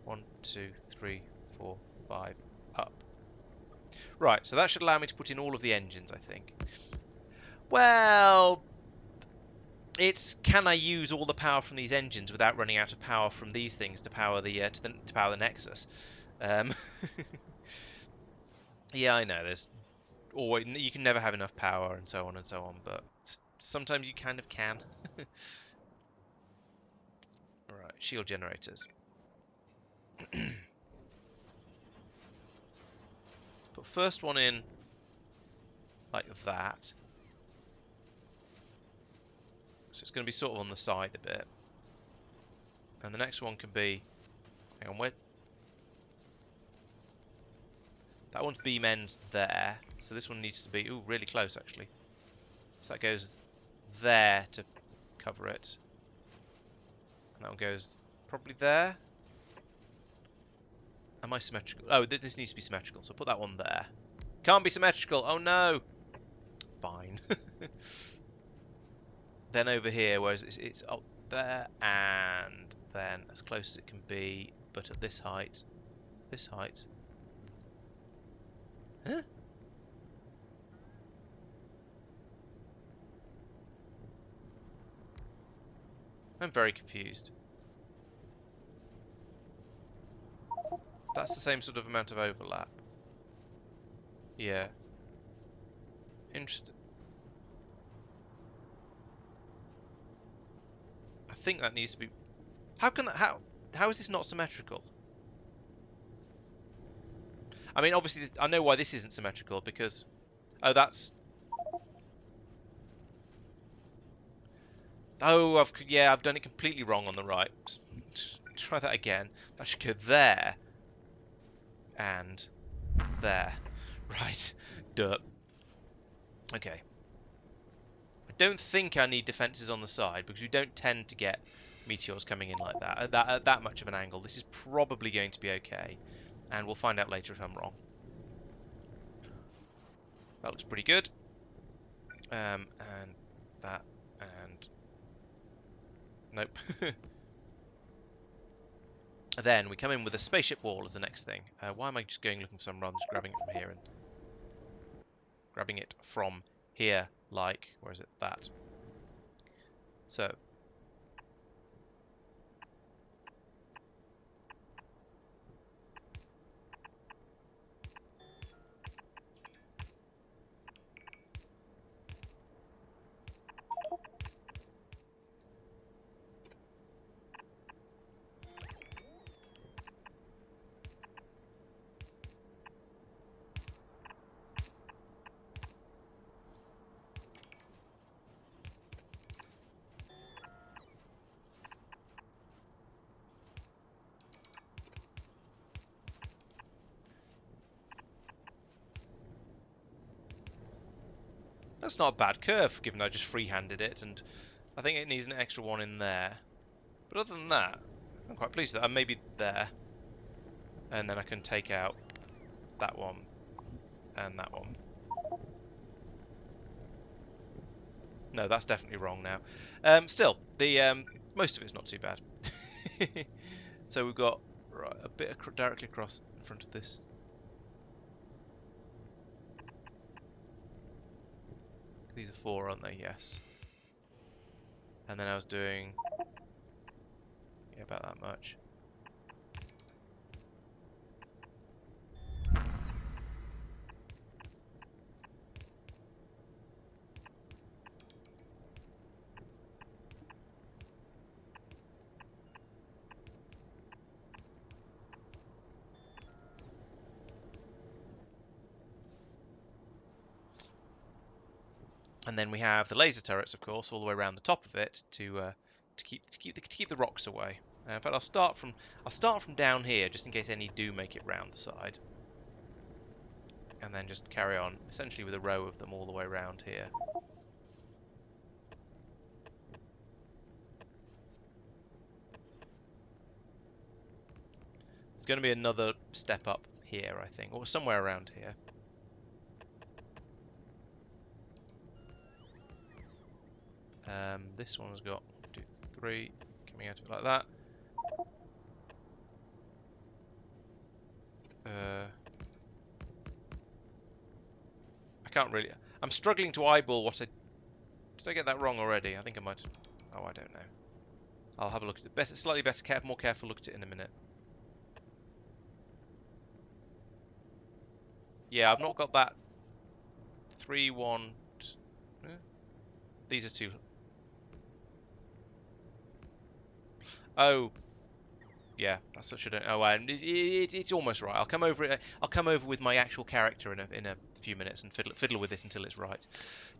1, 2, 3, 4, 5, up. Right, so that should allow me to put in all of the engines, I think. Well, it's can I use all the power from these engines without running out of power from these things to power the to power the Nexus? Yeah, I know. There's always, you can never have enough power and so on, but sometimes you kind of can. All right, shield generators. Put first one in like that. So it's going to be sort of on the side a bit. And the next one can be, hang on, where? That one's beam ends there. So this one needs to be, ooh, really close actually. So that goes there to cover it. And that one goes probably there. Am I symmetrical? Oh, this needs to be symmetrical, so put that one there. Can't be symmetrical, oh no! Fine. Then over here, whereas it's up there, and then as close as it can be, but at this height. This height. Huh? I'm very confused. That's the same sort of amount of overlap. Yeah. Interesting. I think that needs to be... How can that... How is this not symmetrical? I mean, obviously, I know why this isn't symmetrical, because... Oh, that's... Oh, I've done it completely wrong on the right. Try that again. That should go there. And there. Right. Duh. Okay. I don't think I need defences on the side, because we don't tend to get meteors coming in like that at that much of an angle. This is probably going to be okay, and we'll find out later if I'm wrong. That looks pretty good. And that, and... Nope. Then we come in with a spaceship wall as the next thing. Why am I just going looking for some rather than just grabbing it from here and... Grabbing it from here, like... Where is it? That. So... That's not a bad curve, given I just free-handed it, and I think it needs an extra one in there. But other than that, I'm quite pleased with that. And maybe there. And then I can take out that one and that one. No, that's definitely wrong now. Still, the most of it's not too bad. So we've got right, a bit directly across in front of this. These are 4, aren't they? Yes. And then I was doing about that much. And then we have the laser turrets, of course, all the way around the top of it to keep the rocks away. In fact, I'll start from down here just in case any do make it round the side, and then just carry on essentially with a row of them all the way around here. There's going to be another step up here, I think, or somewhere around here. This one's got 1, 2, 3 coming out of it like that. I can't really. I'm struggling to eyeball what I. Did I get that wrong already? I think I might. Oh, I don't know. I'll have a look at it. Better, slightly better, more careful look at it in a minute. Yeah, I've not got that 3, 1. These are 2. Oh, yeah, that's such a. Oh, and it's almost right. I'll come over it. I'll come over with my actual character in a few minutes and fiddle with it until it's right.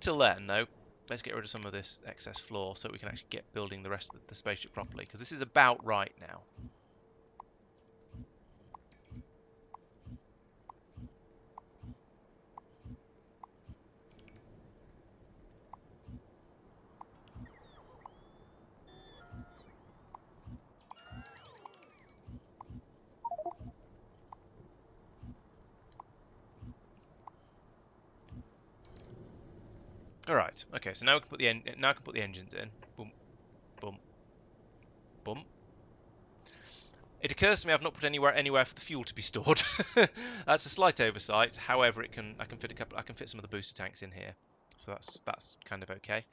Till then, though, let's get rid of some of this excess floor so we can actually get building the rest of the spaceship properly, because this is about right now. All right. Okay. So now we can put the engines in. Boom, boom, boom. It occurs to me I've not put anywhere for the fuel to be stored. That's a slight oversight. However, I can fit some of the booster tanks in here, so that's kind of okay.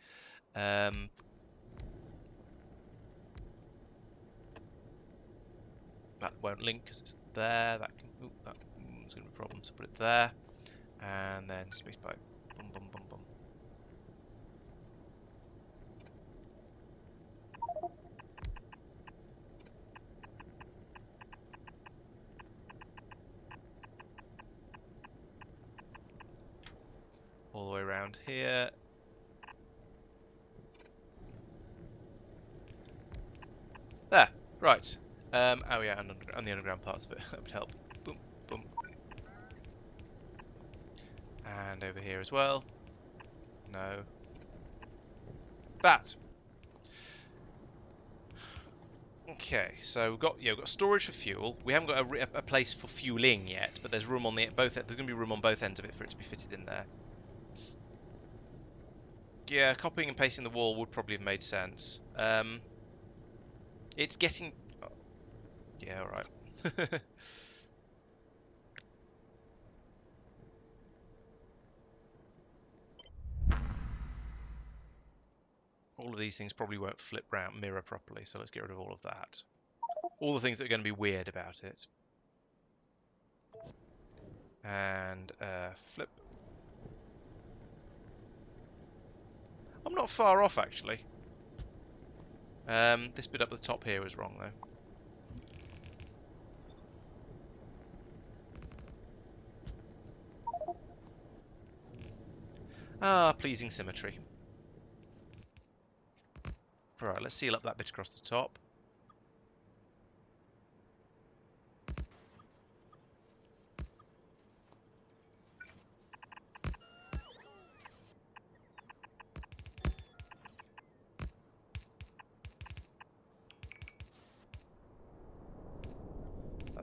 That won't link because it's there. That's going to be a problem. So put it there, and then space pipe. Boom, boom, boom, boom. All the way around here. There, right. Oh yeah, and the underground parts of it. That would help. Boom, boom. And over here as well. No. That. Okay, so we've got storage for fuel. We haven't got a place for fueling yet, but there's room on both. There's going to be room on both ends of it for it to be fitted in there. Yeah, copying and pasting the wall would probably have made sense. It's getting. Oh, yeah, all right. All of these things probably won't flip round mirror properly, so let's get rid of all of that. All the things that are going to be weird about it. And flip. I'm not far off, actually. This bit up the top here was wrong, though. Ah, pleasing symmetry. Right, let's seal up that bit across the top.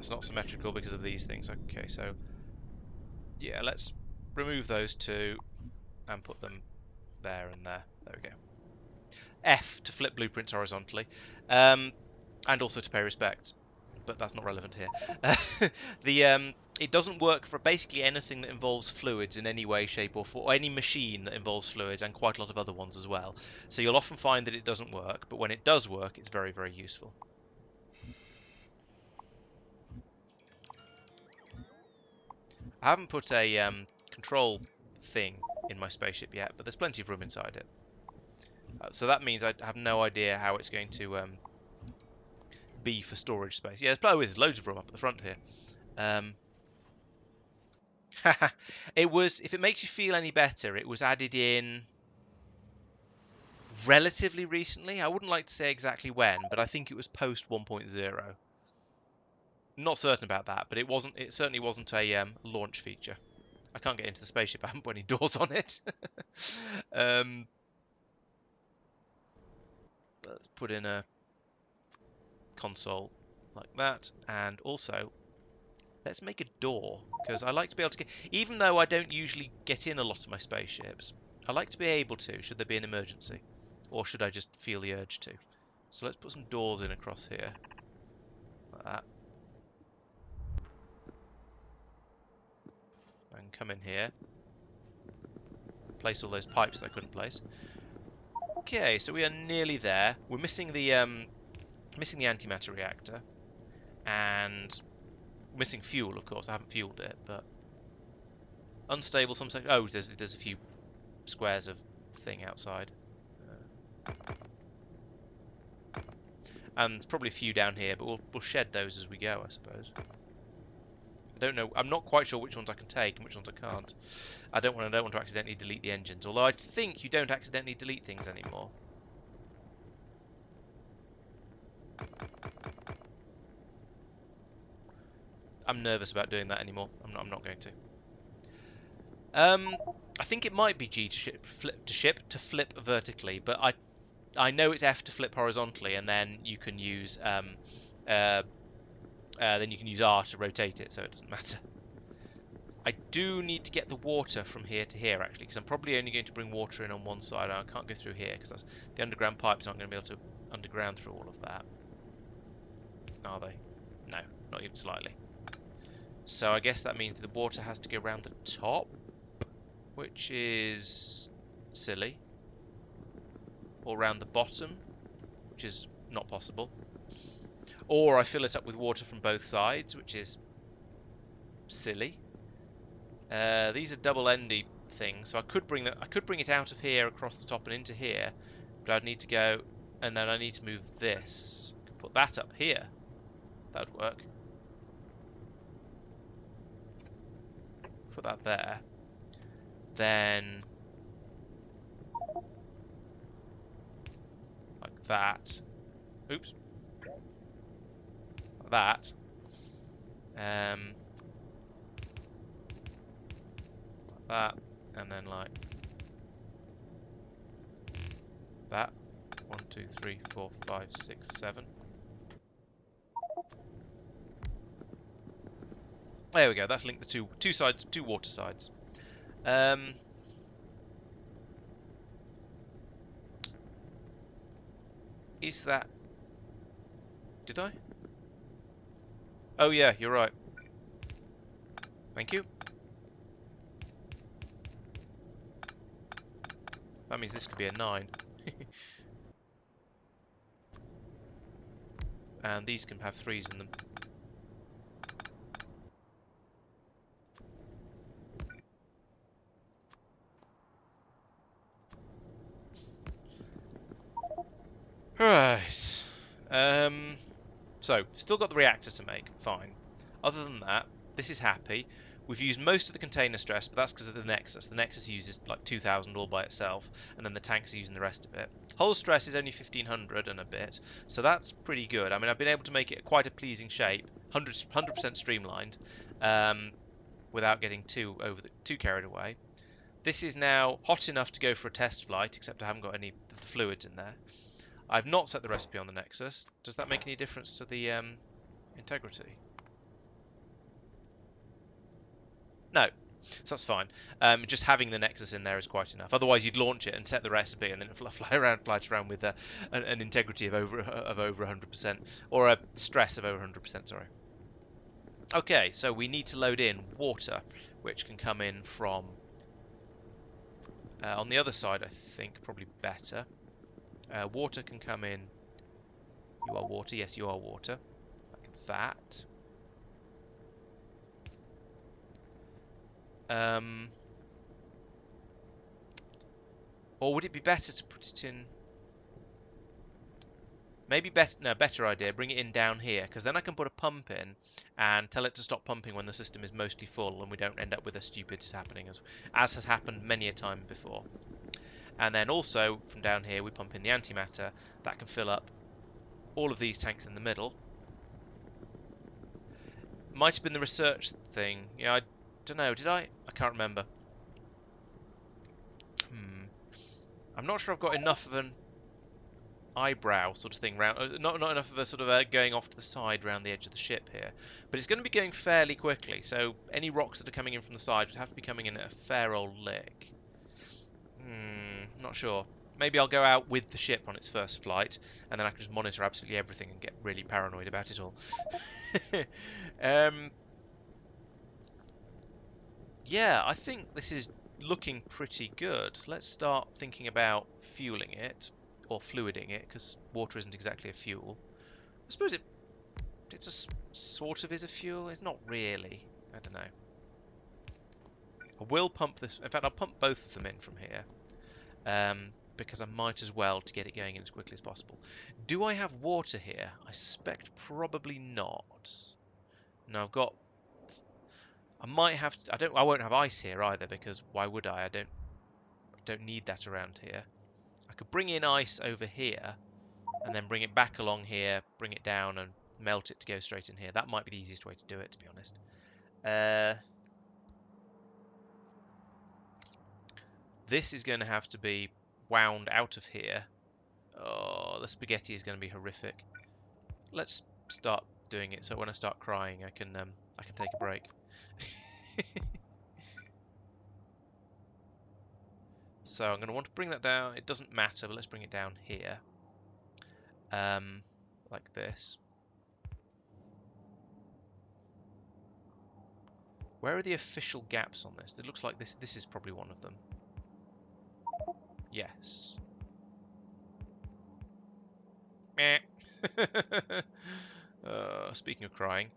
That's not symmetrical because of these things. Okay, so yeah, let's remove those two and put them there and there. There we go. F to flip blueprints horizontally, and also to pay respects, but that's not relevant here. It doesn't work for basically anything that involves fluids in any way, shape, or form, or any machine that involves fluids, and quite a lot of other ones as well. So you'll often find that it doesn't work, but when it does work, it's very, very useful. I haven't put a control thing in my spaceship yet, but there's plenty of room inside it. So that means I have no idea how it's going to be for storage space. Yeah, there's loads of room up at the front here. It was, if it makes you feel any better, it was added in relatively recently. I wouldn't like to say exactly when, but I think it was post 1.0. Not certain about that, but it wasn't. It certainly wasn't a launch feature. I can't get into the spaceship. I haven't put any doors on it. Let's put in a console like that, and also let's make a door, because I like to be able to get, even though I don't usually get in a lot of my spaceships, I like to be able to, should there be an emergency, or should I just feel the urge to. So let's put some doors in across here, like that, and come in here, place all those pipes that I couldn't place. Okay, so we are nearly there. We're missing the antimatter reactor, and missing fuel, of course. I haven't fueled it, but unstable. Some say, oh, there's a few squares of thing outside, and there's probably a few down here, but we'll shed those as we go, I suppose. I don't know. I'm not quite sure which ones I can take and which ones I can't. I don't want to accidentally delete the engines, although I think you don't accidentally delete things anymore. I'm nervous about doing that anymore. I'm not going to. I think it might be G to flip vertically, but I know it's F to flip horizontally, and then you can use R to rotate it, so it doesn't matter. I do need to get the water from here to here, actually, because I'm probably only going to bring water in on one side. I can't go through here because the underground pipes aren't going to be able to underground through all of that, are they? No, not even slightly. So I guess that means the water has to go around the top, which is silly, or around the bottom, which is not possible, or I fill it up with water from both sides, which is silly. These are double-endy things, so I could bring it out of here across the top and into here, but I'd need to go, and then I need to move this. I could put that up here. That would work. Put that there. Then like that. Oops. Like that. Like that, and then like that. 1, 2, 3, 4, 5, 6, 7. There we go. That's linked the two sides, two water sides. Is that? Did I? Oh yeah, you're right. Thank you. That means this could be a 9. And these can have 3s in them. Right. So, still got the reactor to make. Fine. Other than that, this is happy. We've used most of the container stress, but that's because of the nexus. The nexus uses like 2,000 all by itself, and then the tanks are using the rest of it. Hull stress is only 1,500 and a bit, so that's pretty good. I mean, I've been able to make it quite a pleasing shape, 100% streamlined, without getting too carried away. This is now hot enough to go for a test flight, except I haven't got any of the fluids in there. I've not set the recipe on the nexus. Does that make any difference to the integrity? No, so that's fine. Just having the nexus in there is quite enough. Otherwise, you'd launch it and set the recipe, and then it fly around with an integrity of over 100%, or a stress of over 100%. Sorry. Okay, so we need to load in water, which can come in from on the other side. I think probably better. Water can come in. You are water. Yes, you are water. Like that. Or would it be better to put it in? Maybe better. No, better idea. Bring it in down here, because then I can put a pump in and tell it to stop pumping when the system is mostly full, and we don't end up with a stupid happening as has happened many a time before. And then also from down here we pump in the antimatter that can fill up all of these tanks in the middle. Might have been the research thing. Yeah, I don't know. Did I? I can't remember. I'm not sure I've got enough of an eyebrow sort of thing round, not enough of a sort of going off to the side round the edge of the ship here, but it's going to be going fairly quickly, so any rocks that are coming in from the side would have to be coming in at a fair old lick. Not sure. Maybe I'll go out with the ship on its first flight, and then I can just monitor absolutely everything and get really paranoid about it all. Yeah, I think this is looking pretty good. Let's start thinking about fueling it, or fluiding it, because water isn't exactly a fuel. I suppose it just sort of is a fuel. It's not really. I don't know. I will pump this. In fact, I'll pump both of them in from here, because I might as well to get it going in as quickly as possible. Do I have water here? I suspect probably not. No, I've got. I might have. I won't have ice here either, because why would I? I don't need that around here. I could bring in ice over here, and then bring it back along here, bring it down, and melt it to go straight in here. That might be the easiest way to do it, to be honest. This is going to have to be wound out of here. Oh, the spaghetti is going to be horrific. Let's start doing it, so when I start crying, I can take a break. So I'm going to want to bring that down. It doesn't matter, but let's bring it down here, like this. Where are the official gaps on this? It looks like this is probably one of them. Yes. Meh. Speaking of crying,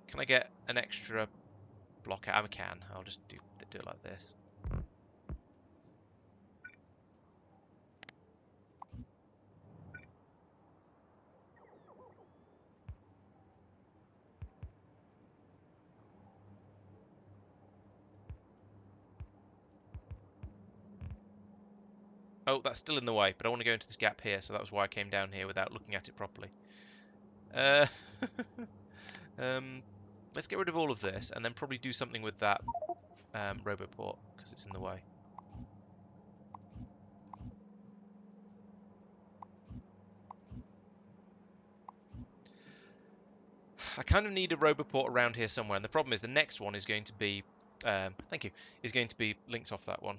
can I get an extra block out? I can. I'll just do it like this. Oh, that's still in the way, but I want to go into this gap here, so that was why I came down here without looking at it properly. Let's get rid of all of this, and then probably do something with that roboport, because it's in the way. I kind of need a roboport around here somewhere, and the problem is the next one is going to be, thank you, is going to be linked off that one.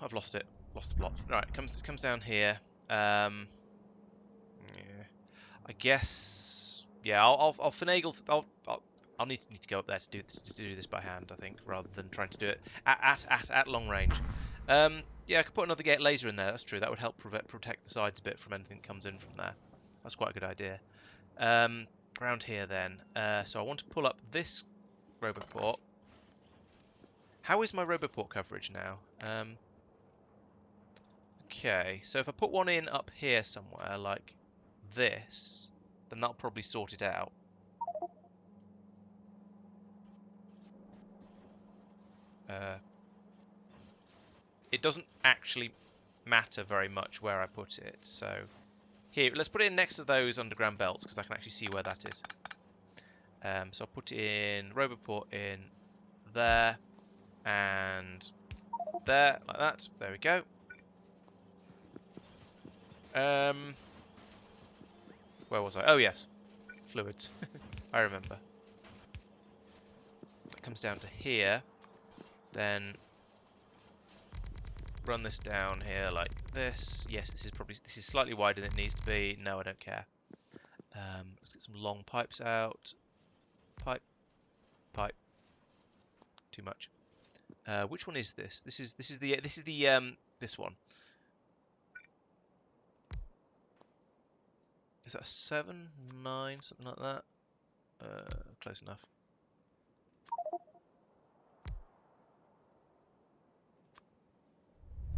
I've lost it. Lost the plot. Right, it comes down here. Yeah, I guess. Yeah, I'll finagle. I'll need to go up there to do this by hand, I think, rather than trying to do it at long range. Yeah, I could put another gate laser in there. That's true. That would help protect the sides a bit from anything that comes in from there. That's quite a good idea. Around here then. So I want to pull up this roboport. How is my roboport coverage now? Okay, so if I put one in up here somewhere, like this, then that'll probably sort it out. It doesn't actually matter very much where I put it, so here, let's put it in next to those underground belts, because I can actually see where that is. So I'll put in roboport in there, and there, like that. There we go. Where was I? Oh, yes. Fluids. I remember. It comes down to here. Then run this down here like this. Yes, this is slightly wider than it needs to be. No, I don't care. Let's get some long pipes out. Pipe. Pipe. Too much. Which one is this? This is this one. Is that a 7, 9, something like that? Close enough.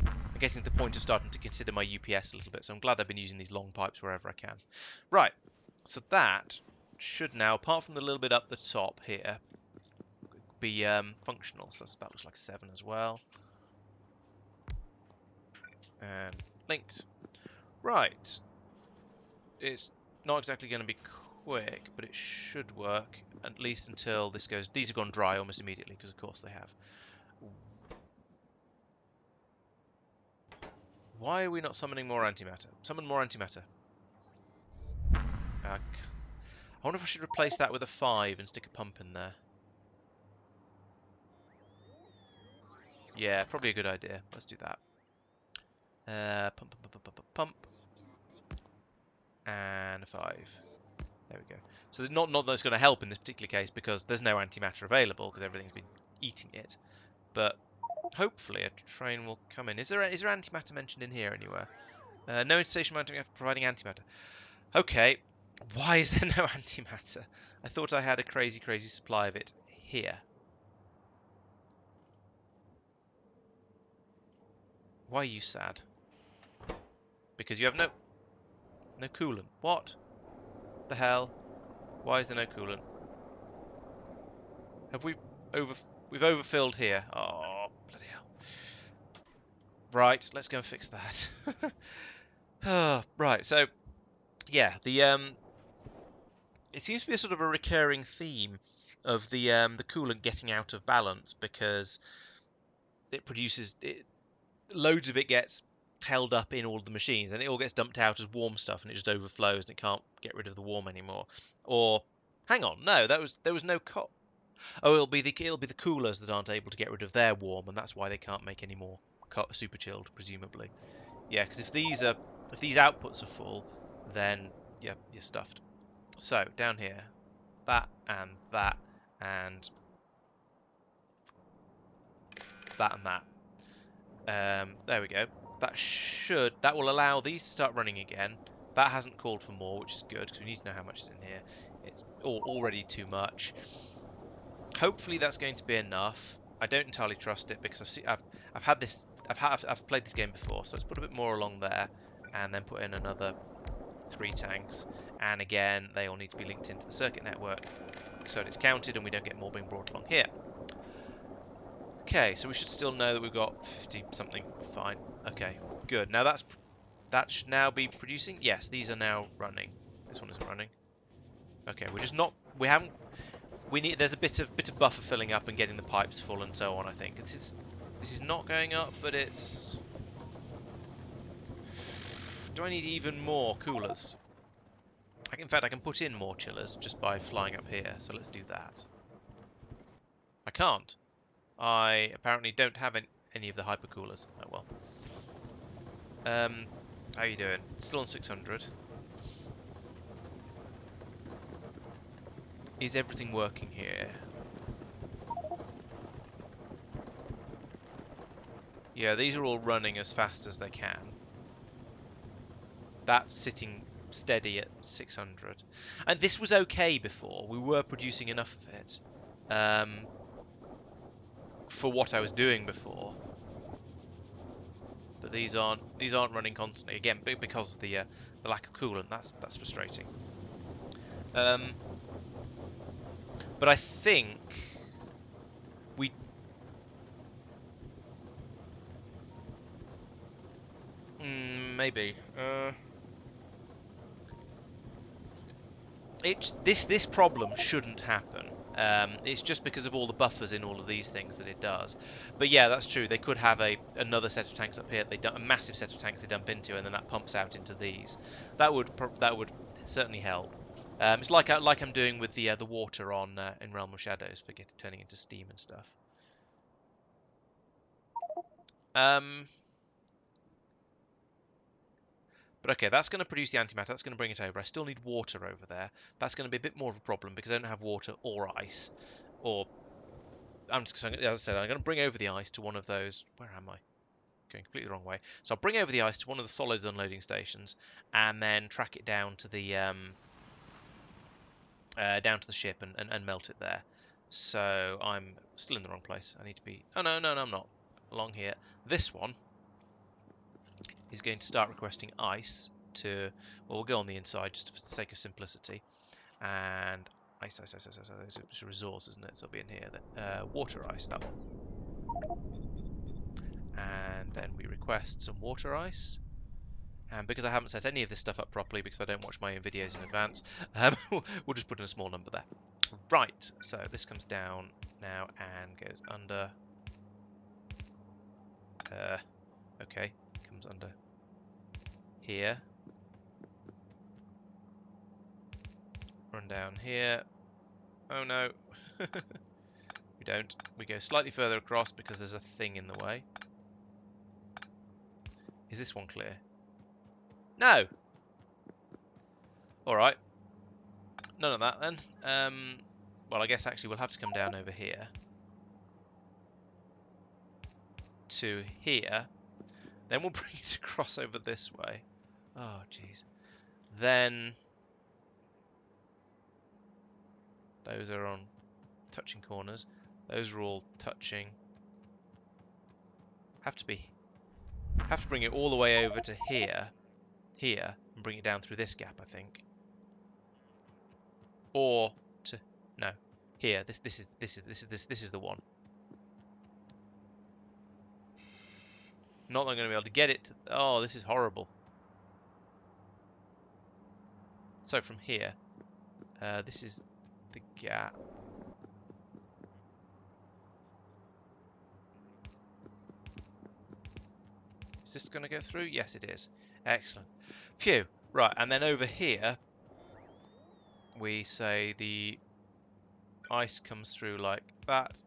I'm getting to the point of starting to consider my UPS a little bit, so I'm glad I've been using these long pipes wherever I can. Right, so that should now, apart from the little bit up the top here, be functional. So that looks like a 7 as well. And linked. Right. It's not exactly going to be quick, but it should work, at least until this goes... These have gone dry almost immediately, because of course they have. Why are we not summoning more antimatter? Summon more antimatter. I wonder if I should replace that with a 5 and stick a pump in there. Yeah, probably a good idea. Let's do that. Pump, pump, pump, pump, pump, pump. And a 5. There we go. So not that it's going to help in this particular case because there's no antimatter available because everything's been eating it. But hopefully a train will come in. Is there antimatter mentioned in here anywhere? No interstation antimatter providing antimatter. Okay. Why is there no antimatter? I thought I had a crazy supply of it here. Why are you sad? Because you have no coolant. What the hell? Why is there no coolant? Have we've overfilled here? Oh, bloody hell. Right, let's go and fix that. Oh, right, so yeah, it seems to be a sort of a recurring theme of the coolant getting out of balance because it produces loads of it gets held up in all of the machines and it all gets dumped out as warm stuff and it just overflows and it can't get rid of the warm anymore. Or hang on, no, there was no oh, it'll be the coolers that aren't able to get rid of their warm and that's why they can't make any more super chilled, presumably. Yeah, because if these outputs are full, then yeah, you're stuffed. So down here, that and that and that and that. There we go. That will allow these to start running again. That hasn't called for more, which is good because we need to know how much is in here. It's already too much. Hopefully that's going to be enough. I don't entirely trust it because I've played this game before, so let's put a bit more along there, and then put in another 3 tanks. And again, they all need to be linked into the circuit network, so it's counted, and we don't get more being brought along here. Okay, so we should still know that we've got 50 something. Fine. Okay, good. Now that should now be producing. Yes, these are now running. This one isn't running. Okay, we're just not. We haven't. We need. There's a bit of buffer filling up and getting the pipes full and so on. I think this is not going up, but it's. Do I need even more coolers? In fact, I can put in more chillers just by flying up here. So let's do that. I can't. I apparently don't have any of the hypercoolers. Oh well. How are you doing? Still on 600. Is everything working here? Yeah, these are all running as fast as they can. That's sitting steady at 600. And this was okay before. We were producing enough of it. For what I was doing before. But these aren't running constantly again because of the lack of coolant. That's frustrating. But I think we maybe this problem shouldn't happen. It's just because of all the buffers in all of these things that it does. But yeah, that's true. They could have another set of tanks up here. They dump a massive set of tanks they dump into, and then that pumps out into these. That would certainly help. It's like I'm doing with the water on in Realm of Shadows for turning into steam and stuff. But okay, that's going to produce the antimatter. That's going to bring it over. I still need water over there. That's going to be a bit more of a problem because I don't have water or ice. Or, as I said, I'm going to bring over the ice to one of those. Where am I? Going completely the wrong way. So I'll bring over the ice to one of the solids unloading stations, and then track it down to the ship and melt it there. So I'm still in the wrong place. I need to be. Oh no, I'm not. Along here. This one is going to start requesting ice to. Well, we'll go on the inside just for the sake of simplicity. And ice. It's a resource, isn't it? So it'll be in here. Water ice. That one. And then we request some water ice. And because I haven't set any of this stuff up properly, because I don't watch my own videos in advance, we'll just put in a small number there. Right, so this comes down now and goes under. Okay, comes under here. Run down here. Oh no. We don't. We go slightly further across because there's a thing in the way. Is this one clear? No! Alright. None of that then. Well, I guess actually we'll have to come down over here. To here. Then we'll bring it across over this way. Oh, jeez. Then... Those are on touching corners. Those are all touching. Have to bring it all the way over to here, and bring it down through this gap, I think. Or to no, here. This is the one. Not that I'm going to be able to get it. Oh, this is horrible. So from here, this is the gap. Is this going to go through? Yes, it is. Excellent. Phew. Right, and then over here, we say the ice comes through like that.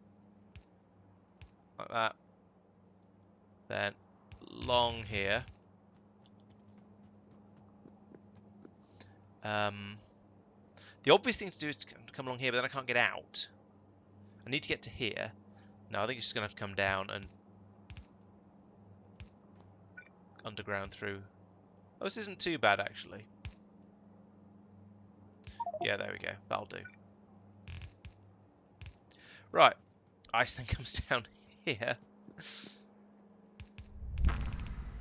Like that. Then long here. The obvious thing to do is to come along here, but then I can't get out. I need to get to here. No, I think it's just going to have to come down and underground through. Oh, this isn't too bad, actually. Yeah, there we go. That'll do. Right. Ice then comes down here.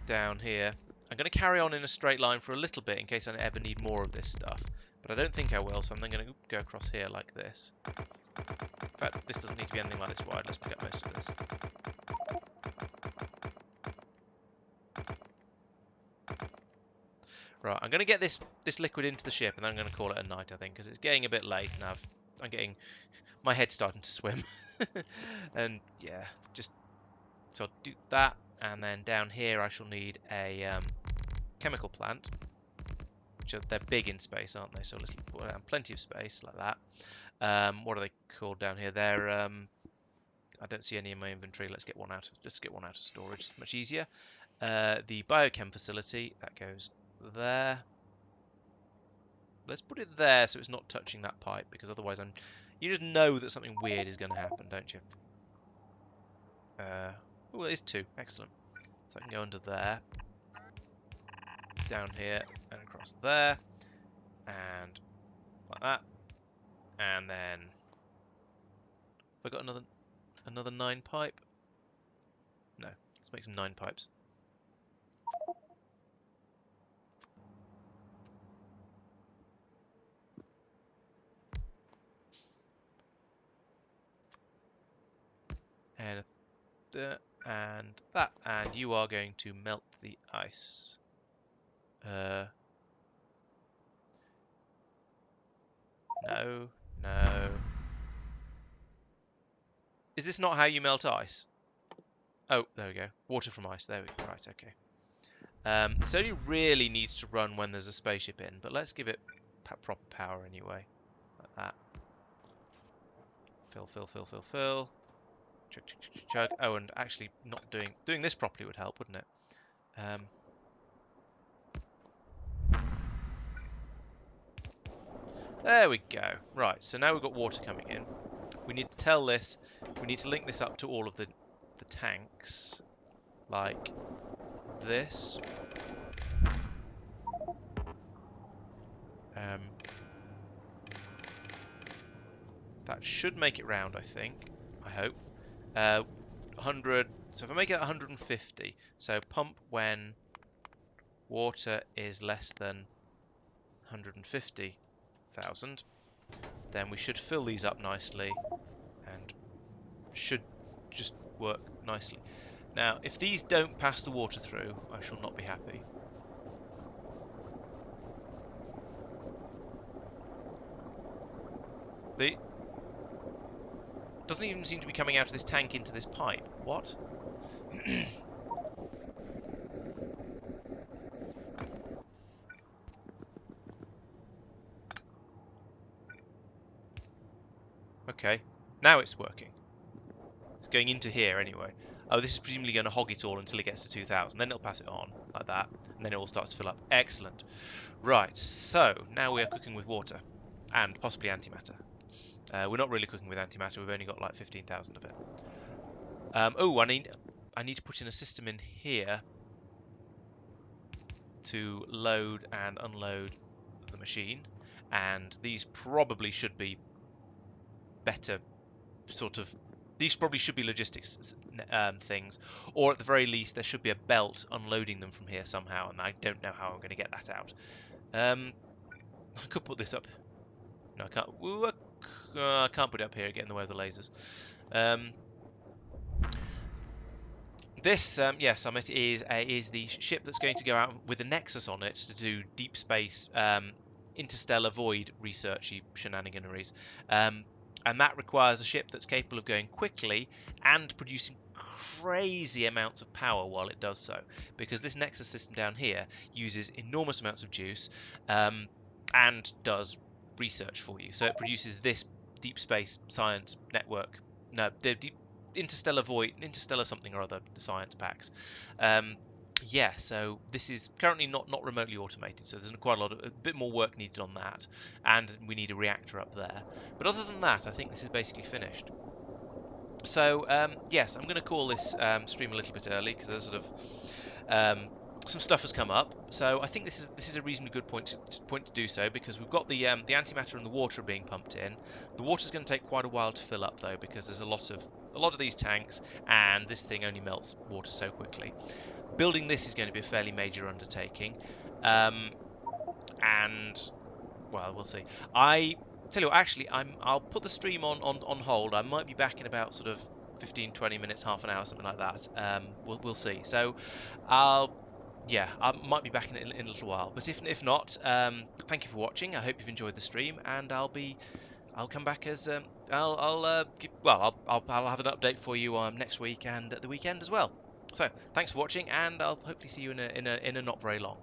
Down here. I'm going to carry on in a straight line for a little bit in case I ever need more of this stuff. But I don't think I will, so I'm then going to go across here like this. In fact, this doesn't need to be anything like this wide. Let's pick up most of this. Right, I'm going to get this liquid into the ship, and then I'm going to call it a night, I think, because it's getting a bit late, and I'm getting... My head's starting to swim. And, yeah, just... So I'll do that, and then down here I shall need a chemical plant. They're big in space, aren't they? So let's put down plenty of space, like that. What are they called down here? They're... I don't see any in my inventory. Let's get one out. Just get one out of storage. It's much easier. The biochem facility, that goes there. Let's put it there so it's not touching that pipe, because otherwise you just know that something weird is going to happen, don't you? Oh, it is 2. Excellent. So I can go under there, down here, and across there, and like that, and then have I got another 9 pipe? No. Let's make some 9 pipes. And that, and you are going to melt the ice. No. Is this not how you melt ice? Oh, there we go. Water from ice. There we go. Right, okay. This only really needs to run when there's a spaceship in, but let's give it proper power anyway, like that. Fill, fill, fill, fill, fill. Chug, chug, chug, chug. Oh, and actually not doing this properly would help, wouldn't it? There we go. Right, so now we've got water coming in. We need to tell this, we need to link this up to all of the tanks, like this. That should make it round, I think. I hope. 100. So if I make it 150, so pump when water is less than 150,000, then we should fill these up nicely and should just work nicely. Now, if these don't pass the water through, I shall not be happy. The doesn't even seem to be coming out of this tank into this pipe. What? Okay, now it's working. It's going into here anyway. Oh, this is presumably going to hog it all until it gets to 2,000. Then it'll pass it on, like that. And then it all starts to fill up. Excellent. Right, so now we are cooking with water. And possibly antimatter. We're not really cooking with antimatter. We've only got like 15,000 of it. Oh, I need to put in a system in here to load and unload the machine. And these probably should be better sort of... These probably should be logistics things, or at the very least there should be a belt unloading them from here somehow, and I don't know how I'm going to get that out. I could put this up. No, I can't. I can't put it up here, get in the way of the lasers. This, yes, Summit is the ship that's going to go out with a nexus on it to do deep space interstellar void researchy shenaniganeries. And that requires a ship that's capable of going quickly and producing crazy amounts of power while it does so. Because this Nexus system down here uses enormous amounts of juice and does research for you. So it produces this deep space science network. No, the deep interstellar something or other science packs. Yeah, so this is currently not remotely automated, so there's quite a bit more work needed on that, and we need a reactor up there. But other than that, I think this is basically finished. So yes, I'm going to call this stream a little bit early because there's sort of some stuff has come up. So I think this is a reasonably good point to do so, because we've got the antimatter and the water being pumped in. The water's going to take quite a while to fill up though, because there's a lot of these tanks, and this thing only melts water so quickly. Building this is going to be a fairly major undertaking, and well, we'll see. I tell you what, actually, I'll put the stream on hold. I might be back in about sort of 15-20 minutes, half an hour, something like that. We'll see. So I might be back in a little while. But if not, thank you for watching. I hope you've enjoyed the stream, and I'll come back as I'll have an update for you next week and at the weekend as well. So thanks for watching, and I'll hopefully see you in a not very long.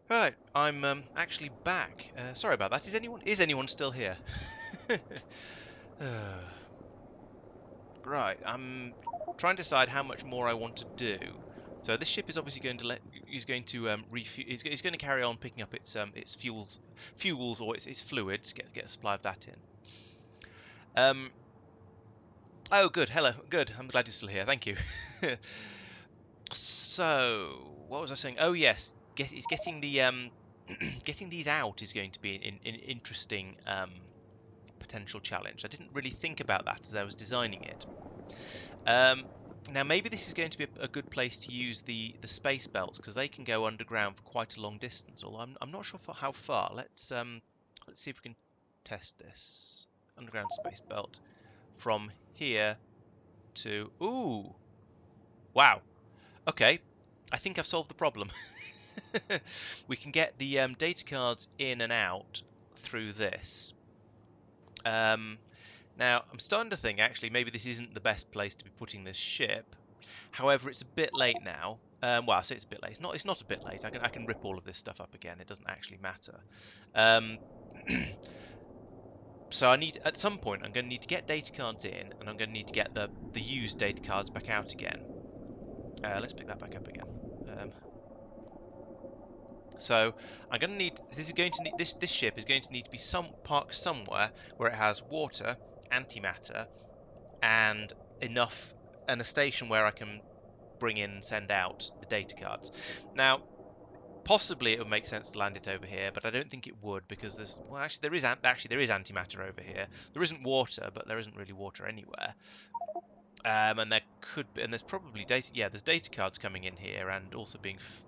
Right, I'm actually back. Sorry about that. Is anyone still here? Right, I'm trying to decide how much more I want to do. So this ship is obviously going to refuel. He's going to carry on picking up its fuels or its fluids. Get a supply of that in. Oh, good. Hello. Good. I'm glad you're still here. Thank you. So, what was I saying? Oh, yes. It's getting the getting these out is going to be an interesting potential challenge. I didn't really think about that as I was designing it. Now, maybe this is going to be a good place to use the space belts because they can go underground for quite a long distance. Although I'm not sure for how far. Let's see if we can test this underground space belt from here to. Ooh, wow. Okay, I think I've solved the problem. We can get the data cards in and out through this. Now, I'm starting to think, actually, maybe this isn't the best place to be putting this ship. However, it's a bit late now. Well, I say it's a bit late. It's not a bit late. I can rip all of this stuff up again. It doesn't actually matter. Um, so at some point, I'm going to need to get data cards in, and I'm going to need to get the used data cards back out again. Let's pick that back up again. So I'm going to need. This ship is going to need to be parked somewhere where it has water, antimatter, and enough, and a station where I can bring in and send out the data cards. Now, possibly it would make sense to land it over here, but I don't think it would because there is antimatter over here. There isn't water, but there isn't really water anywhere. And there's probably data. Yeah, there's data cards coming in here, and also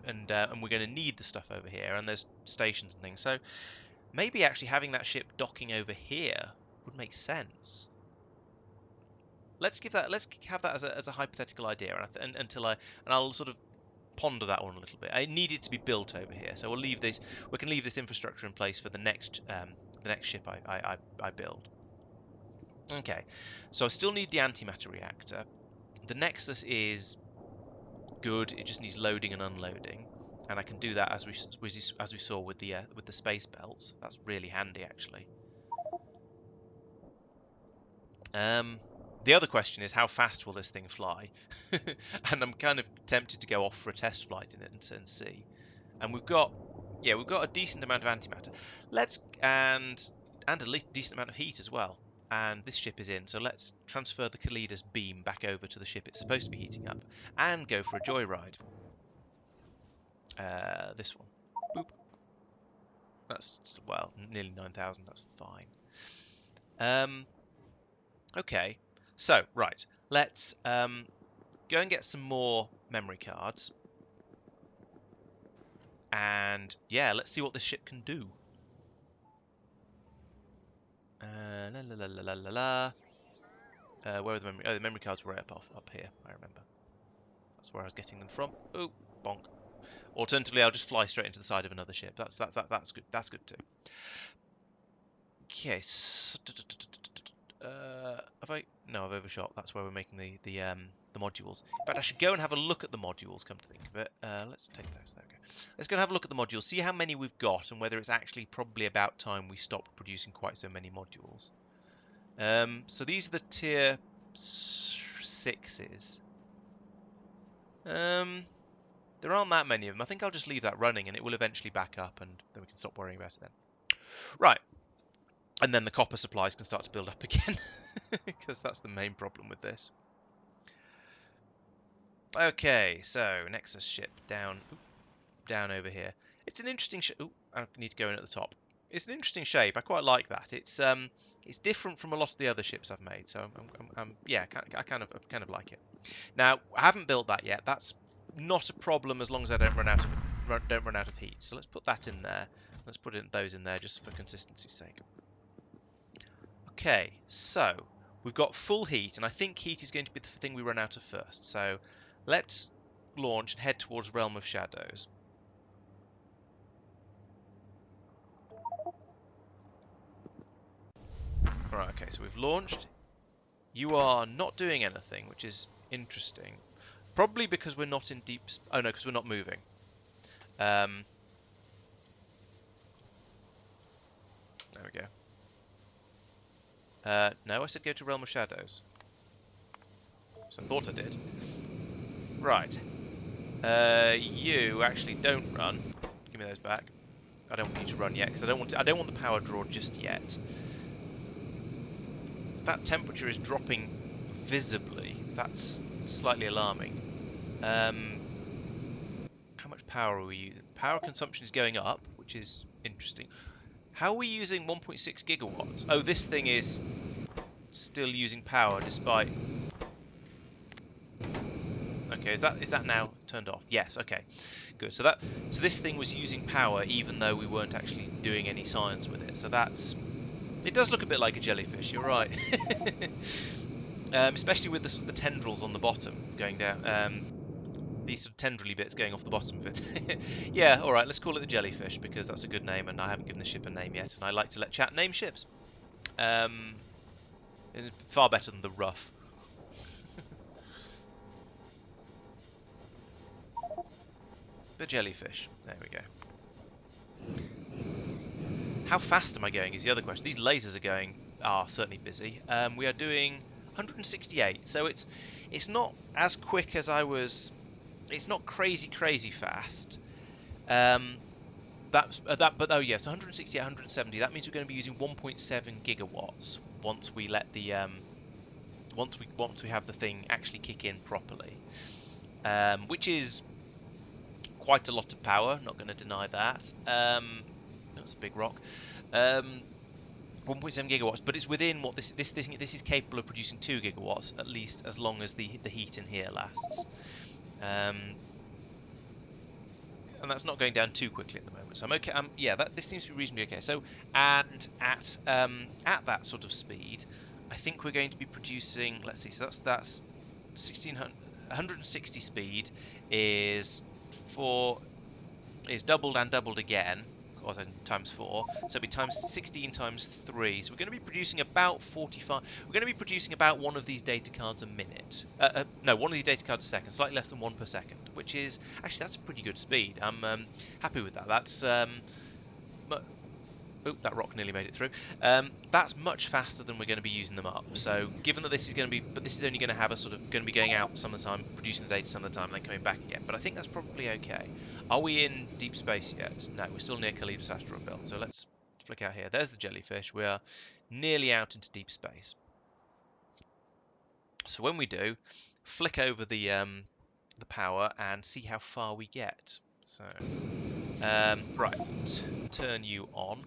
and we're going to need the stuff over here, and there's stations and things. So maybe actually having that ship docking over here would make sense. Let's have that as a hypothetical idea, I'll sort of ponder that one a little bit. I need it to be built over here, so we can leave this infrastructure in place for the next ship I build. Okay, so I still need the antimatter reactor. The nexus is good. It just needs loading and unloading, and I can do that as we saw with the space belts. That's really handy, actually. The other question is how fast will this thing fly? And I'm kind of tempted to go off for a test flight in it and see. And we've got a decent amount of antimatter. And a decent amount of heat as well. And this ship is in, so let's transfer the Kalida's beam back over to the ship it's supposed to be heating up and go for a joyride. This one. Boop. That's, well, nearly 9,000. That's fine. Okay. So, right. Let's go and get some more memory cards. And, yeah, let's see what this ship can do. Where are the memory? Oh, the memory cards were up here. I remember. That's where I was getting them from. Oh, bonk. Alternatively, I'll just fly straight into the side of another ship. That's good. That's good too. Okay. Have I? No, I've overshot. That's where we're making the modules. In fact, I should go and have a look at the modules. Come to think of it, let's take those. There we go. Let's go and have a look at the modules. See how many we've got, and whether it's actually probably about time we stopped producing quite so many modules. So these are the tier 6s. There aren't that many of them. I think I'll just leave that running, and it will eventually back up, and then we can stop worrying about it then. Right. And then the copper supplies can start to build up again, because that's the main problem with this. Okay, so Nexus ship down over here. It's an interesting shape. I need to go in at the top. It's an interesting shape. I quite like that. It's different from a lot of the other ships I've made. So yeah, I kind of like it. Now I haven't built that yet. That's not a problem as long as I don't run out of heat. So let's put that in there. Let's put those in there just for consistency's sake. Okay, so we've got full heat, and I think heat is going to be the thing we run out of first. So let's launch and head towards Realm of Shadows. Right, okay, so we've launched. You are not doing anything, which is interesting. Probably because we're not in deep... Oh, no, because we're not moving. There we go. No, I said go to Realm of Shadows. So I thought I did. Right. You actually don't run. Give me those back. I don't want you to run yet because I don't want the power draw just yet. That temperature is dropping visibly. That's slightly alarming. How much power are we using? Power consumption is going up, which is interesting. How are we using 1.6 gigawatts? Oh, this thing is still using power despite... Okay, is that now turned off? Yes, okay. Good. So this thing was using power even though we weren't actually doing any science with it. So that's... It does look a bit like a jellyfish, you're right. Especially with the tendrils on the bottom going down. These sort of tendrily bits going off the bottom of it. Yeah, alright, let's call it the jellyfish because that's a good name and I haven't given the ship a name yet. And I like to let chat name ships. It's far better than the rough. The jellyfish. There we go. How fast am I going is the other question. These lasers are certainly busy. We are doing 168, so it's not as quick as I was. It's not crazy fast. But oh yes, 168, 170. That means we're going to be using 1.7 gigawatts once we let the once we have the thing actually kick in properly, which is quite a lot of power. Not going to deny that. That's a big rock. 1.7 gigawatts, but it's within what this is capable of producing 2 gigawatts at least, as long as the heat in here lasts. And that's not going down too quickly at the moment, so I'm okay. Yeah, this seems to be reasonably okay. So, and at that sort of speed, I think we're going to be producing. Let's see. So that's 160 speed is doubled and doubled again, or then times 4. So it'll be times 16 times 3. So we're going to be producing about 45. We're going to be producing about one of these data cards a minute. No, one of these data cards a second, slightly less than one per second, which is actually that's a pretty good speed. I'm happy with that. That's oh, that rock nearly made it through. That's much faster than we're going to be using them up. So given that this is going to be, but this is only going to have a sort of going to be going out some of the time, producing the data some of the time, and then coming back again. But I think that's probably okay. Are we in deep space yet? No, we're still near Calibus asteroid belt. So let's flick out here. There's the jellyfish. We are nearly out into deep space. So when we do, flick over the power and see how far we get. So right, turn you on.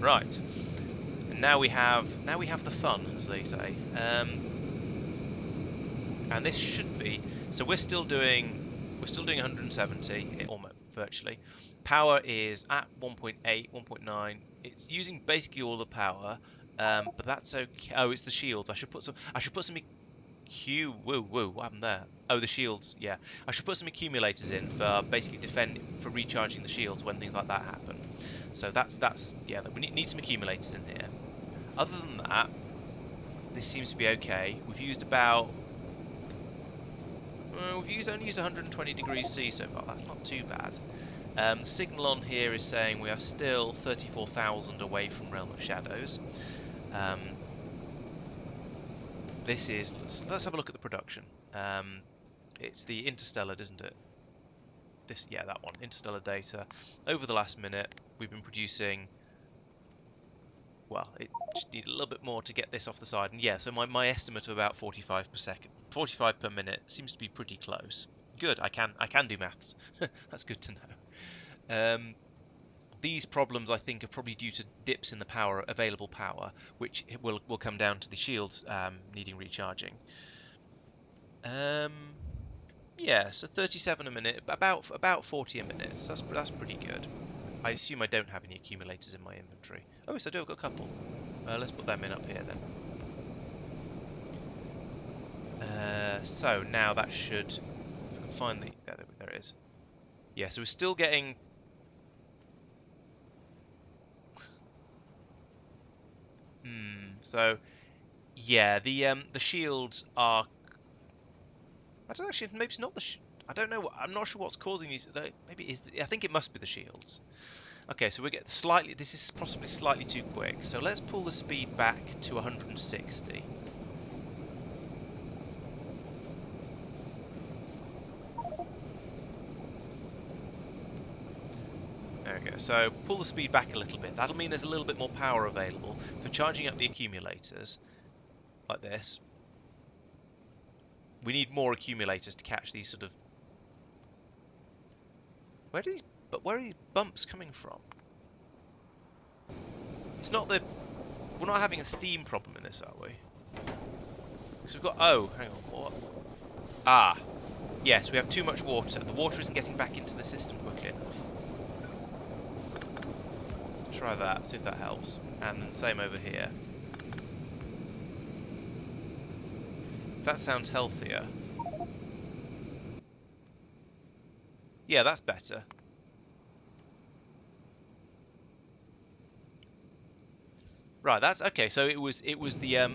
Right, and now we have the fun, as they say, and this should be. So we're still doing 170, almost virtually. Power is at 1.8, 1.9. It's using basically all the power, but that's okay. Oh, it's the shields. I should put some Woo, what happened there? Oh, the shields. Yeah, I should put some accumulators in for basically for recharging the shields when things like that happen. So that's yeah. We need some accumulators in here. Other than that, this seems to be okay. We've used about only used 120 degrees C so far. That's not too bad. The signal on here is saying we are still 34,000 away from Realm of Shadows. This is let's have a look at the production. It's the Interstellar, isn't it? Yeah, that one. Interstellar data. Over the last minute, we've been producing. Well, it just need a little bit more to get this off the side. And yeah, so my estimate of about 45 per second, 45 per minute seems to be pretty close. Good. I can do maths. That's good to know. These problems, I think, are probably due to dips in the available power, which will come down to the shields needing recharging. Yeah, so 37 a minute, about 40 a minute. So that's pretty good. I assume I don't have any accumulators in my inventory. Oh, yes, I do. I've got a couple. Let's put them in up here then. So now that should, if I can find there it is. Yeah, so we're still getting. So, yeah, the shields are. I don't actually. Maybe it's not the. I don't know. I'm not sure what's causing these. Maybe it is. I think it must be the shields. Okay, so we get slightly. This is possibly slightly too quick. So let's pull the speed back to 160. There we go. So pull the speed back a little bit. That'll mean there's a little bit more power available for charging up the accumulators, like this. We need more accumulators to catch these sort of. Where are these bumps coming from? It's not the. We're not having a steam problem in this, are we? Because we've got. Oh, hang on. What? Ah, yes, we have too much water. The water isn't getting back into the system quickly enough. Try that, see if that helps. And then same over here. That sounds healthier. Yeah, that's better. Right, that's okay. So it was the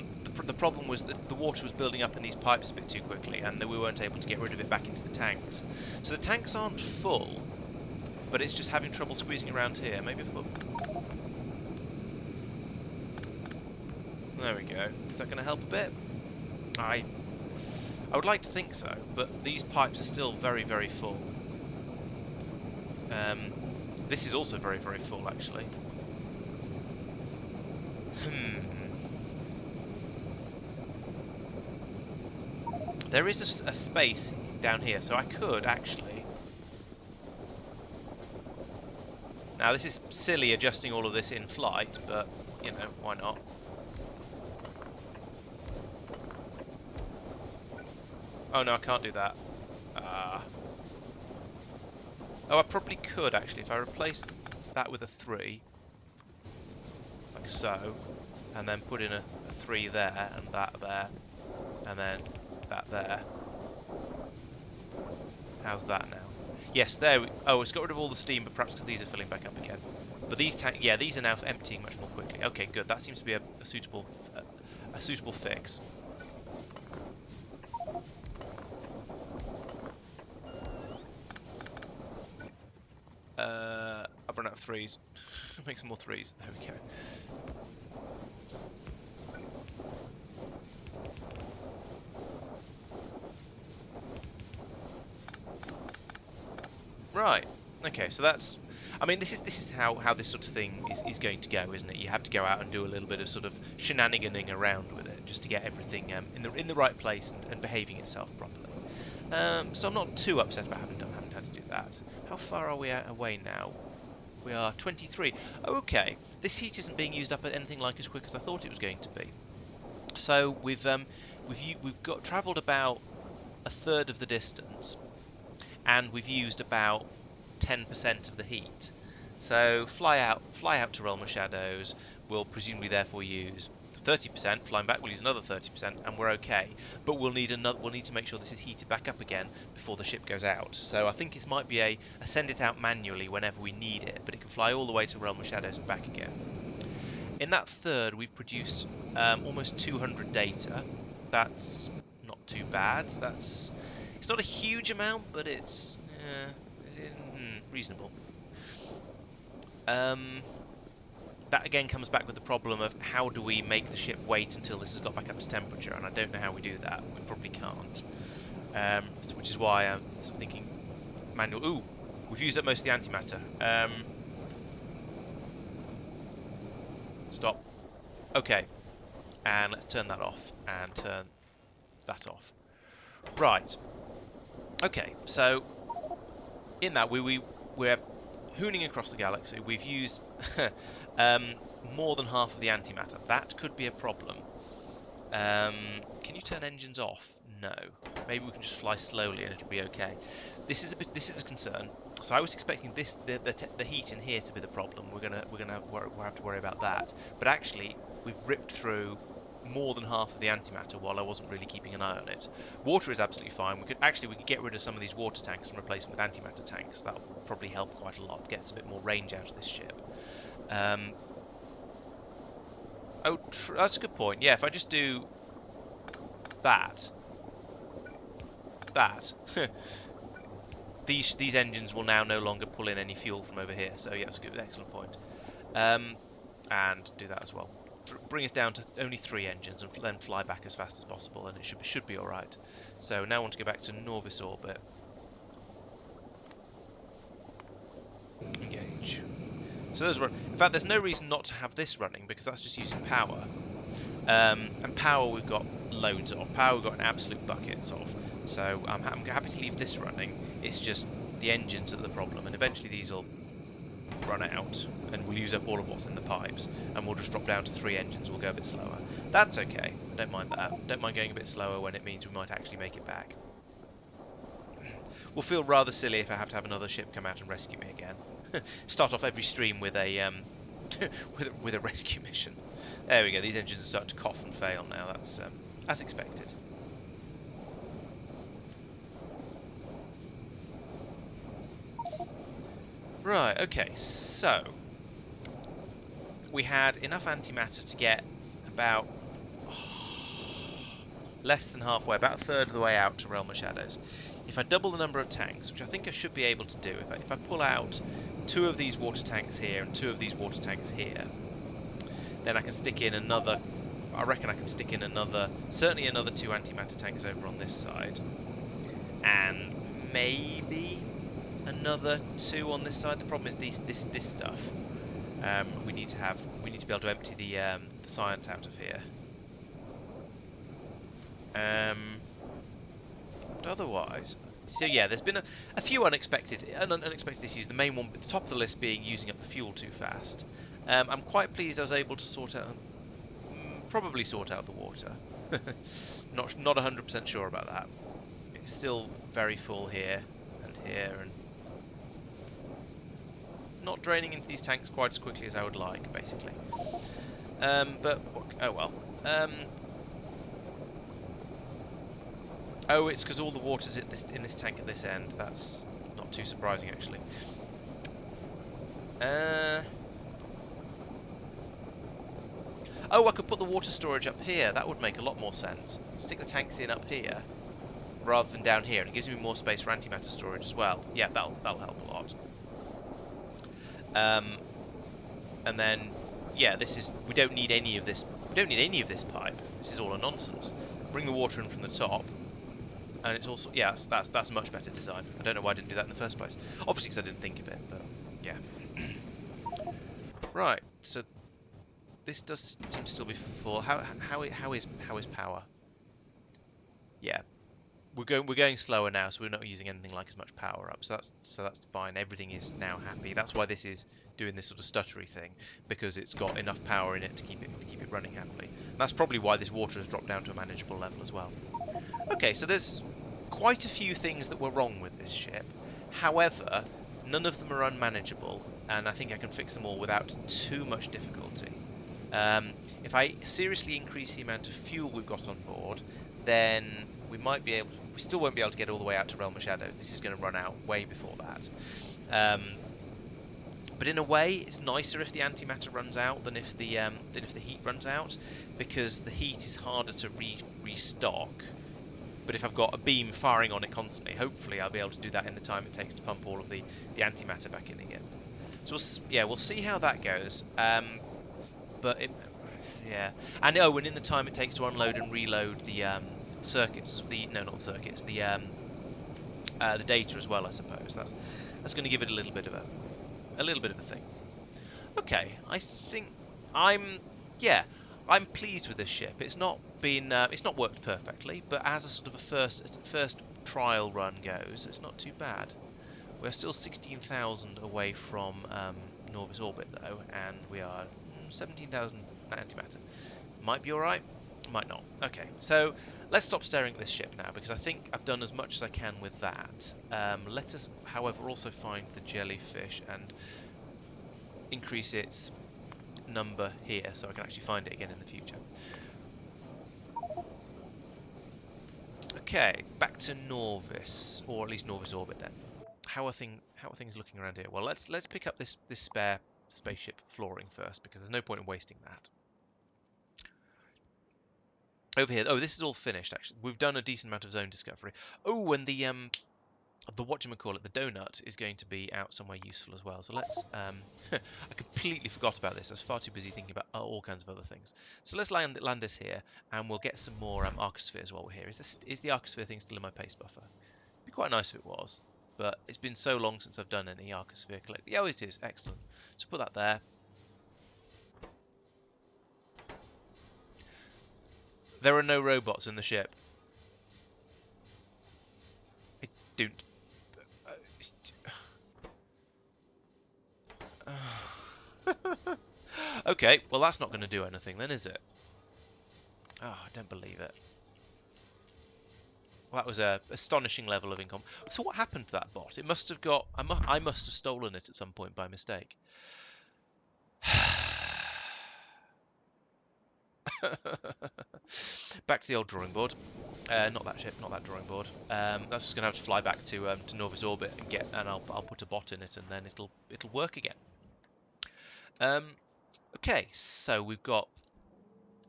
problem was that the water was building up in these pipes a bit too quickly, and that we weren't able to get rid of it back into the tanks. So the tanks aren't full, but it's just having trouble squeezing around here. Maybe if we... There we go. Is that going to help a bit? I would like to think so, but these pipes are still very, very full. This is also very, very full, actually. There is a space down here, so I could actually... Now, this is silly adjusting all of this in flight, but, you know, why not? Oh, no, I can't do that. Oh, I probably could, actually, if I replaced that with a 3, like so, and then put in a 3 there, and that there, and then that there. How's that now? Yes, there we... Oh, it's got rid of all the steam, but perhaps because these are filling back up again. But these yeah, these are now emptying much more quickly. Okay, good. That seems to be a suitable fix. I've run out of 3s. Make some more 3s. There we go. Right. Okay, so that's... I mean, this is how this sort of thing is going to go, isn't it? You have to go out and do a little bit of sort of shenaniganing around with it, just to get everything in the right place and behaving itself properly. So I'm not too upset about having had to do that. How far are we away now? We are 23. Okay, this heat isn't being used up at anything like as quick as I thought it was going to be. So we've travelled about a third of the distance, and we've used about 10% of the heat. So fly out to Realm of Shadows. We'll presumably therefore use 30%. Flying back, we'll use another 30%, and we're okay. But we'll need to make sure this is heated back up again before the ship goes out. So I think it might be a send it out manually whenever we need it, but it can fly all the way to Realm of Shadows and back again. In that third, we've produced almost 200 data. That's not too bad. It's not a huge amount, but it's reasonable. That again comes back with the problem of how do we make the ship wait until this has got back up to temperature, and I don't know how we do that. We probably can't. Which is why I'm thinking manual. Ooh, we've used up most of the antimatter. Stop. Okay, and let's turn that off and turn that off. Right. Okay, so in that we're hooning across the galaxy. We've used more than half of the antimatter. That could be a problem. Can you turn engines off? No. Maybe we can just fly slowly and it'll be okay. This is a concern. So I was expecting the heat in here to be the problem. We're have to worry about that. But actually, we've ripped through more than half of the antimatter while I wasn't really keeping an eye on it. Water is absolutely fine. We could get rid of some of these water tanks and replace them with antimatter tanks. That will probably help quite a lot. Gets a bit more range out of this ship. That's a good point. Yeah, if I just do that, these engines will now no longer pull in any fuel from over here. So yeah, that's a good, excellent point. And do that as well. Bring us down to only 3 engines, and then fly back as fast as possible, and it should be all right. So now I want to go back to Norvis orbit. Engage. So those run. In fact, there's no reason not to have this running because that's just using power. And power we've got loads of. Power we've got an absolute bucket of. So I'm happy to leave this running. It's just the engines that are the problem, and eventually these will run out and we'll use up all of what's in the pipes, and we'll just drop down to 3 engines. We'll go a bit slower. That's okay. I don't mind that. Don't mind going a bit slower when it means we might actually make it back. Will feel rather silly if I have to have another ship come out and rescue me again. Start off every stream with a with a rescue mission. There we go. These engines are starting to cough and fail now. That's as expected. Right. Okay. So we had enough antimatter to get about less than halfway, about a third of the way out to Realm of Shadows. If I double the number of tanks, which I think I should be able to do, if I pull out 2 of these water tanks here and 2 of these water tanks here, then I can stick in another, I reckon I can stick in another, certainly another 2 antimatter tanks over on this side, and maybe another 2 on this side. The problem is this stuff. We need to be able to empty the science out of here. But otherwise, so yeah, there's been a few unexpected issues. The main one at the top of the list being using up the fuel too fast. I'm quite pleased I was able to probably sort out the water. Not 100% sure about that. It's still very full here and here, and not draining into these tanks quite as quickly as I would like, basically. But oh well. Oh, it's because all the water's in this tank at this end. That's not too surprising, actually. Oh, I could put the water storage up here. That would make a lot more sense. Stick the tanks in up here rather than down here, and it gives me more space for antimatter storage as well. Yeah, that'll help a lot. And then, yeah, we don't need any of this. We don't need any of this pipe. This is all a nonsense. Bring the water in from the top. And it's also, yeah, that's a much better design. I don't know why I didn't do that in the first place. Obviously because I didn't think of it, but yeah. Right, so this does seem to still be full. How is power? Yeah, we're going slower now, so we're not using anything like as much power up. So that's fine. Everything is now happy. That's why this is doing this sort of stuttery thing, because it's got enough power in it to keep it running happily. And that's probably why this water has dropped down to a manageable level as well. Okay, so there's quite a few things that were wrong with this ship. However, none of them are unmanageable, and I think I can fix them all without too much difficulty. If I seriously increase the amount of fuel we've got on board, then we still won't be able to get all the way out to Realm of Shadows. This is going to run out way before that. But in a way, it's nicer if the antimatter runs out than if the heat runs out, because the heat is harder to restock. But if I've got a beam firing on it constantly, hopefully I'll be able to do that in the time it takes to pump all of the antimatter back in again. So we'll see how that goes. But yeah, and and in the time it takes to unload and reload the circuits, not the circuits, the data as well, I suppose. That's going to give it a little bit of a thing. Okay, I think I'm pleased with this ship. It's not worked perfectly, but as a sort of a first trial run goes, it's not too bad. We're still 16,000 away from Norvis orbit though, and we are 17,000 antimatter. Might be all right, might not. Okay, so let's stop staring at this ship now, because I think I've done as much as I can with that. Let us, however, also find the jellyfish and increase its number here, so I can actually find it again in the future. Okay, back to Norvis, or at least Norvis orbit then. How are things looking around here? Well, let's pick up this spare spaceship flooring first, because there's no point in wasting that. Over here, oh, this is all finished actually. We've done a decent amount of zone discovery. Oh, and the the whatchamacallit, the donut is going to be out somewhere useful as well. So let's, I completely forgot about this. I was far too busy thinking about all kinds of other things. So let's land this here, and we'll get some more archospheres while we're here. Is the archosphere thing still in my paste buffer? It'd be quite nice if it was, but it's been so long since I've done any archosphere collect. Yeah, it is. Excellent. So put that there. There are no robots in the ship. I don't. Okay, well that's not going to do anything then, is it? Oh, I don't believe it. Well, that was a astonishing level of income. So what happened to that bot? It must have got. I must have stolen it at some point by mistake. Back to the old drawing board. Not that ship, not that drawing board. That's just going to have to fly back to Norvis orbit and I'll put a bot in it, and then it'll work again. Okay, so we've got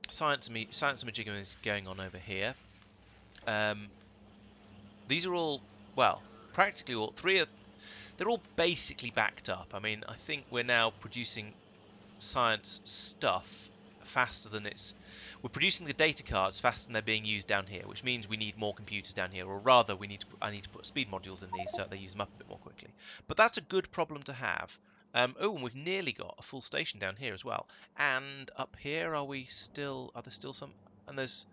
science and majigging is going on over here. These are all, well, practically all they're all basically backed up. I mean, I think we're now producing science stuff faster than we're producing the data cards faster than they're being used down here, which means we need more computers down here, or rather I need to put speed modules in these so they use them up a bit more quickly. But that's a good problem to have. Oh, and we've nearly got a full station down here as well. And up here, are there still some? And there's,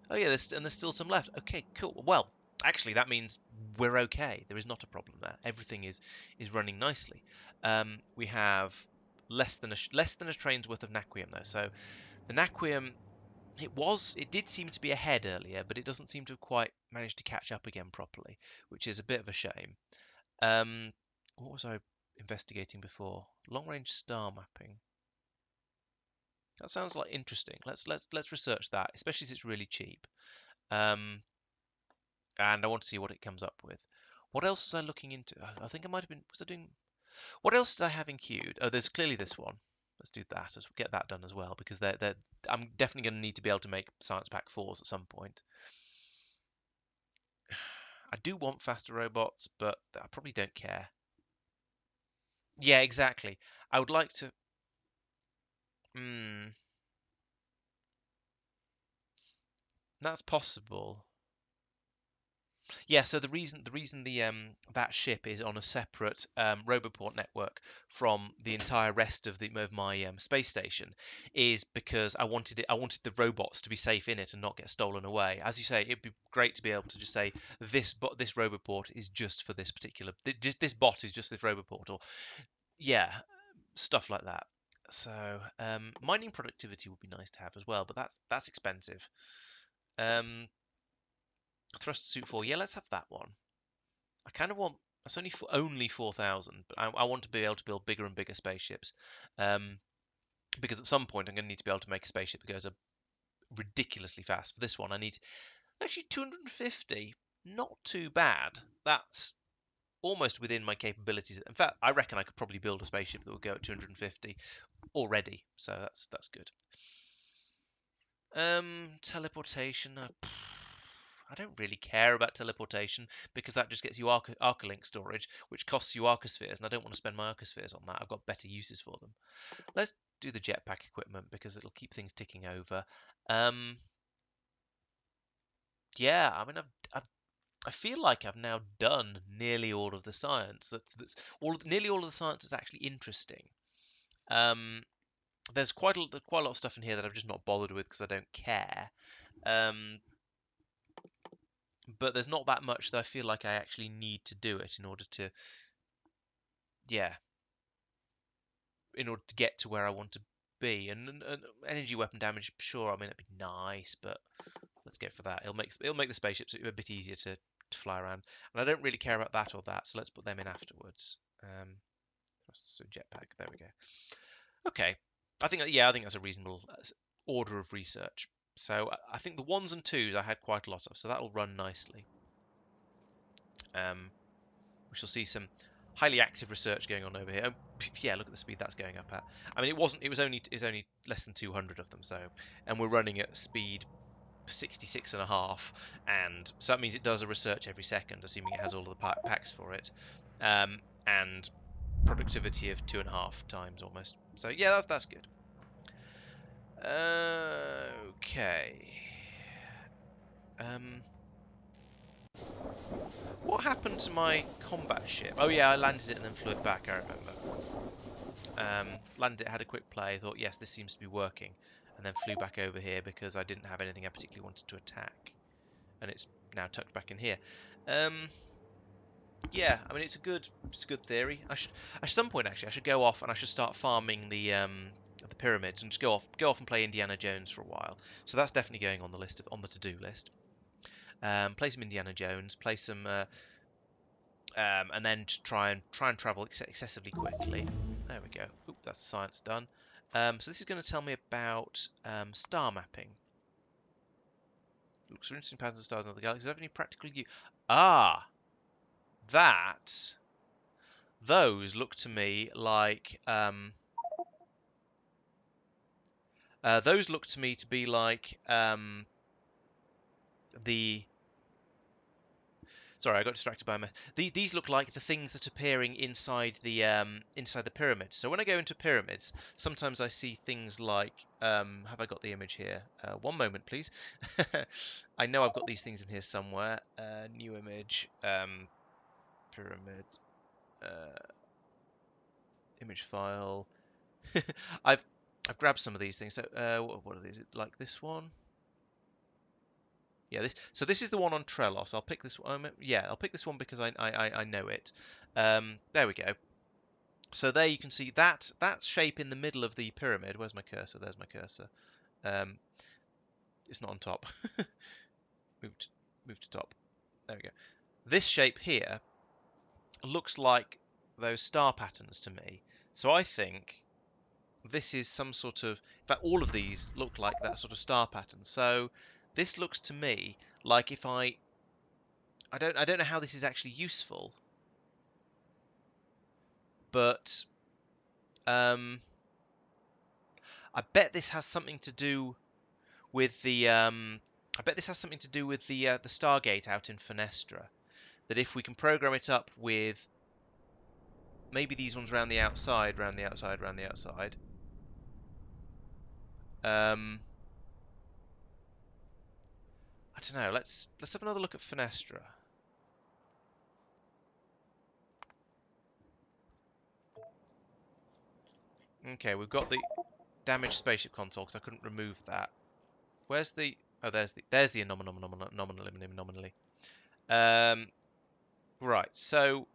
oh yeah, there's still some left. Okay, cool. Well, actually, that means we're okay. There is not a problem there. Everything is running nicely. We have less than a train's worth of naquium though. So the naquium, it did seem to be ahead earlier, but it doesn't seem to have quite managed to catch up again properly, which is a bit of a shame. What was I investigating before? Long range star mapping. That sounds like interesting. Let's research that, especially as it's really cheap. And I want to see what it comes up with. What else was I looking into? I think I might have been. Was I doing? What else did I have in queued? Oh, there's clearly this one. Let's do that. Let's get that done as well, because I'm definitely going to need to be able to make Science Pack 4s at some point. I do want faster robots, but I probably don't care. Yeah, exactly. I would like to. That's possible. Yeah, so the reason that ship is on a separate Roboport network from the entire rest of my space station is because I wanted the robots to be safe in it and not get stolen away. As you say, it'd be great to be able to just say this Roboport is just for this particular this bot is just this Roboport, or yeah, stuff like that. So mining productivity would be nice to have as well, but that's expensive. Thrust suit 4, yeah, let's have that one. I kind of want. It's only 4,000, but I want to be able to build bigger and bigger spaceships, because at some point I'm going to need to be able to make a spaceship that goes up ridiculously fast. For this one, I need actually 250. Not too bad. That's almost within my capabilities. In fact, I reckon I could probably build a spaceship that would go at 250 already. So that's good. Teleportation. I don't really care about teleportation because that just gets you Arcalink storage, which costs you archospheres, and I don't want to spend my archospheres on that. I've got better uses for them. Let's do the jetpack equipment because it'll keep things ticking over. Yeah, I mean, I feel like I've now done nearly all of the science. Nearly all of the science that's actually interesting. There's quite a lot of stuff in here that I've just not bothered with because I don't care. But there's not that much that I feel like I actually need to do it in order to, yeah, in order to get to where I want to be. And energy weapon damage, sure, I mean, it'd be nice, but let's go for that. It'll make the spaceships a bit easier to fly around. And I don't really care about that or that, so let's put them in afterwards. So jetpack, there we go. Okay, I think that's a reasonable order of research. So I think the 1s and 2s I had quite a lot of, so that'll run nicely. We shall see some highly active research going on over here. Yeah, look at the speed that's going up at. I mean, it was only less than 200 of them, so, and we're running at speed 66.5, and so that means it does a research every second, assuming it has all of the packs for it, and productivity of 2.5 times almost. So yeah, that's good. Okay. What happened to my combat ship? Oh yeah, I landed it and then flew it back. I remember. Landed it, had a quick play, thought yes, this seems to be working, and then flew back over here because I didn't have anything I particularly wanted to attack, and it's now tucked back in here. Yeah, I mean it's a good theory. At some point actually I should go off and I should start farming the pyramids and just go off and play Indiana Jones for a while. So that's definitely going on the list on the to-do list. Play some Indiana Jones, play some and then try and travel excessively quickly. There we go. Oop, that's the science done. So this is going to tell me about star mapping. Looks for interesting patterns of stars in other galaxies. Have any practical use? Ah, those look to me like those look to me to be like the. Sorry, I got distracted by my. These look like the things that are appearing inside the pyramids. So when I go into pyramids, sometimes I see things like. Have I got the image here? One moment, please. I know I've got these things in here somewhere. New image. Pyramid. Image file. I've grabbed some of these things. So what are these? Like this one? Yeah, this is the one on Trelos. I'll pick this one. Yeah, I'll pick this one because I know it. There we go. So there you can see that shape in the middle of the pyramid. Where's my cursor? There's my cursor. It's not on top. move to top. There we go. This shape here looks like those star patterns to me. So I think this is some sort of. In fact, all of these look like that sort of star pattern. So this looks to me like if I don't know how this is actually useful, but I bet this has something to do with the the Stargate out in Fenestra. That if we can program it up with maybe these ones around the outside, round the outside, round the outside. I don't know. Let's have another look at Fenestra. Okay, we've got the damaged spaceship console because I couldn't remove that. Where's the? Oh, there's the anomaly. Right. So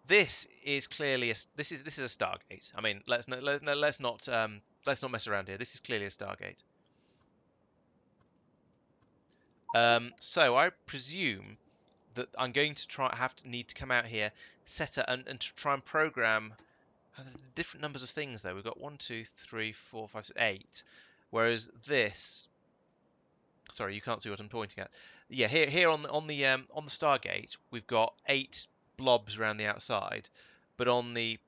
this is clearly this is a Stargate. I mean, let's not mess around here. This is clearly a Stargate. So I presume that I'm going to need to come out here, set it, and to try and program. There's different numbers of things though. We've got 1, 2, 3, 4, 5, 6, 8. Whereas this, sorry, you can't see what I'm pointing at. Yeah, here on the Stargate, we've got 8 blobs around the outside, but on the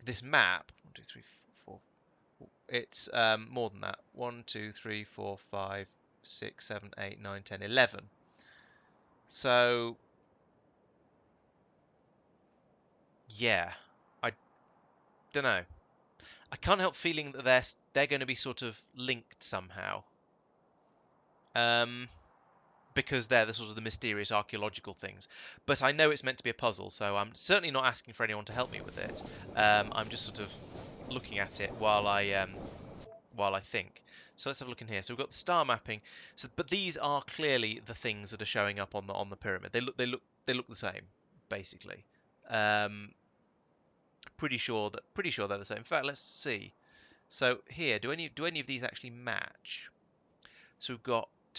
this map, 1, 2, 3, 4, it's more than that. 1, 2, 3, 4, 5, 6, 7, 8, 9, 10, 11. So yeah, I don't know. I can't help feeling that they're going to be sort of linked somehow. Because they're the sort of the mysterious archaeological things. But I know it's meant to be a puzzle, so I'm certainly not asking for anyone to help me with it. I'm just sort of looking at it while I think. So let's have a look in here. So we've got the star mapping. So, but these are clearly the things that are showing up on the pyramid. They look the same, basically. Pretty sure they're the same. In fact, let's see. So here, do any of these actually match? So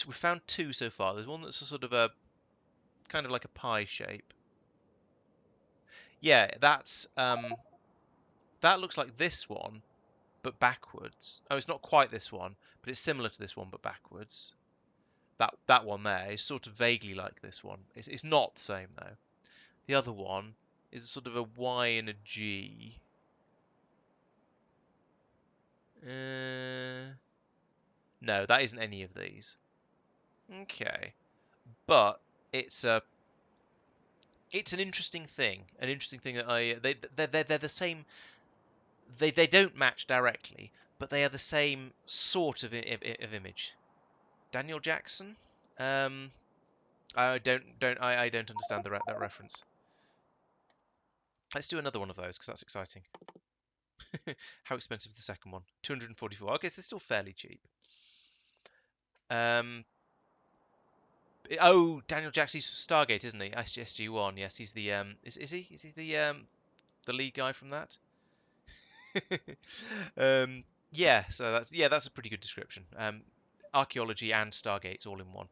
we found 2 so far. There's one that's a sort of a kind of like a pie shape. Yeah, that looks like this one, but backwards. Oh, it's not quite this one, but it's similar to this one, but backwards. That one there is sort of vaguely like this one. It's not the same though. The other one is sort of a Y and a G. No, that isn't any of these. Okay, but it's a it's an interesting thing. An interesting thing that they're the same. They don't match directly, but they are the same sort of image. Daniel Jackson. I don't understand that reference. Let's do another one of those because that's exciting. How expensive is the second one? 244. Okay, so it's still fairly cheap. Oh, Daniel Jackson's Stargate, isn't he? SG1. Yes, he's the is he? Is he the lead guy from that? Yeah, so that's a pretty good description. Archaeology and Stargates all in one.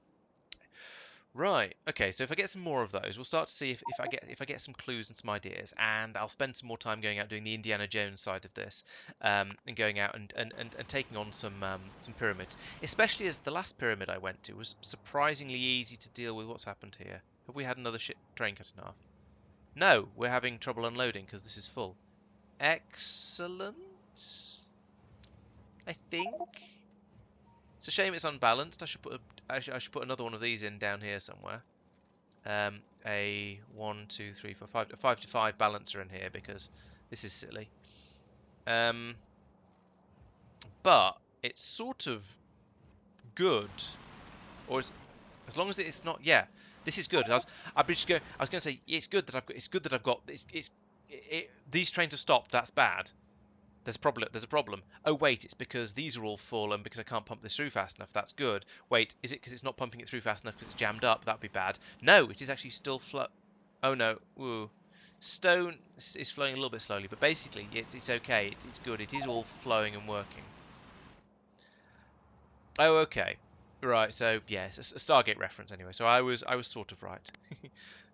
Right. Okay. So if I get some more of those, we'll start to see if I get some clues and some ideas, and I'll spend some more time going out doing the Indiana Jones side of this, and going out and taking on some pyramids. Especially as the last pyramid I went to was surprisingly easy to deal with. What's happened here? Have we had another ship train cut in half? No, we're having trouble unloading because this is full. Excellent. I think. It's a shame it's unbalanced. I should put another one of these in down here somewhere. A 1, 2, 3, 4, 5, a 5 to 5 balancer in here because this is silly. But it's sort of good, or as long as it's not. Yeah, this is good. I was going to say it's good that I've got. These trains have stopped. That's bad. There's a problem. There's a problem. Oh wait, it's because these are all full and because I can't pump this through fast enough. That's good. Wait, is it because it's not pumping it through fast enough because it's jammed up? That'd be bad. No, it is actually still flow. Oh no. Ooh. Stone is flowing a little bit slowly, but basically it's okay. It's good. It is all flowing and working. Oh, okay. Right. So yes, a Stargate reference anyway. So I was sort of right.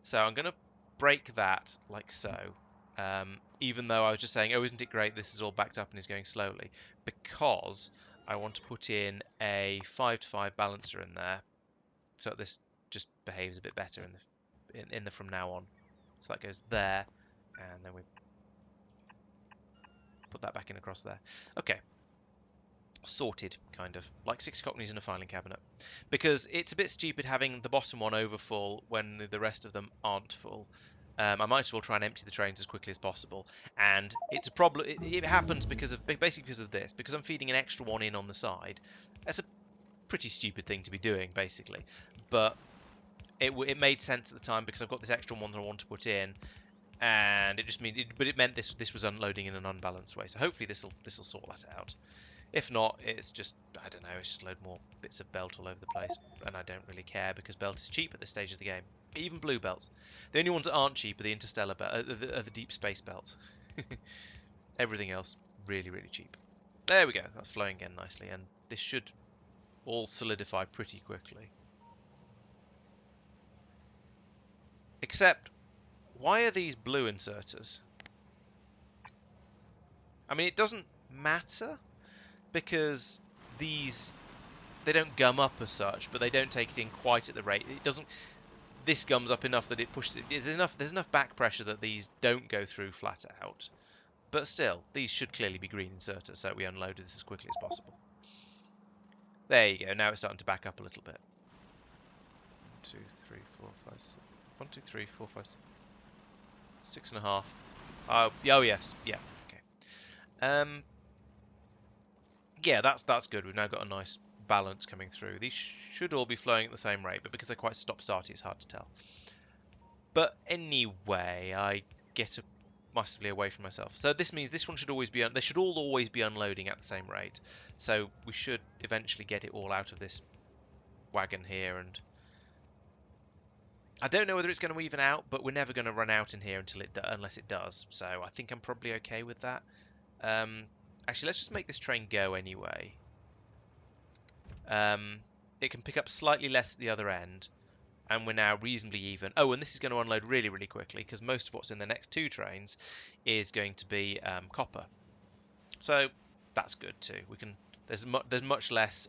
So I'm gonna break that like so. Even though I was just saying, oh, isn't it great? This is all backed up and is going slowly, because I want to put in a 5 to 5 balancer in there, so that this just behaves a bit better in the from now on. So that goes there, and then we put that back in across there. Okay, sorted, kind of like 6 cockneys in a filing cabinet, because it's a bit stupid having the bottom one overfull when the rest of them aren't full. I might as well try and empty the trains as quickly as possible, and it's a problem. It happens basically because of this, because I'm feeding an extra one in on the side. That's a pretty stupid thing to be doing, basically, but it made sense at the time because I've got this extra one that I want to put in, and it meant this was unloading in an unbalanced way. So hopefully this will sort that out. If not, it's just, I don't know, it's just a load more bits of belt all over the place. And I don't really care because belt is cheap at this stage of the game. Even blue belts. The only ones that aren't cheap are the interstellar belt, are the deep space belts. Everything else, really, really cheap. There we go, that's flowing again nicely. And this should all solidify pretty quickly. Except, why are these blue inserters? I mean, it doesn't matter, because they don't gum up as such, but they don't take it in quite at the rate. It doesn't. This gums up enough that it pushes it. There's enough back pressure that these don't go through flat out. But still, these should clearly be green inserters, so we unload this as quickly as possible. There you go. Now it's starting to back up a little bit. 1, 2, 3, 4, 5, 6. 1, 2, 3, 4, 5, 6 and a half. Oh yes, yeah. Okay. Yeah, that's good. We've now got a nice balance coming through. These should all be flowing at the same rate, but because they're quite stop-starty, it's hard to tell. But anyway, I get massively away from myself. So this means this one should always be they should all always be unloading at the same rate. So we should eventually get it all out of this wagon here, and I don't know whether it's going to even out, but we're never going to run out in here unless it does. So I think I'm probably okay with that. Actually, let's just make this train go anyway. It can pick up slightly less at the other end, and we're now reasonably even. Oh, and this is going to unload really, really quickly, because most of what's in the next 2 trains is going to be copper. So that's good too. There's much less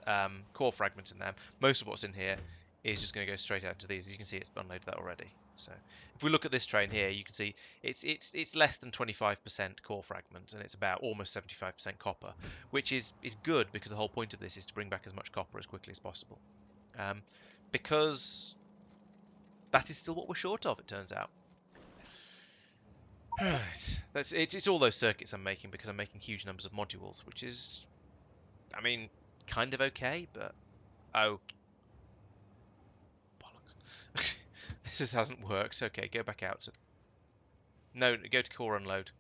core fragments in them. Most of what's in here is just going to go straight out to these. As you can see, it's unloaded that already. So if we look at this train here, you can see it's less than 25% core fragment, and it's about almost 75% copper, which is good because the whole point of this is to bring back as much copper as quickly as possible. Because that is still what we're short of, it turns out. Right, it's all those circuits I'm making because I'm making huge numbers of modules, which is, I mean, kind of okay, but oh, bollocks. This just hasn't worked. Okay, go back out. No, go to core unload.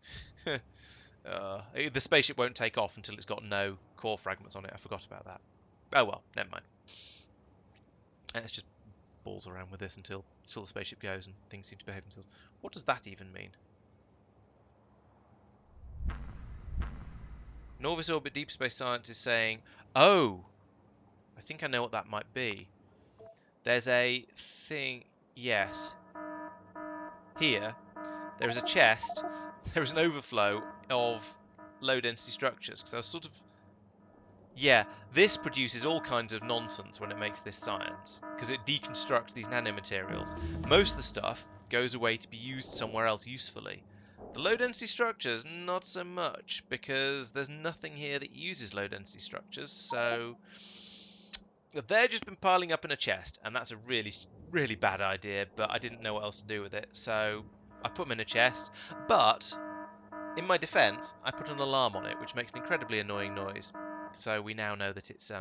The spaceship won't take off until it's got no core fragments on it. I forgot about that. Oh well, never mind. Let's just balls around with this until the spaceship goes and things seem to behave themselves. What does that even mean? Norvis Orbit Deep Space Science is saying, oh, I think I know what that might be. There's a thing, yes. Here, there is a chest, there is an overflow of low density structures. Because I was sort of, yeah, this produces all kinds of nonsense when it makes this science. Because it deconstructs these nanomaterials. Most of the stuff goes away to be used somewhere else usefully. The low density structures, not so much, because there's nothing here that uses low density structures, so they've just been piling up in a chest, and that's a really, really bad idea, but I didn't know what else to do with it, so I put them in a chest, but in my defense, I put an alarm on it, which makes an incredibly annoying noise, so we now know that it's,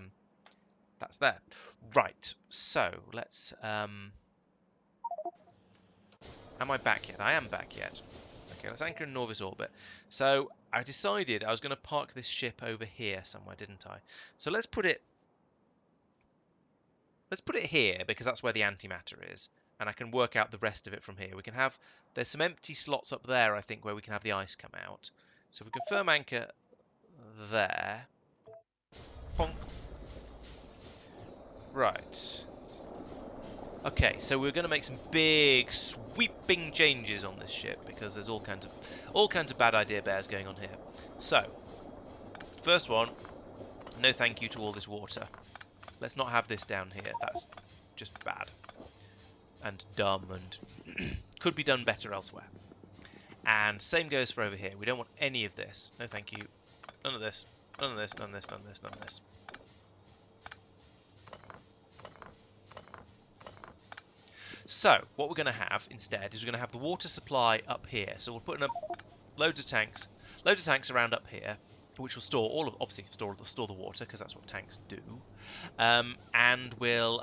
that's there. Right, so let's, am I back yet? I am back yet. Okay, let's anchor in Norvis orbit. So I decided I was going to park this ship over here somewhere, didn't I? So let's put it here because that's where the antimatter is, and I can work out the rest of it from here. We can have, there's some empty slots up there, I think, where we can have the ice come out. So we can firm anchor there. Honk. Right. Okay, so we're going to make some big sweeping changes on this ship because there's all kinds of bad idea bears going on here. So, first one, no thank you to all this water. Let's not have this down here. That's just bad and dumb and could be done better elsewhere. And same goes for over here. We don't want any of this. No thank you. None of this. None of this. None of this. None of this. None of this. So, what we're going to have instead is we're going to have the water supply up here. So we'll put in loads of tanks around up here, which will store all of, obviously store the water because that's what tanks do. And we'll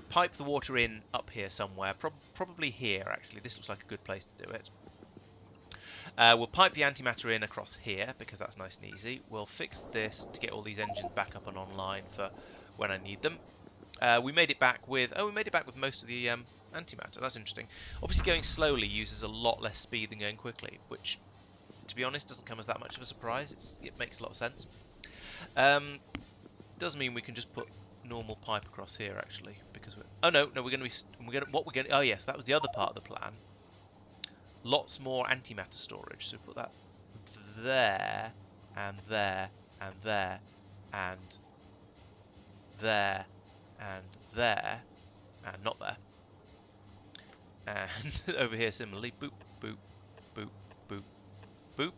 pipe the water in up here somewhere, probably here actually. This looks like a good place to do it. We'll pipe the antimatter in across here because that's nice and easy. We'll fix this to get all these engines back up and online for when I need them. We made it back with most of the antimatter. That's interesting. Obviously, going slowly uses a lot less speed than going quickly, which, to be honest, doesn't come as that much of a surprise. It makes a lot of sense. Does mean we can just put normal pipe across here actually, because we're oh yes, that was the other part of the plan. Lots more antimatter storage. So put that there and there and there and there and there, and not there, and over here similarly, boop, boop, boop, boop, boop.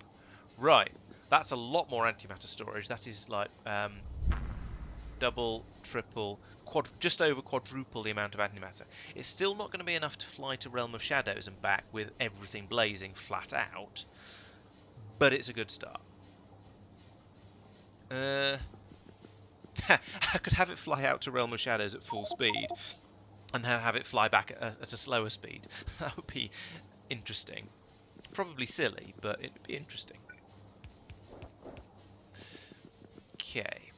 Right, that's a lot more antimatter storage. That is like double, triple, just over quadruple the amount of antimatter. It's still not going to be enough to fly to Realm of Shadows and back with everything blazing flat out, but it's a good start. I could have it fly out to Realm of Shadows at full speed and then have it fly back at a slower speed. That would be interesting. Probably silly, but it'd be interesting. Okay.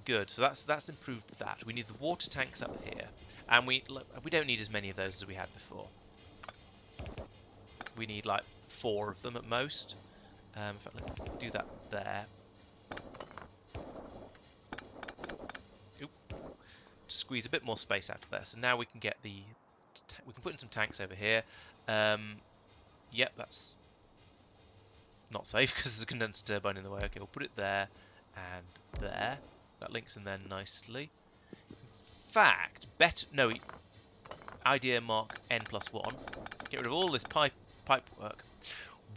Good. So that's improved that. We need the water tanks up here. And we don't need as many of those as we had before. We need like 4 of them at most. In fact, let's do that there. Squeeze a bit more space out of there. So now we can get we can put in some tanks over here. Yep, that's not safe because there's a condenser turbine in the way. Okay, we'll put it there and there. That links in there nicely. In fact, idea mark n+1. Get rid of all this pipe work.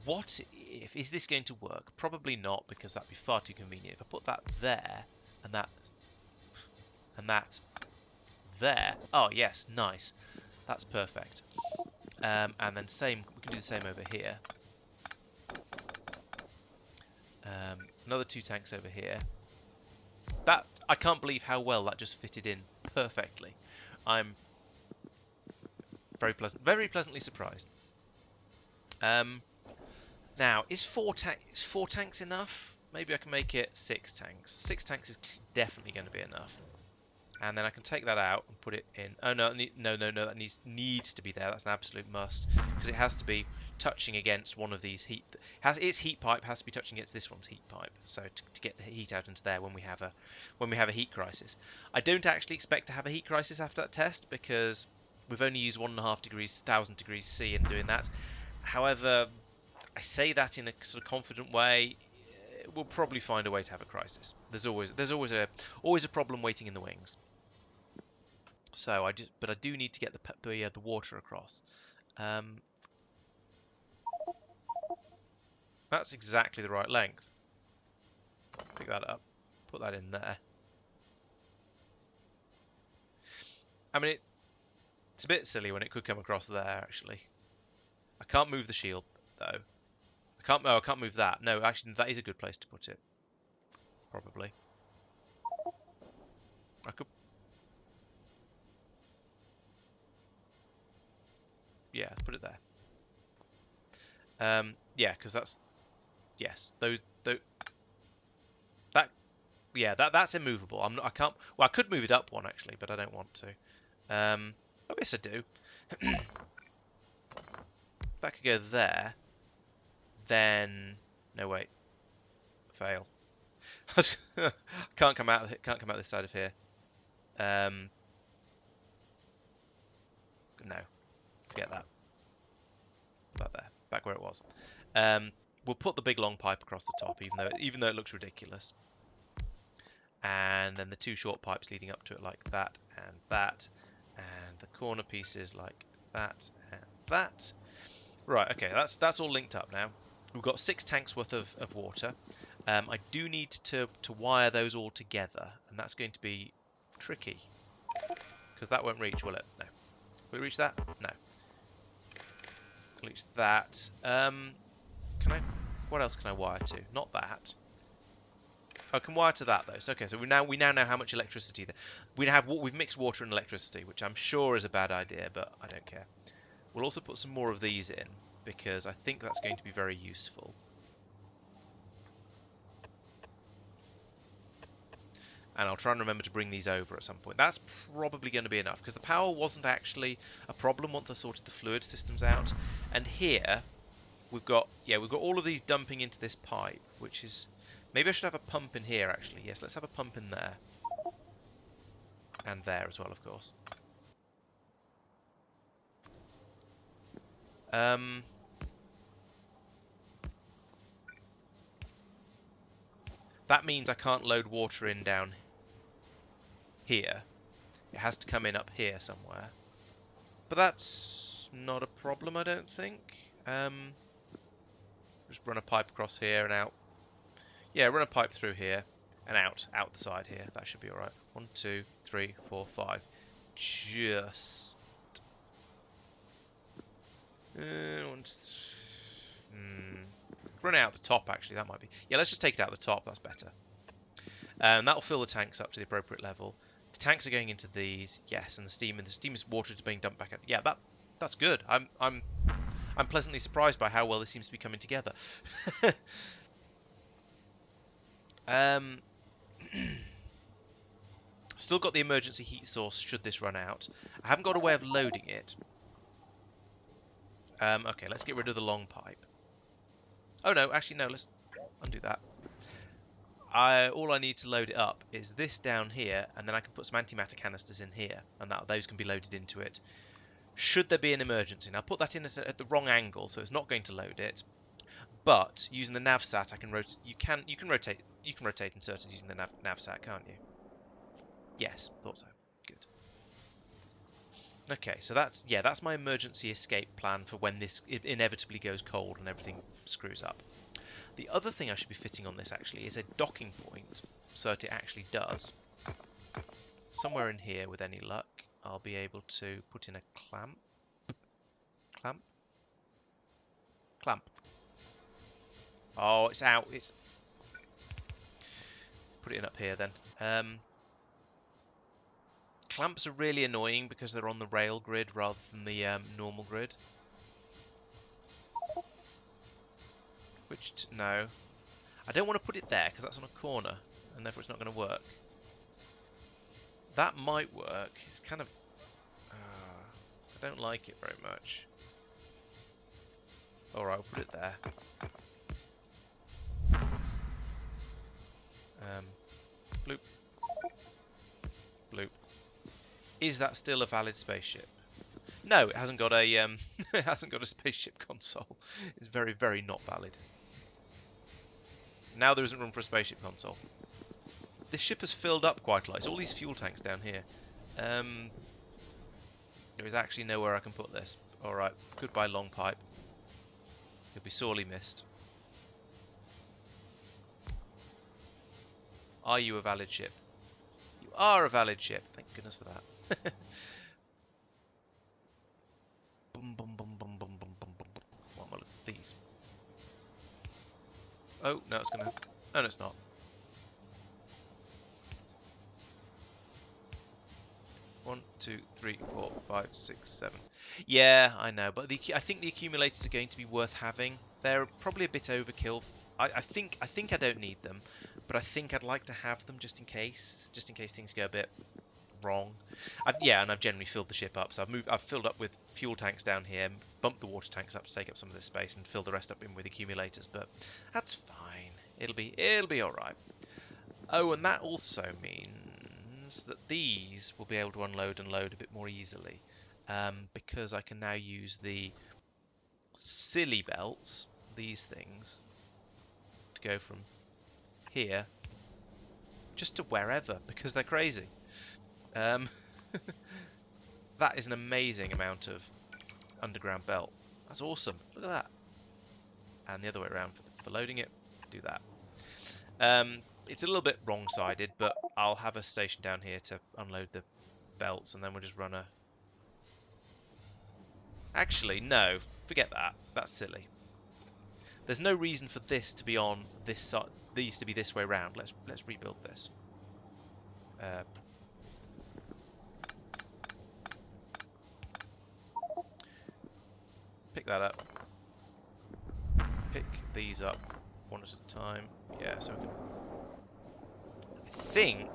What if, is this going to work? Probably not, because that'd be far too convenient. If I put that there, and that there. Oh, yes, nice. That's perfect. And then same, we can do the same over here. Another 2 tanks over here. That, I can't believe how well that just fitted in perfectly. I'm very pleasantly surprised. Now, is 4 tanks enough? Maybe I can make it 6 tanks. 6 tanks is definitely going to be enough. And then I can take that out and put it in. Oh no, no, that needs to be there. That's an absolute must, because it has to be touching against one of these heat. Its heat pipe has to be touching against this one's heat pipe. So to get the heat out into there when we have a heat crisis. I don't actually expect to have a heat crisis after that test, because we've only used 1.5 degrees, 1000 degrees C in doing that. However, I say that in a sort of confident way. We'll probably find a way to have a crisis. There's always a problem waiting in the wings. So but I do need to get the water across. That's exactly the right length. Pick that up, put that in there. I mean, it's a bit silly when it could come across there. Actually, I can't move the shield though. I can't move that. No, actually, that is a good place to put it. Probably. I could. Yeah, let's put it there. Yeah, because that's. Yes, that's immovable. I can't. Well, I could move it up one actually, but I don't want to. Oh yes, I do. That could go there. Then no wait, fail. Can't come out this side of here. No, forget that. That there, back where it was. We'll put the big long pipe across the top, even though it looks ridiculous. And then the 2 short pipes leading up to it like that, and the corner pieces like that and that. Right, okay, that's all linked up now. We've got 6 tanks worth of water. I do need to wire those all together, and that's going to be tricky, because that won't reach, will it? No. Will it reach that? No. Reach that. Can I? What else can I wire to? Not that. I can wire to that though. So, okay, so we now know how much electricity there. We've mixed water and electricity, which I'm sure is a bad idea, but I don't care. We'll also put some more of these in, because I think that's going to be very useful. And I'll try and remember to bring these over at some point. That's probably going to be enough, because the power wasn't actually a problem once I sorted the fluid systems out. And here we've got all of these dumping into this pipe, which is, maybe I should have a pump in here actually. Yes, let's have a pump in there. And there as well, of course. That means I can't load water in down here. It has to come in up here somewhere. But that's not a problem, I don't think. Just run a pipe across here and out. Yeah, run a pipe through here and out the side here. That should be alright. 1, 2, 3, 4, 5. Just... run it out the top, actually. That might be... Yeah, let's just take it out the top. That's better. That'll fill the tanks up to the appropriate level. The tanks are going into these. Yes, and the steam is water is being dumped back out. Yeah, that's good. I'm pleasantly surprised by how well this seems to be coming together. Still got the emergency heat source should this run out. I haven't got a way of loading it. Okay, let's get rid of the long pipe. Oh no, actually no, let's undo that. All I need to load it up is this down here, and then I can put some antimatter canisters in here, and those can be loaded into it. Should there be an emergency, now put that in at the wrong angle, so it's not going to load it. But using the navsat, I can rotate. You can rotate inserters using the navsat, can't you? Yes, thought so. Good. Okay, so that's my emergency escape plan for when this inevitably goes cold and everything screws up. The other thing I should be fitting on this actually is a docking point, so that it actually does. Somewhere in here, with any luck, I'll be able to put in a clamp. Clamp? Clamp. Oh, it's out. It's... Put it in up here then. Clamps are really annoying because they're on the rail grid rather than the normal grid. No. I don't want to put it there because that's on a corner and therefore it's not going to work. That might work. It's kind of... I don't like it very much. Alright, I'll put it there. Bloop. Bloop. Is that still a valid spaceship? No, it hasn't got a it hasn't got a spaceship console. It's very, very not valid. Now there isn't room for a spaceship console. This ship has filled up quite a lot. It's all these fuel tanks down here. There is actually nowhere I can put this. Alright, goodbye long pipe. You'll be sorely missed. Are you a valid ship? You are a valid ship. Thank goodness for that. Bum, bum, bum, bum, bum, bum, bum, bum. What am I looking at these? Oh, no, it's gonna... No, it's not. One, two, three, 4, 5, 6, 7. Yeah, I know, but I think the accumulators are going to be worth having. They're probably a bit overkill. I think I don't need them, but I think I'd like to have them just in case things go a bit wrong. And I've generally filled the ship up, so I've filled up with fuel tanks down here, bumped the water tanks up to take up some of this space, and filled the rest up in with accumulators. But that's fine. It'll be all right. Oh, and that also means that these will be able to unload and load a bit more easily, because I can now use the silly belts, these things, to go from here just to wherever, because they're crazy. That is an amazing amount of underground belt. That's awesome. Look at that. And the other way around for loading it, do that. It's a little bit wrong-sided, but I'll have a station down here to unload the belts, and then we'll just run a... Actually, no. Forget that. That's silly. There's no reason for this to be on this side, these to be this way round. Let's rebuild this. Pick that up. Pick these up one at a time. Yeah, so we can... I think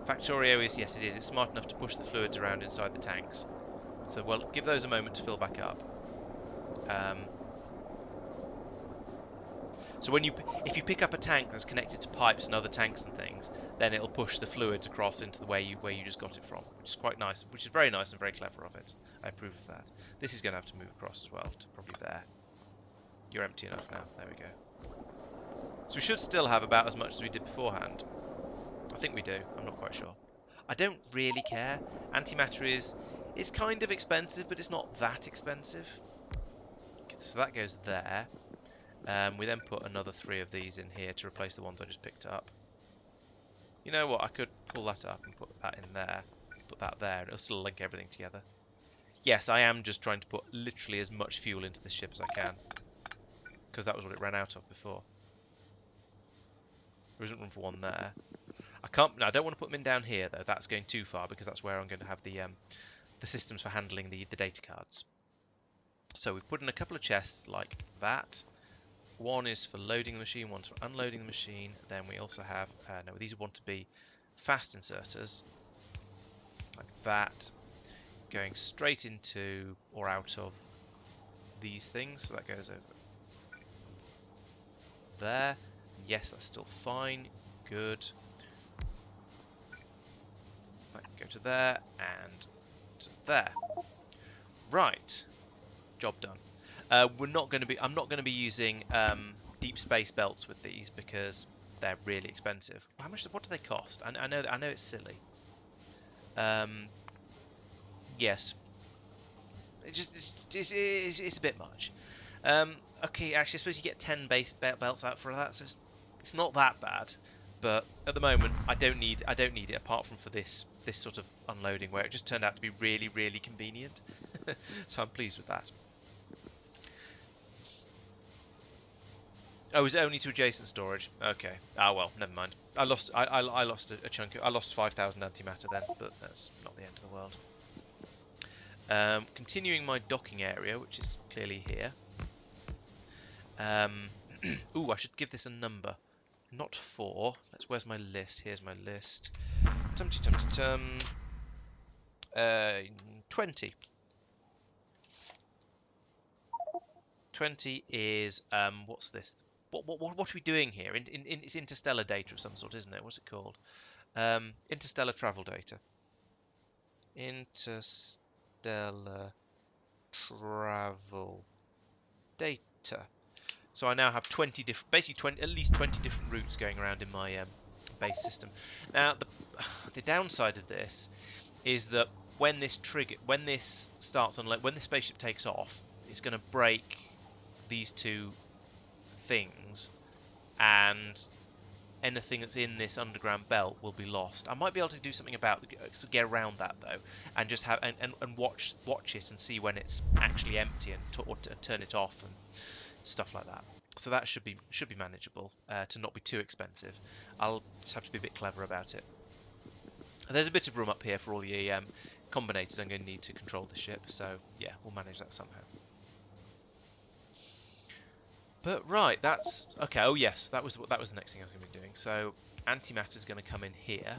Factorio is... Yes, it is. It's smart enough to push the fluids around inside the tanks. So we'll give those a moment to fill back up. So if you pick up a tank that's connected to pipes and other tanks and things, then it'll push the fluids across into the where you just got it from, which is quite nice, which is very nice and very clever of it. I approve of that. This is going to have to move across as well to probably there. You're empty enough now. There we go. So we should still have about as much as we did beforehand. I think we do. I'm not quite sure. I don't really care. Antimatter is kind of expensive, but it's not that expensive. So that goes there. We then put another 3 of these in here to replace the ones I just picked up. You know what? I could pull that up and put that in there. Put that there, and it'll still link everything together. Yes, I am just trying to put literally as much fuel into this ship as I can, because that was what it ran out of before. There isn't room for one there. I can't. No, I don't want to put them in down here though. That's going too far, because that's where I'm going to have the systems for handling the data cards. So we've put in a couple of chests like that. One is for loading the machine, one's for unloading the machine. Then we also have, no, these want to be fast inserters, like that, going straight into or out of these things. So that goes over there. Yes, that's still fine. Good. That can go to there and to there. Right. Job done. I'm not going to be using deep space belts with these because they're really expensive. How much? What do they cost? I know it's silly. Yes, It's a bit much. Okay, actually, I suppose you get 10 base belts out for that, so it's not that bad. But at the moment, I don't need it apart from for this sort of unloading where it just turned out to be really, really convenient. So I'm pleased with that. Oh, is it only to adjacent storage? Okay. Ah, well, never mind. I lost a chunk. I lost 5,000 antimatter then, but that's not the end of the world. Continuing my docking area, which is clearly here. Ooh, I should give this a number. Not 4. Where's my list? Here's my list. 20. 20 is what's this? What are we doing here? It's interstellar data of some sort, isn't it? What's it called? Interstellar travel data. Interstellar travel data. So I now have 20 different, basically at least 20 different routes going around in my base system. Now the downside of this is that when this starts on, when the spaceship takes off, it's going to break these two things, and anything that's in this underground belt will be lost. I might be able to do something to get around that though, and just have and watch it and see when it's actually empty and turn it off and stuff like that. So that should be manageable to not be too expensive. I'll just have to be a bit clever about it. There's a bit of room up here for all the combinators I'm going to need to control the ship. So yeah, we'll manage that somehow. But right, that's okay. Oh yes, that was the next thing I was going to be doing. So antimatter is going to come in here.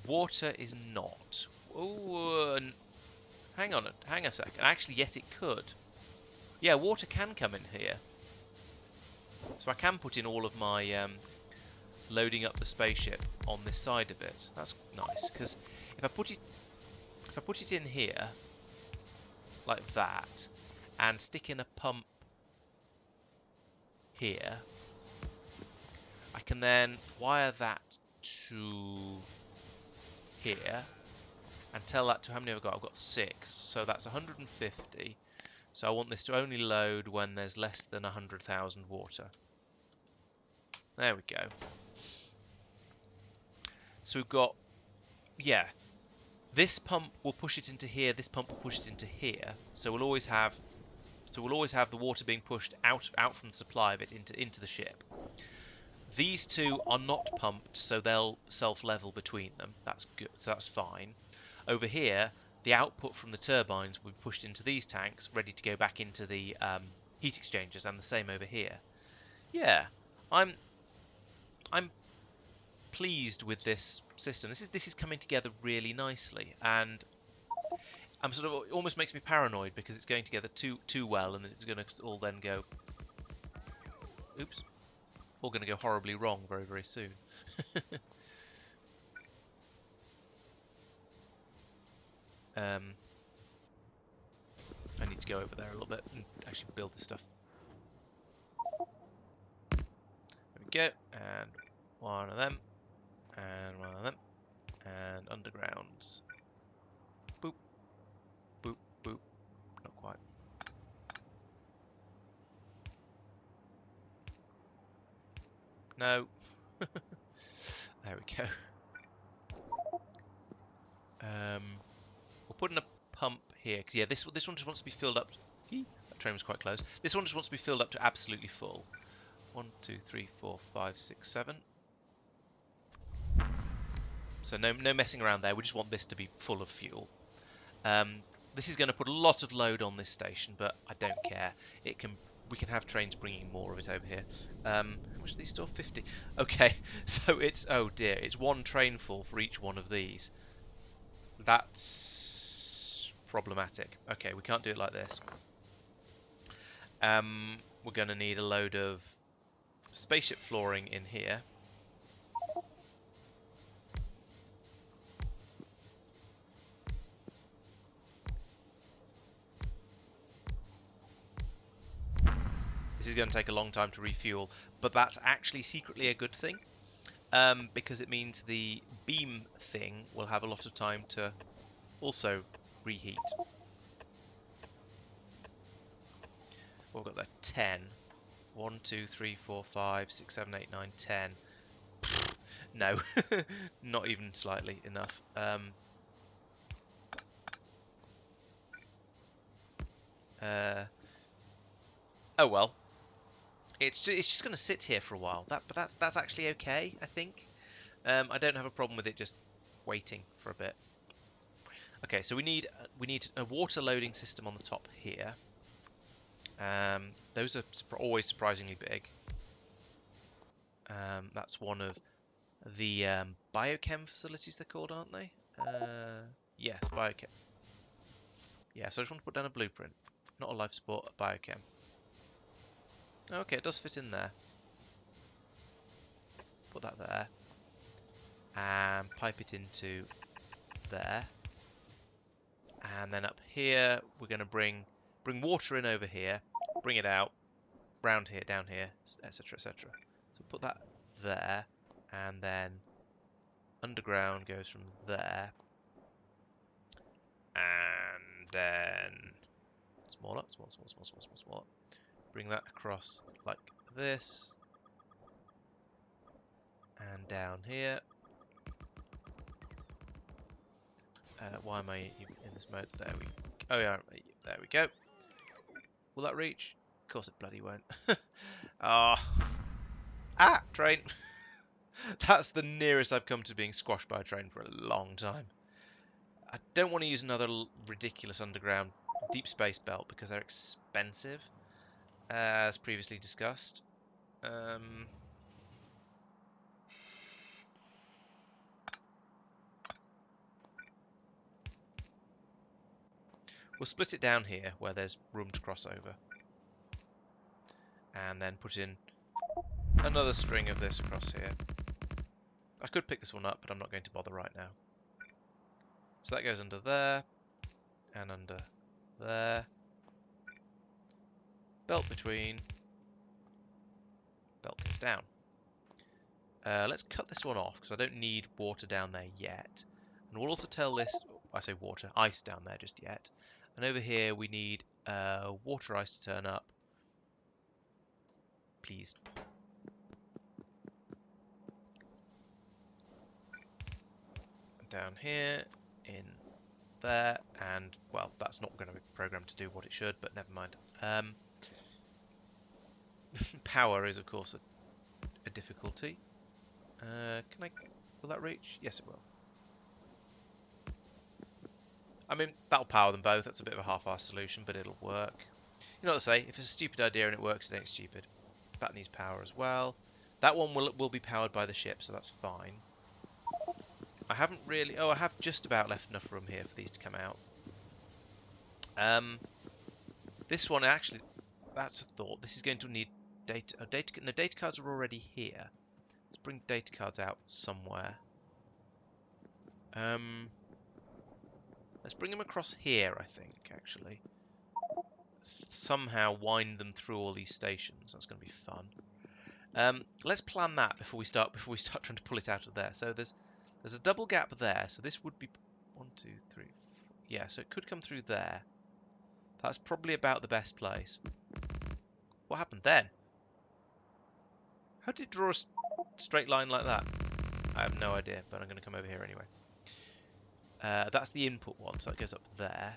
Water is not. Oh, hang a second. Actually, yes, it could. Yeah, water can come in here. So I can put in all of my loading up the spaceship on this side of it. That's nice, because if I put it in here like that and stick in a pump here, I can then wire that to here and tell that to how many have I got? I've got 6, so that's 150. So I want this to only load when there's less than 100,000 water. There we go. So we've got, yeah, this pump will push it into here, this pump will push it into here. So we'll always have the water being pushed out from the supply of it into the ship. These two are not pumped, so they'll self-level between them. That's good, so that's fine. Over here, the output from the turbines will be pushed into these tanks, ready to go back into the heat exchangers, and the same over here. Yeah, I'm pleased with this system. This is coming together really nicely, and I'm sort of, it almost makes me paranoid because it's going together too well, and it's going to all then go, oops, all going to go horribly wrong very, very soon. I need to go over there a little bit and actually build this stuff. There we go, and one of them, and one of them, and undergrounds. Boop, boop, boop. Not quite. No. There we go. We'll put in a pump here, because yeah, this one just wants to be filled up. That train was quite close. This one just wants to be filled up to absolutely full. 1, 2, 3, 4, 5, 6, 7. So no messing around there. We just want this to be full of fuel. This is going to put a lot of load on this station, but I don't care. We can have trains bringing more of it over here. How much do these store? 50. Okay, so it's, oh dear, it's one train full for each one of these. That's problematic. Okay, we can't do it like this. We're going to need a load of spaceship flooring in here. This is going to take a long time to refuel, but that's actually secretly a good thing, because it means the beam thing will have a lot of time to also reheat. We've got there 10. 1, 2, 3, 4, 5, 6, 7, 8, 9, 10. No, not even slightly enough. Oh well. It's just going to sit here for a while. But that's actually okay, I think. I don't have a problem with it just waiting for a bit. Okay, so we need a water loading system on the top here. Those are always surprisingly big. That's one of the biochem facilities they're called, aren't they? Yes, biochem. Yeah, so I just want to put down a blueprint. Not a life support, a biochem. Okay, it does fit in there. Put that there. And pipe it into there. And then up here, we're going to bring water in over here. Bring it out. Round here, down here, etc, etc. So put that there. And then underground goes from there. And then smaller. Bring that across like this. And down here. Why am I in this mode? There we go. Oh yeah, there we go. Will that reach? Of course it bloody won't. Train. That's the nearest I've come to being squashed by a train for a long time. I don't want to use another ridiculous underground deep space belt because they're expensive, as previously discussed. We'll split it down here where there's room to cross over. And then put in another string of this across here. I could pick this one up, but I'm not going to bother right now. So that goes under there, and under there. Belt between. Belt goes down. Let's cut this one off, because I don't need water down there yet. And we'll also tell this, I say water, ice down there just yet. And over here we need water ice to turn up. Please. Down here, in there, and, well, that's not going to be programmed to do what it should, but never mind. Power is, of course, a difficulty. Will that reach? Yes, it will. I mean, that'll power them both. That's a bit of a half-assed solution, but it'll work. You know what to say, if it's a stupid idea and it works, it ain't stupid. That needs power as well. That one will be powered by the ship, so that's fine. I haven't really... Oh, I have just about left enough room here for these to come out. This one, actually, that's a thought. This is going to need data... No, data cards are already here. Let's bring data cards out somewhere. Let's bring them across here, I think, actually. Somehow wind them through all these stations. That's going to be fun. Let's plan that before we start trying to pull it out of there. So there's a double gap there. So this would be 1, 2, 3, 4. Yeah, so it could come through there. That's probably about the best place. What happened then? How did it draw a straight line like that? I have no idea, but I'm going to come over here anyway. That's the input one, so it goes up there.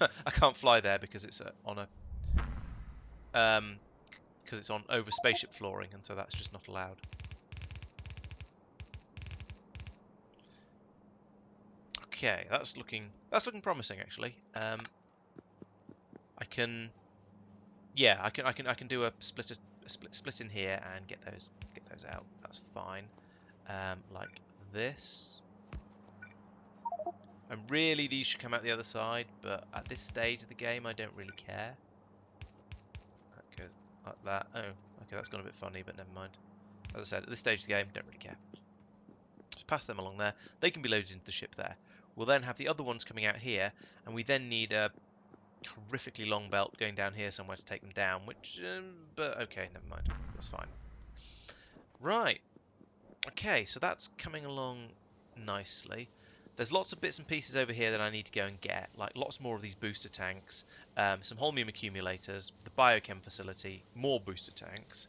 I can't fly there because it's on over spaceship flooring, and so that's just not allowed. Okay, that's looking promising actually. I can do a split in here and get those out. That's fine. Like this. And really these should come out the other side, but at this stage of the game I don't really care. That goes like that. Oh, okay, that's gone a bit funny, but never mind. As I said, at this stage of the game, don't really care. Just pass them along there. They can be loaded into the ship there. We'll then have the other ones coming out here, and we then need a horrifically long belt going down here somewhere to take them down, which, but okay, never mind. That's fine. Right. Okay, so that's coming along nicely. There's lots of bits and pieces over here that I need to go and get, like lots more of these booster tanks, some holmium accumulators, the biochem facility, more booster tanks.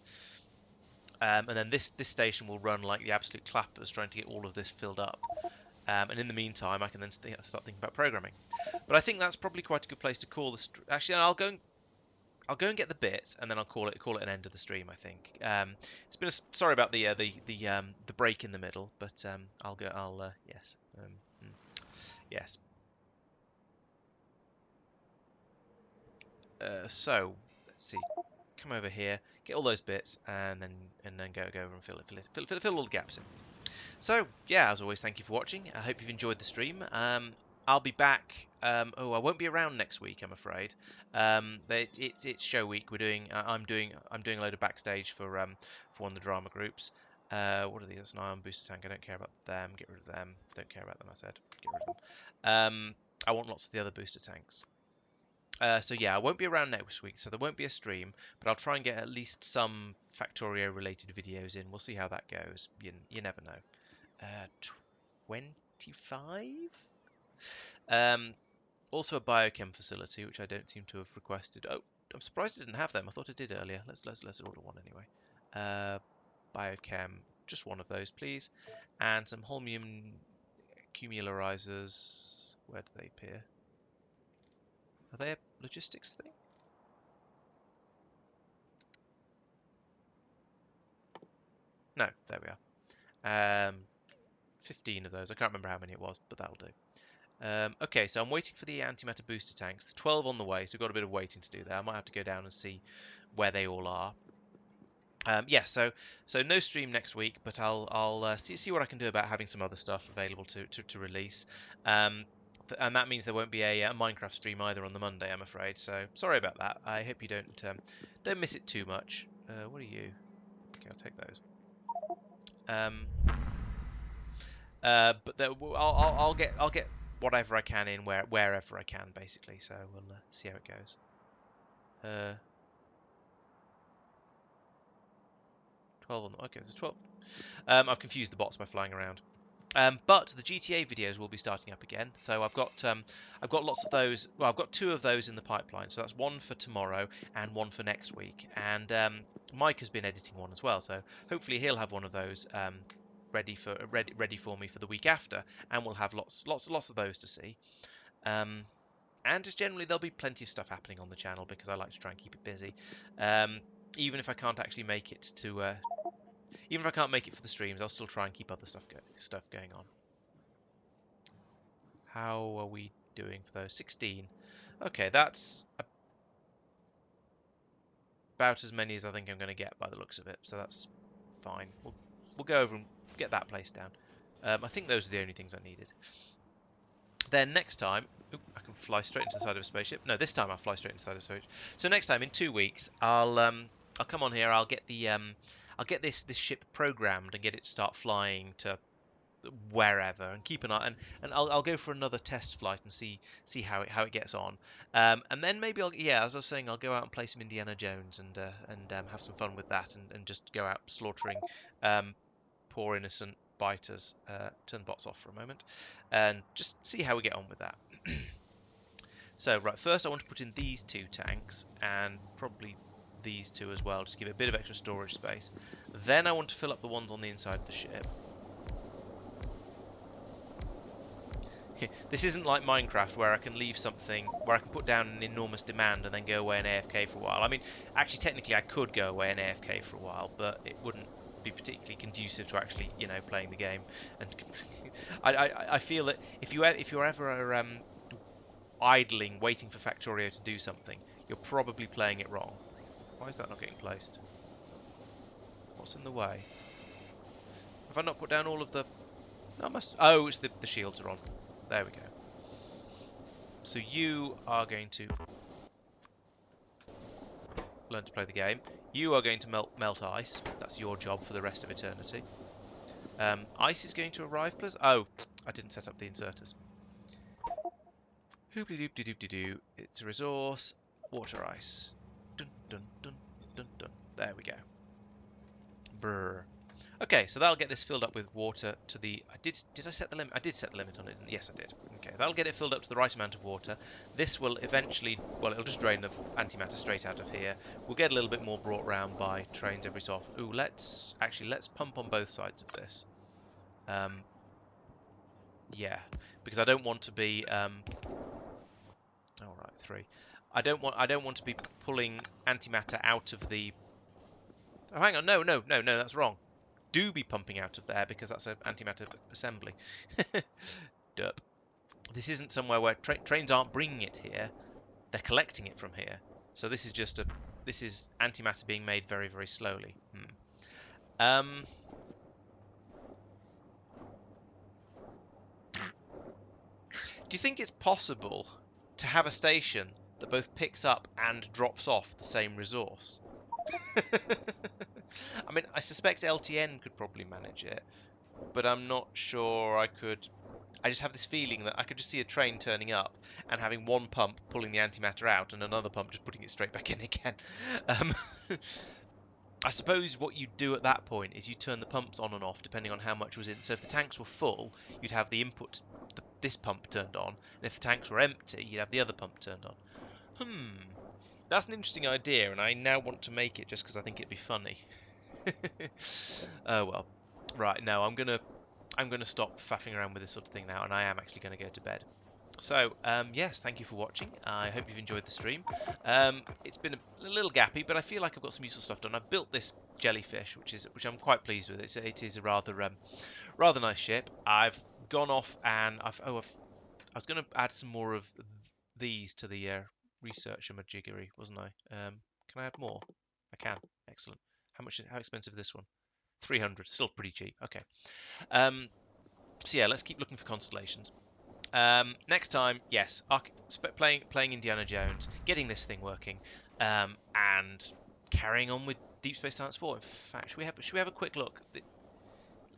And then this station will run like the absolute clappers trying to get all of this filled up. And in the meantime, I can then start thinking about programming. But I think that's probably quite a good place to call the. Actually, I'll go and get the bits, and then I'll call it an end of the stream. I think. It's been sorry about the break in the middle, but I'll go. Yes. Yes. So let's see. Come over here, get all those bits, and then go over and fill all the gaps in. So, yeah, as always, thank you for watching. I hope you've enjoyed the stream. I'll be back. I won't be around next week, I'm afraid. It's show week. I'm doing a load of backstage for one of the drama groups. What are these? That's an ion booster tank. I don't care about them. Get rid of them. Don't care about them. I said get rid of them. I want lots of the other booster tanks. So yeah, I won't be around next week, so there won't be a stream, but I'll try and get at least some Factorio related videos in. We'll see how that goes. You never know. 25. Also a biochem facility, which I don't seem to have requested. Oh, I'm surprised I didn't have them. I thought I did earlier. Let's order one anyway. Biochem, just one of those, please, and some holmium accumularizers. Where do they appear? Are they a logistics thing? No, there we are. 15 of those. I can't remember how many it was, but that'll do. Okay, so I'm waiting for the antimatter booster tanks. There's 12 on the way, so we've got a bit of waiting to do there. I might have to go down and see where they all are. Yeah, so no stream next week, but I'll see what I can do about having some other stuff available to release. And that means there won't be a Minecraft stream either on the Monday, I'm afraid. So sorry about that. I hope you don't miss it too much. What are you? Okay, I'll take those. But I'll get whatever I can in wherever I can, basically. So we'll see how it goes. 12 on the, okay, there's 12. I've confused the bots by flying around. But the GTA videos will be starting up again. So I've got lots of those. Well, I've got 2 of those in the pipeline. So that's one for tomorrow and one for next week. And Mike has been editing one as well. So hopefully he'll have one of those ready for me for the week after, and we'll have lots of those to see. And just generally there'll be plenty of stuff happening on the channel because I like to try and keep it busy. Even if I can't actually make it to even if I can't make it for the streams, I'll still try and keep other stuff going on. How are we doing for those? 16. Okay, that's about as many as I think I'm going to get by the looks of it, so that's fine. We'll go over and get that place down. I think those are the only things I needed. Then next time, I can fly straight into the side of a spaceship. No, this time I'll fly straight into the side of a spaceship. So next time, in 2 weeks, I'll come on here. I'll get this ship programmed and get it to start flying to wherever, and keep an eye, and I'll go for another test flight and see how it gets on. And then maybe as I was saying, I'll go out and play some Indiana Jones and have some fun with that, and just go out slaughtering poor innocent biters. Turn the bots off for a moment and just see how we get on with that. So right, first I want to put in these 2 tanks and probably these 2 as well, just give it a bit of extra storage space. Then I want to fill up the ones on the inside of the ship. This isn't like Minecraft where I can leave something, where I can put down an enormous demand and then go away and AFK for a while. I mean, actually, technically, I could go away and AFK for a while, but it wouldn't be particularly conducive to actually, playing the game. And I feel that if you're ever idling, waiting for Factorio to do something, you're probably playing it wrong. Why is that not getting placed? What's in the way? Have I not put down all of the... No, I must... Oh, it's the shields are on. There we go. So you are going to learn to play the game. You are going to melt ice. That's your job for the rest of eternity. Ice is going to arrive, please. Oh, I didn't set up the inserters. Hoopty-doopty-doopty-doo. It's a resource. Water ice. Dun, dun, dun, dun, dun. There we go. Brr. Okay, so that'll get this filled up with water to the... Did I set the limit? I did set the limit on it. Yes, I did. Okay, that'll get it filled up to the right amount of water. This will eventually... Well, it'll just drain the antimatter straight out of here. We'll get a little bit more brought round by trains every so often. Ooh, let's pump on both sides of this. Yeah, because I don't want to be... all right, 3. I don't want to be pulling antimatter out of the... Oh, hang on. No, that's wrong. Do be pumping out of there because that's an antimatter assembly. Derp. This isn't somewhere where trains aren't bringing it here; they're collecting it from here. So this is just this is antimatter being made very, very slowly. Do you think it's possible to have a station that both picks up and drops off the same resource? I mean, I suspect LTN could probably manage it, but I'm not sure I could. I just have this feeling that I could just see a train turning up and having one pump pulling the antimatter out and another pump just putting it straight back in again. Um, I suppose what you'd do at that point is you turn the pumps on and off depending on how much was in. So if the tanks were full, you'd have the input, this pump turned on, and if the tanks were empty, you'd have the other pump turned on. That's an interesting idea, and I now want to make it just because I think it'd be funny. Oh well. Right, no, I'm gonna stop faffing around with this sort of thing now, and I am actually going to go to bed. So, yes, thank you for watching. I hope you've enjoyed the stream. It's been a little gappy, but I feel like I've got some useful stuff done. I've built this jellyfish, which I'm quite pleased with. It is a rather nice ship. I've gone off and I was going to add some more of these to the research majiggery, wasn't I? Can I add more? I can. Excellent. How expensive is this one? 300. Still pretty cheap. Okay. So yeah, let's keep looking for constellations. Next time, yes, playing Indiana Jones, getting this thing working, and carrying on with Deep Space Science 4. In fact, should we have a quick look?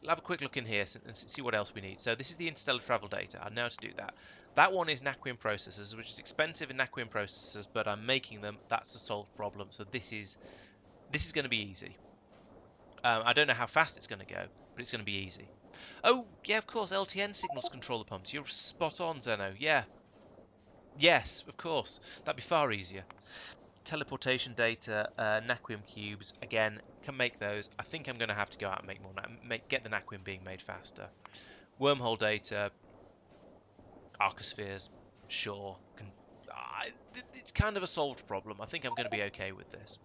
We'll have a quick look in here and see what else we need. So this is the interstellar travel data. I know how to do that. That one is naquium processors, which is expensive in naquium processors, but I'm making them. That's a solved problem. So this is going to be easy. I don't know how fast it's going to go, but it's going to be easy. Oh, yeah, of course, LTN signals control the pumps. You're spot on, Zeno. Yeah. Yes, of course. That'd be far easier. Teleportation data, naquium cubes, again, can make those. I think I'm going to have to go out and make more, get the naquium being made faster. Wormhole data, archospheres, sure. It's kind of a solved problem. I think I'm going to be okay with this.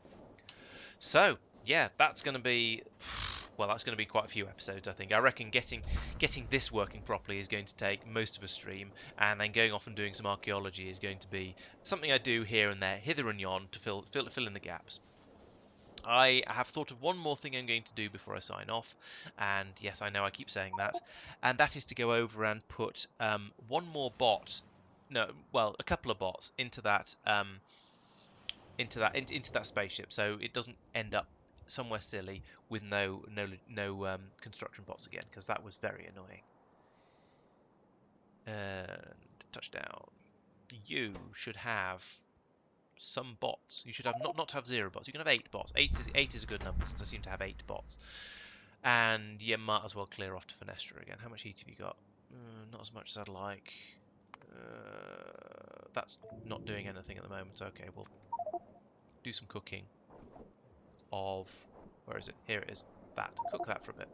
So, yeah, that's going to be... Well, that's going to be quite a few episodes, I think. I reckon getting this working properly is going to take most of a stream, and then going off and doing some archaeology is going to be something I do here and there, hither and yon, to fill in the gaps. I have thought of one more thing I'm going to do before I sign off, and yes, I know I keep saying that, and that is to go over and put one more bot, a couple of bots into that spaceship, so it doesn't end up somewhere silly with no construction bots again, because that was very annoying. And touchdown. You should have some bots. You should have not have 0 bots. You can have 8 bots. 8 is a good number since I seem to have 8 bots. And you might as well clear off to Fenestra again. How much heat have you got? Not as much as I'd like. That's not doing anything at the moment. Okay, we'll do some cooking of... Where is it? Here it is. That. Cook that for a bit.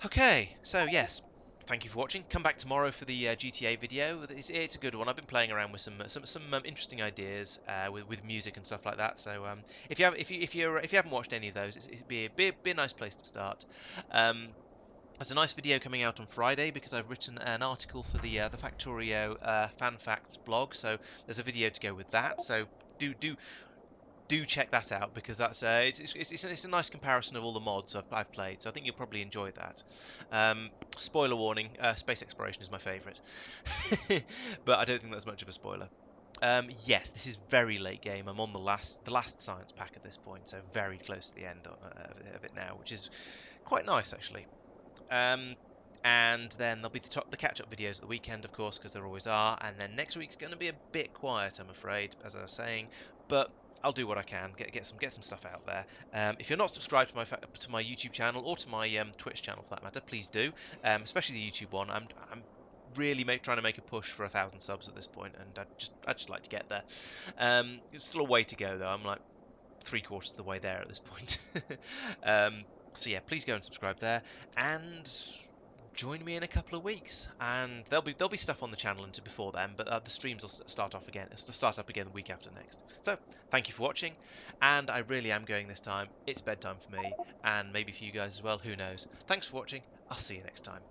Okay, so yes, thank you for watching. Come back tomorrow for the GTA video. It's a good one. I've been playing around with some interesting ideas with music and stuff like that. So if you haven't watched any of those, it'd be a nice place to start. There's a nice video coming out on Friday because I've written an article for the Factorio fan facts blog. So there's a video to go with that. So do check that out because that's it's a nice comparison of all the mods I've played, so I think you'll probably enjoy that. Spoiler warning: space exploration is my favourite, but I don't think that's much of a spoiler. Yes, this is very late game. I'm on the last science pack at this point, so very close to the end of it now, which is quite nice actually. And then there'll be the catch-up videos at the weekend, of course, because there always are. And then next week's going to be a bit quiet, I'm afraid, as I was saying, but I'll do what I can, get some stuff out there. If you're not subscribed to my YouTube channel or to my Twitch channel for that matter, please do. Especially the YouTube one. I'm really trying to make a push for 1,000 subs at this point, and I'd just like to get there. There's still a way to go though. I'm like 3/4 of the way there at this point. So yeah, please go and subscribe there, and join me in a couple of weeks, and there'll be stuff on the channel into before then, but the streams will start up again the week after next. So thank you for watching, and I really am going this time. It's bedtime for me, and maybe for you guys as well, who knows. Thanks for watching. I'll see you next time.